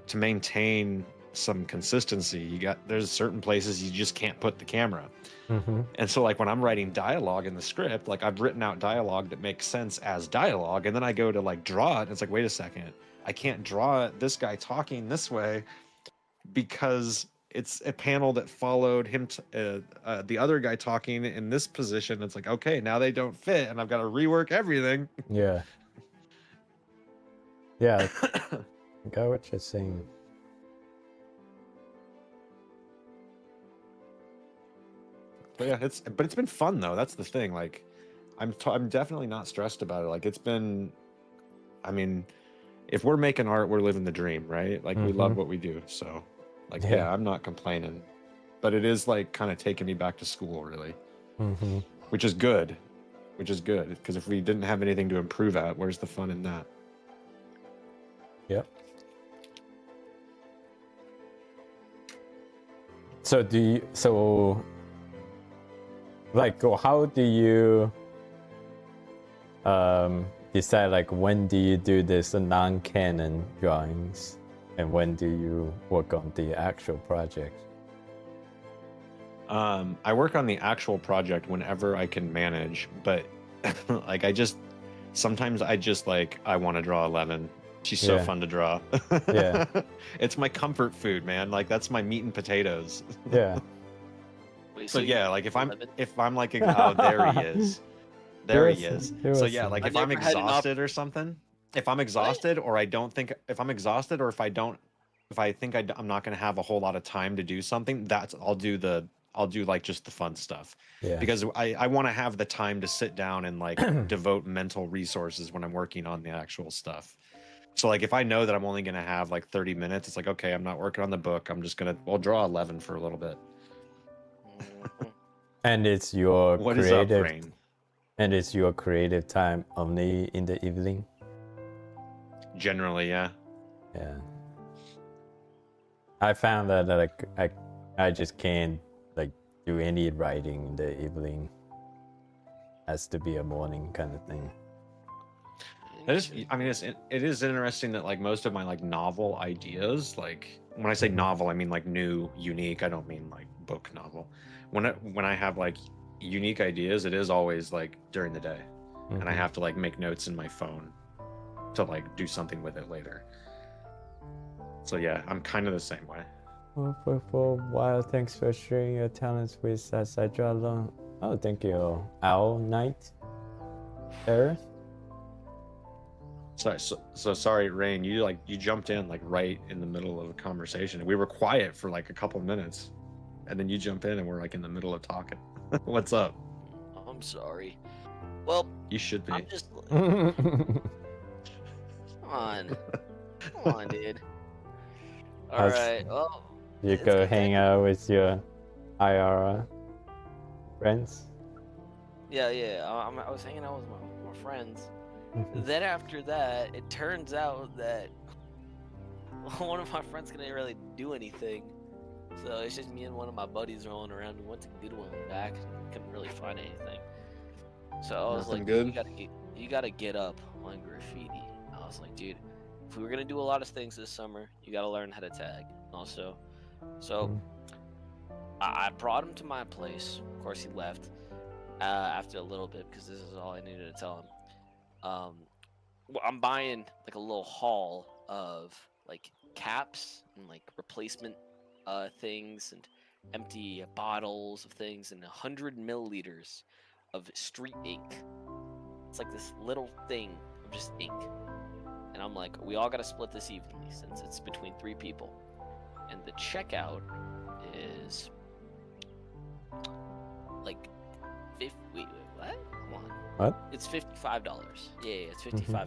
to maintain some consistency, there's certain places you just can't put the camera. And so like when I'm writing dialogue in the script, like I've written out dialogue that makes sense as dialogue, and then I go to like draw it, and it's like, wait a second, I can't draw this guy talking this way because it's a panel that followed him the other guy talking in this position. It's like, okay, now they don't fit, and I've got to rework everything. Yeah, I got what you're saying. But yeah, it's been fun though. That's the thing. Like, I'm definitely not stressed about it. Like, it's been, I mean, if we're making art, we're living the dream, right? Like, we love what we do. So, like, yeah, I'm not complaining. But it is like kind of taking me back to school, really, which is good. Because if we didn't have anything to improve at, where's the fun in that? Yep. So like how do you decide like when do you do this non-canon drawings and when do you work on the actual project? I work on the actual project whenever I can manage, but like sometimes I just like I want to draw 11. She's so Yeah. fun to draw. Yeah. It's my comfort food, man. Like that's my meat and potatoes. Yeah. Wait, So you yeah, like if I'm 11? like oh there he is. There he is. So yeah, like I've if I'm never had an exhausted or something, if I'm exhausted or I don't think if I'm exhausted or if I think I'm not going to have a whole lot of time to do something, I'll do like just the fun stuff. Yeah. Because I want to have the time to sit down and like devote mental resources when I'm working on the actual stuff. So like if I know that I'm only going to have like 30 minutes, it's like, okay, I'm not working on the book. I'm just going to, I'll draw 11 for a little bit. Mhm. And it's your What is up, creative Rain? and it's your creative time only in the evening? Generally, yeah. Yeah. I found that like I just can't like do any writing in the evening. Has to be a morning kind of thing. I mean, it is interesting that like most of my like novel ideas, like when I say novel, I mean like new, unique. I don't mean like book novel. When I have like unique ideas, it is always like during the day, and I have to like make notes in my phone to like do something with it later. So yeah, I'm kind of the same way. Well, for a while, thanks for sharing your talents with us. I draw along. Oh, thank you, Owl Knight. Earth. So sorry, Rain. You jumped in like right in the middle of a conversation. We were quiet for like a couple minutes, and then you jump in, and we're like in the middle of talking. What's up? I'm sorry. Well, You should be. I'm just. Come on. Come on, dude. How's- Alright, well. You it's go good hang that- out with your IR friends. Yeah, I was hanging out with my friends. Then after that, it turns out that one of my friends couldn't really do anything. So it's just me and one of my buddies rolling around. We went to Goodwill and back. Couldn't really find anything. So I was Nothing like, good? you gotta get up on graffiti. I was like, dude, if we were gonna do a lot of things this summer, you gotta learn how to tag. Also, so I brought him to my place. Of course, he left after a little bit because this is all I needed to tell him. Well, I'm buying like a little haul of like caps and like replacement things and empty bottles of things and 100 milliliters of street ink. It's like this little thing of just ink. And I'm like, we all gotta split this evenly since it's between 3 people. And the checkout is like wait, what? Come on. What? It's $55. Yeah, it's $55.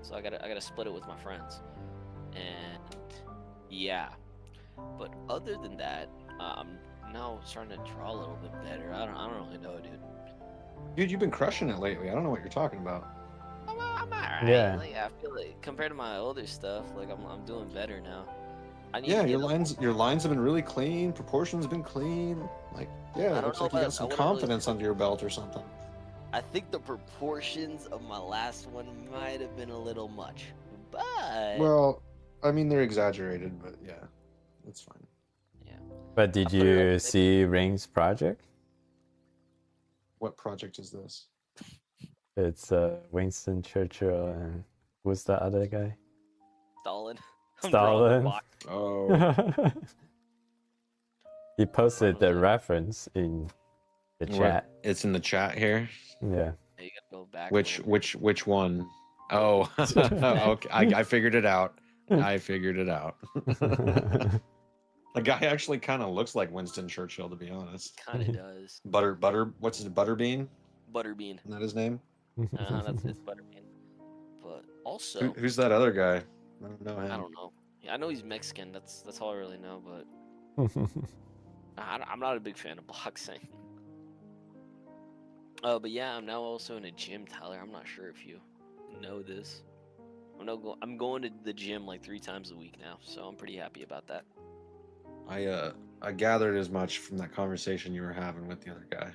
So I gotta split it with my friends. And yeah. But other than that, I'm now starting to draw a little bit better. I don't really know, dude. Dude, you've been crushing it lately. I don't know what you're talking about. I'm alright. Yeah. Like I feel like compared to my older stuff, like I'm doing better now. I need Yeah, to your get up- lines have been really clean. Proportions have been clean. Like, yeah, I it don't looks know like you about- got some I wouldn't really- confidence under your belt or something. I think the proportions of my last one might have been a little much, but Well, I mean, they're exaggerated, but yeah, that's fine. yeah. But did I put it you up- see Ring's project? What project is this? It's Winston Churchill and who's the other guy? Stalin. I'm drawing Stalin. the box. Oh, He posted the reference in the chat. it's in the chat here. Yeah. You gotta go back. a Which little one? Oh, okay. I figured it out. I figured it out. The guy actually kind of looks like Winston Churchill, to be honest. bit. Kinda does. What's his Butterbean? Butterbean. Isn't that his name? That's it's Butterbean. But also, Who's that other guy? I don't know him. I don't know. Yeah, I know he's Mexican. That's all I really know. But I'm not a big fan of boxing. But yeah, I'm now also in a gym, Tyler. I'm not sure if you know this. I'm going to the gym like 3 times a week now, so I'm pretty happy about that. I I gathered as much from that conversation you were having with the other guy.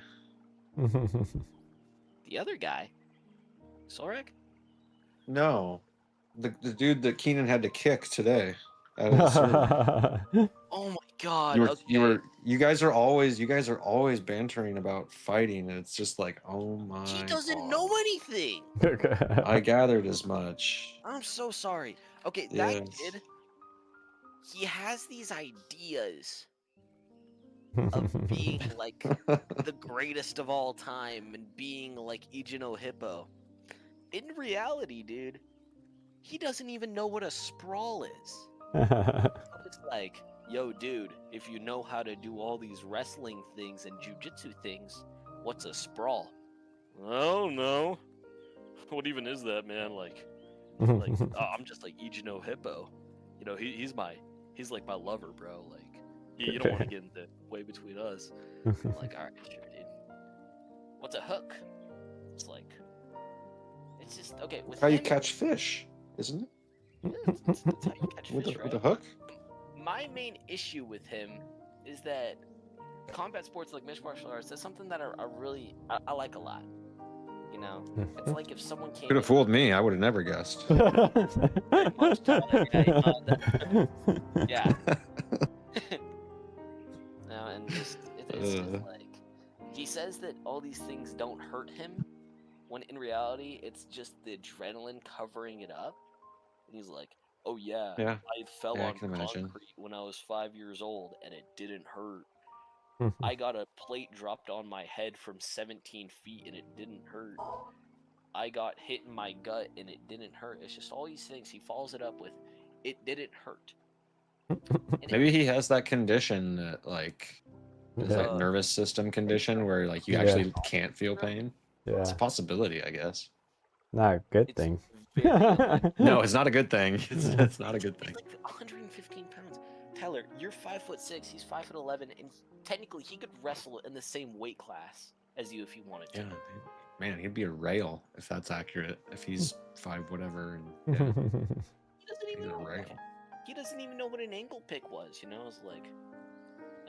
The other guy, Sorek. No, the dude that Kenan had to kick today at his server. Oh my god. You guys are always bantering about fighting, and it's just like, oh my. He doesn't God. know anything. I gathered as much. I'm so sorry. Okay, Yes. that kid. He has these ideas of being like the greatest of all time and being like Ijino Hippo. In reality, dude, he doesn't even know what a sprawl is. It's like, yo, dude, if you know how to do all these wrestling things and jujitsu things, what's a sprawl? I don't know. What even is that, man? Like I'm just like Ijino Hippo. You know, he's like my lover, bro. Like, you don't want to get in the way between us. I'm like, all right, sure, dude. What's a hook? It's like, it's just okay. With How you him, catch fish, isn't it? yeah, that's how you catch fish, right? With a hook? My main issue with him is that combat sports like mixed martial arts is something that I like a lot. You know, it's like if someone came. Could have fooled me. I would have never guessed. Pretty much, Tyler, yeah. No, and it's just like he says that all these things don't hurt him, when in reality it's just the adrenaline covering it up. And he's like, "Oh yeah, Yeah. I fell Yeah, I on can imagine. concrete when I was 5 years old, and it didn't hurt. I got a plate dropped on my head from 17 feet, and it didn't hurt. I got hit in my gut, and it didn't hurt." It's just all these things. He follows it up with, "It didn't hurt." Maybe he has that condition that like is that nervous system condition where like you actually can't feel pain. It's a possibility, I guess. Not a good It's thing. very unlikely. No, it's not a good thing. It's not a good thing. He's like 115 pounds. Tyler, you're 5'6", he's 5'11", and technically he could wrestle in the same weight class as you if he wanted to. Yeah, man, he'd be a rail if that's accurate. If he's 5 whatever, and yeah, He doesn't even he's a know. rail. He doesn't even know what an ankle pick was. You know, it's like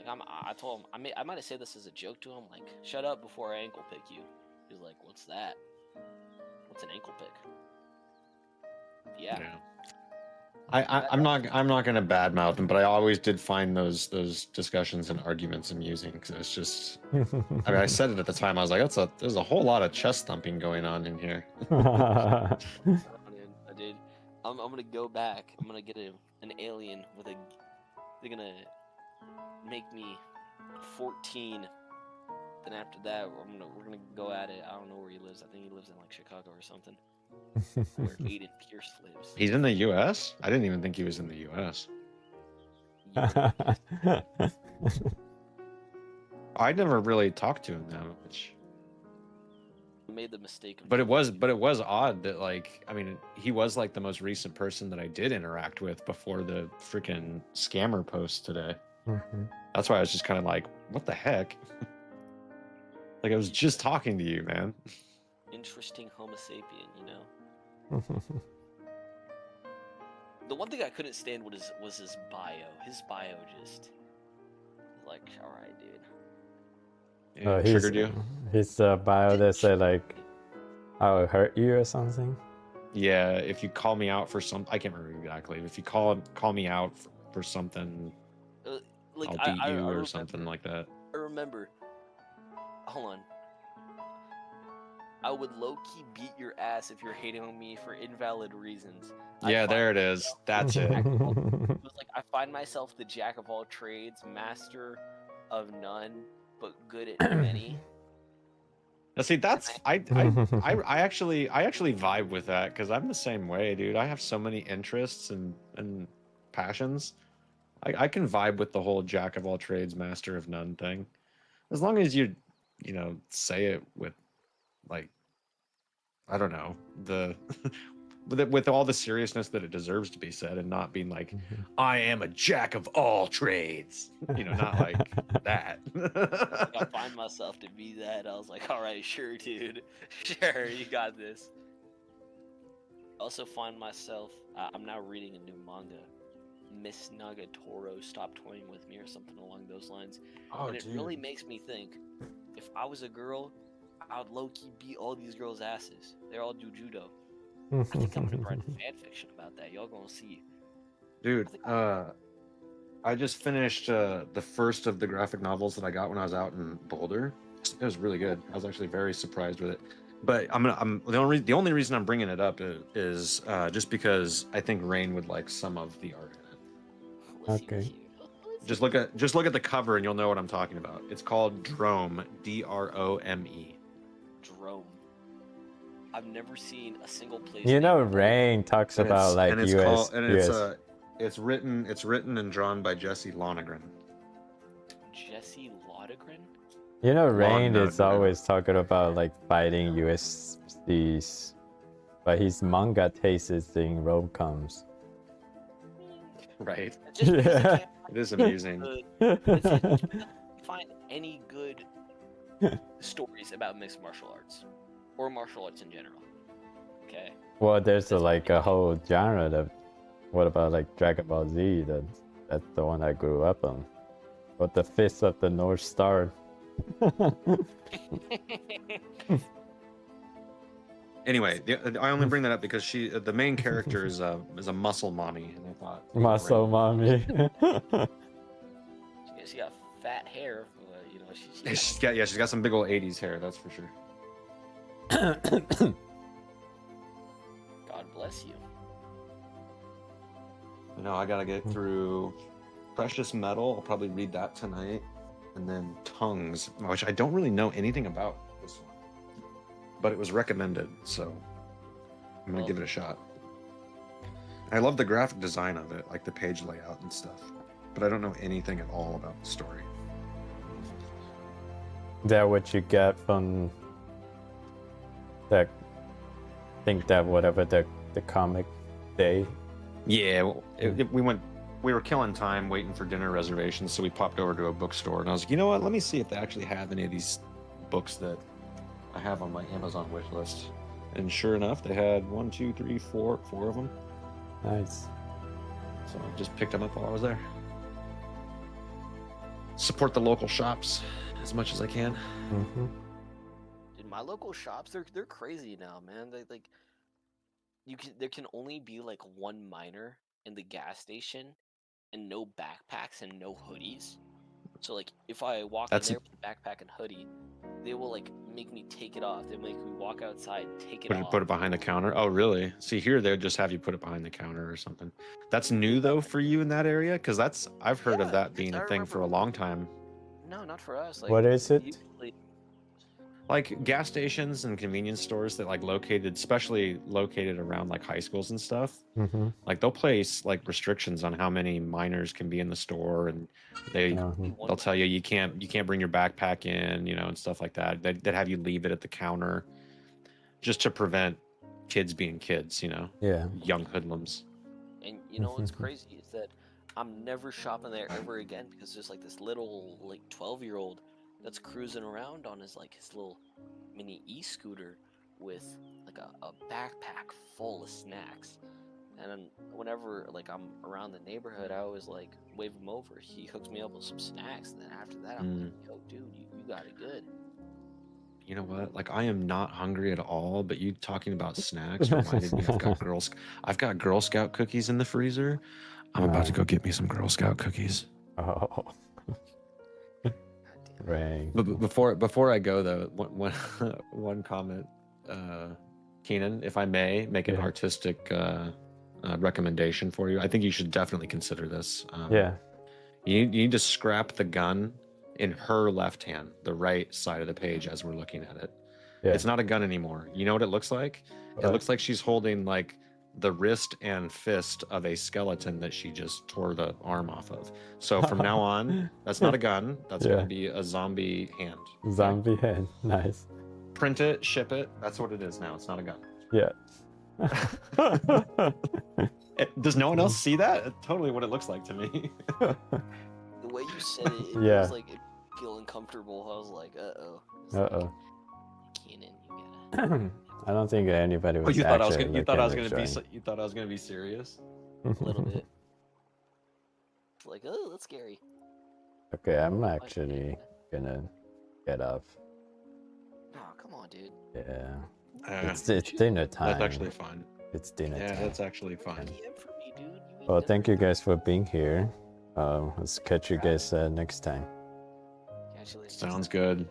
I told him I might have said this as a joke to him, like, "Shut up before I ankle pick you." He's like, "What's that? What's an ankle pick?" Yeah. I'm not gonna badmouth him, but I always did find those discussions and arguments amusing because it's just. I mean, I said it at the time. I was like, there's a whole lot of chest thumping going on in here. I did. I'm gonna go back. I'm gonna get an alien with a. They're gonna make me 14. Then after that, we're gonna go at it. I don't know where he lives. I think he lives in like Chicago or something. Where Aiden Pierce lives. He's in the U.S. I didn't even think he was in the U.S. I never really talked to him that much. Made the mistake of. But it was odd that like I mean he was like the most recent person that I did interact with before the freaking scammer post today. That's why I was just kind of like, what the heck? Like I was just talking to you, man. Interesting Homo sapien, you know. The one thing I couldn't stand was his bio. His bio just like, all right, dude. Yeah, triggered you. His bio that said like, "I will hurt you" or something. Yeah, if you call me out for some, I can't remember exactly. If you call me out for something, Like, I'll beat I you or remember, something like that. I remember. Hold on. I would low-key beat your ass if you're hating on me for invalid reasons. Yeah, there it is. That's it. It was like, I find myself the jack of all trades, master of none, but good at many. Now, see, that's I actually vibe with that because I'm the same way, dude. I have so many interests and passions. I can vibe with the whole jack of all trades, master of none thing, as long as you know say it with like I don't know the with all the seriousness that it deserves to be said, and not being like I am a jack of all trades, you know, not like that. I find myself to be that. I was like, all right, sure, dude, sure, you got this. I also find myself I'm now reading a new manga Miss Nagatoro stopped toying with me or something along those lines. Oh, And it really makes me think, if I was a girl, I would low-key beat all these girls' asses. They all do judo. I think I'm gonna write fan fiction about that. Y'all gonna see. Dude, I just finished the first of the graphic novels that I got when I was out in Boulder. It was really good. I was actually very surprised with it. But the only reason I'm bringing it up is just because I think Rain would like some of the art in it. Okay. Just look at the cover and you'll know what I'm talking about. It's called Drome, Drome. Drome. I've never seen a single place. You know, Rain talks about like US. It's written and drawn by Jesse Lonergan. Jesse Lonergan? You know, Rain Long is note, always talking about like fighting USCs, but his manga taste is in rom-coms. Right. Just because I Yeah. can't It is amusing. find any good stories about mixed martial arts or martial arts in general. Okay. Well, there's like a whole genre that. What about like Dragon Ball Z? That's the one I grew up on. But the Fist of the North Star. Anyway, I only bring that up because the main character is a muscle mommy, and I thought Muscle mommy. She got fat hair. You know, she's got some big old '80s hair, that's for sure. God bless you. No, I gotta get through Precious Metal. I'll probably read that tonight, and then Tongues, which I don't really know anything about this one, but it was recommended, so I'm gonna give it a shot. I love the graphic design of it, like the page layout and stuff, but I don't know anything at all about the story. That what you get from that? I think that whatever the comic day. Yeah, well, we were killing time waiting for dinner reservations, so we popped over to a bookstore, and I was like, you know what, let me see if they actually have any of these books that I have on my Amazon wish list. And sure enough, they had 1, 2, 3, 4 of them. Nice. So I just picked them up while I was there. Support the local shops as much as I can. Mm-hmm. Dude, my local shops, they're crazy now, man. They like there can only be like one miner in the gas station and no backpacks and no hoodies. So like if I walk in there with a backpack and hoodie, they will like make me take it off. They make me walk outside, take it off. Put it behind the counter. Oh, really? See, here they'll just have you put it behind the counter or something. That's new though for you in that area, because I've heard of that being a thing for a long time. No, not for us. Like, what is it? usually, Like gas stations and convenience stores that like especially located around like high schools and stuff. Mm-hmm. Like they'll place like restrictions on how many minors can be in the store, and they'll tell you you can't bring your backpack in, and stuff like that. They'd have you leave it at the counter, just to prevent kids being kids, Yeah. young hoodlums. And what's crazy is that I'm never shopping there ever again, because there's like this little like 12-year-old that's cruising around on his little mini e-scooter with like a backpack full of snacks. And then whenever like I'm around the neighborhood, I always like wave him over. He hooks me up with some snacks, and then after that I'm like, yo dude, you got it good. You know what? Like I am not hungry at all, but you talking about snacks reminded me I've got Girl Scout cookies in the freezer. I'm about to go get me some Girl Scout cookies. Oh. Right. But before I go though, one comment, Kenan, if I may make an artistic recommendation for you, I think you should definitely consider this. Yeah. You need to scrap the gun in her left hand, the right side of the page as we're looking at it. Yeah. It's not a gun anymore. You know what it looks like? It looks like she's holding like the wrist and fist of a skeleton that she just tore the arm off of. So from now on, that's not a gun. That's going to be a zombie hand. Zombie hand. Nice. Print it, ship it. That's what it is now. It's not a gun. Yeah. Does no one else see that? It's totally what it looks like to me. The way you said it, it Yeah. was like it feel uncomfortable. I was like, uh-oh. Uh-oh. Kenan, you gotta I don't think anybody was You thought I was actually gonna be looking you thought I was gonna be serious? a little bit. Like, oh, that's scary. Okay, I'm actually gonna get up. Oh, come on, dude. Yeah. Uh, It's dinner time. that's actually fine. It's dinner Yeah, time. that's actually fine. PM for me, dude. You eat Well, dinner thank you now. guys for being here. Let's catch you guys next time. Catch you later. Sounds good.